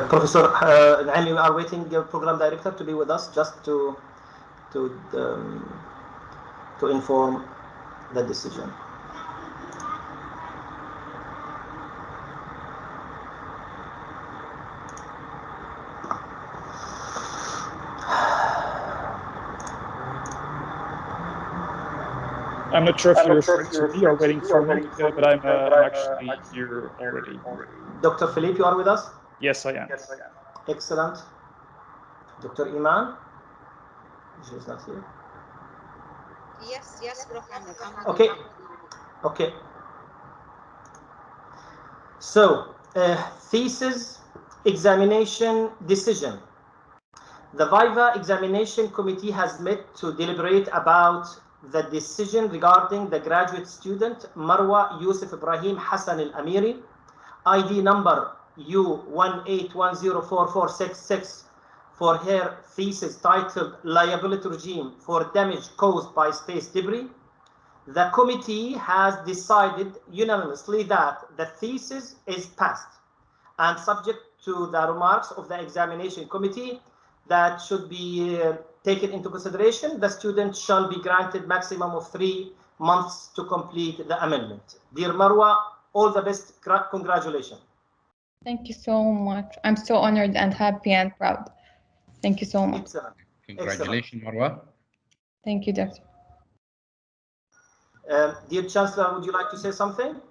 Professor Naimi, we are waiting your program director to be with us just to inform the decision. I'm not sure if you're referring to me or waiting for me, but I'm actually here already. Dr. Philippe, you are with us? Yes, I am. Excellent. Dr. Iman? She's not here. Yes, Prof. Ahmed. Okay. Okay. So, thesis examination decision. The Viva Examination Committee has met to deliberate about the decision regarding the graduate student Marwa Yusuf Ibrahim Hassan Al-Amiri, ID number U18104466, for her thesis titled Liability Regime for Damage Caused by Space Debris. The committee has decided unanimously that the thesis is passed, and subject to the remarks of the examination committee that should be taken into consideration, the student shall be granted maximum of 3 months to complete the amendment. Dear Marwa, all the best. Congratulations. Thank you so much. I'm so honored and happy and proud. Thank you so much. Excellent. Congratulations, Marwa. Thank you, Doctor. Dear Chancellor, would you like to say something?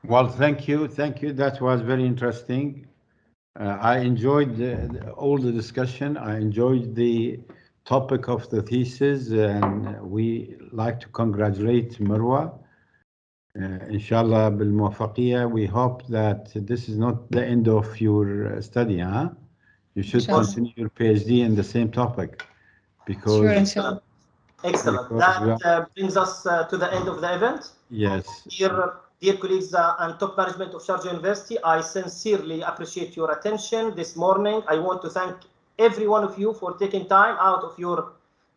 Well, thank you. Thank you. That was very interesting. I enjoyed all the discussion. I enjoyed the topic of the thesis, and we like to congratulate Marwa. Inshallah, بالموفقية. We hope that this is not the end of your study, huh? You should continue your PhD in the same topic, because sure, excellent. Excellent. That brings us to the end of the event. Yes. Dear colleagues and top management of Sharjah University, I sincerely appreciate your attention this morning. I want to thank every one of you for taking time out of your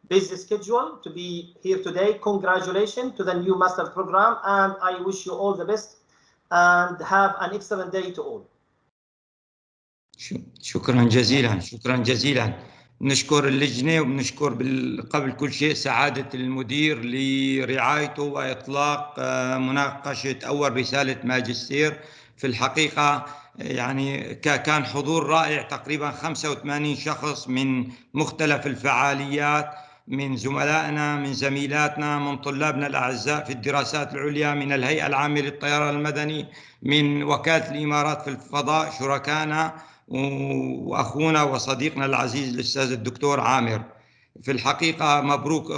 busy schedule to be here today. Congratulations to the new master program, and I wish you all the best and have an excellent day to all. شكرا جزيلا. شكرا جزيلا. نشكر اللجنة وبنشكر قبل كل شيء سعادة المدير لرعايته وإطلاق مناقشة أول رسالة ماجستير. في الحقيقة يعني كان حضور رائع، تقريبا 85 شخص من مختلف الفعاليات، من زملائنا، من زميلاتنا، من طلابنا الأعزاء في الدراسات العليا، من الهيئة العامة للطيران المدني، من وكالة الإمارات في الفضاء، شركائنا وأخونا وصديقنا العزيز الأستاذ الدكتور عامر. في الحقيقة مبروك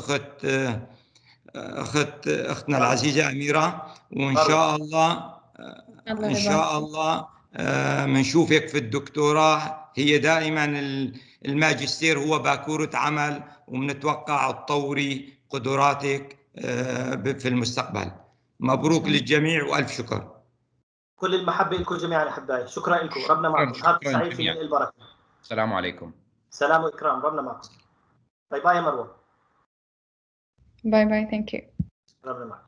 أختنا العزيزة أميرة، وإن شاء الله منشوفك في الدكتوراه. هي دائما الماجستير هو باكورة عمل، ومنتوقع تطوري قدراتك في المستقبل. مبروك للجميع وألف شكر. كل المحبة لكم جميعا أحبائي. شكرا لكم. ربنا معكم. نهار سعيد في ملء البركة. السلام عليكم. سلام وإكرام. ربنا معكم. باي باي يا مروة. باي باي. Thank you. ربنا معكم.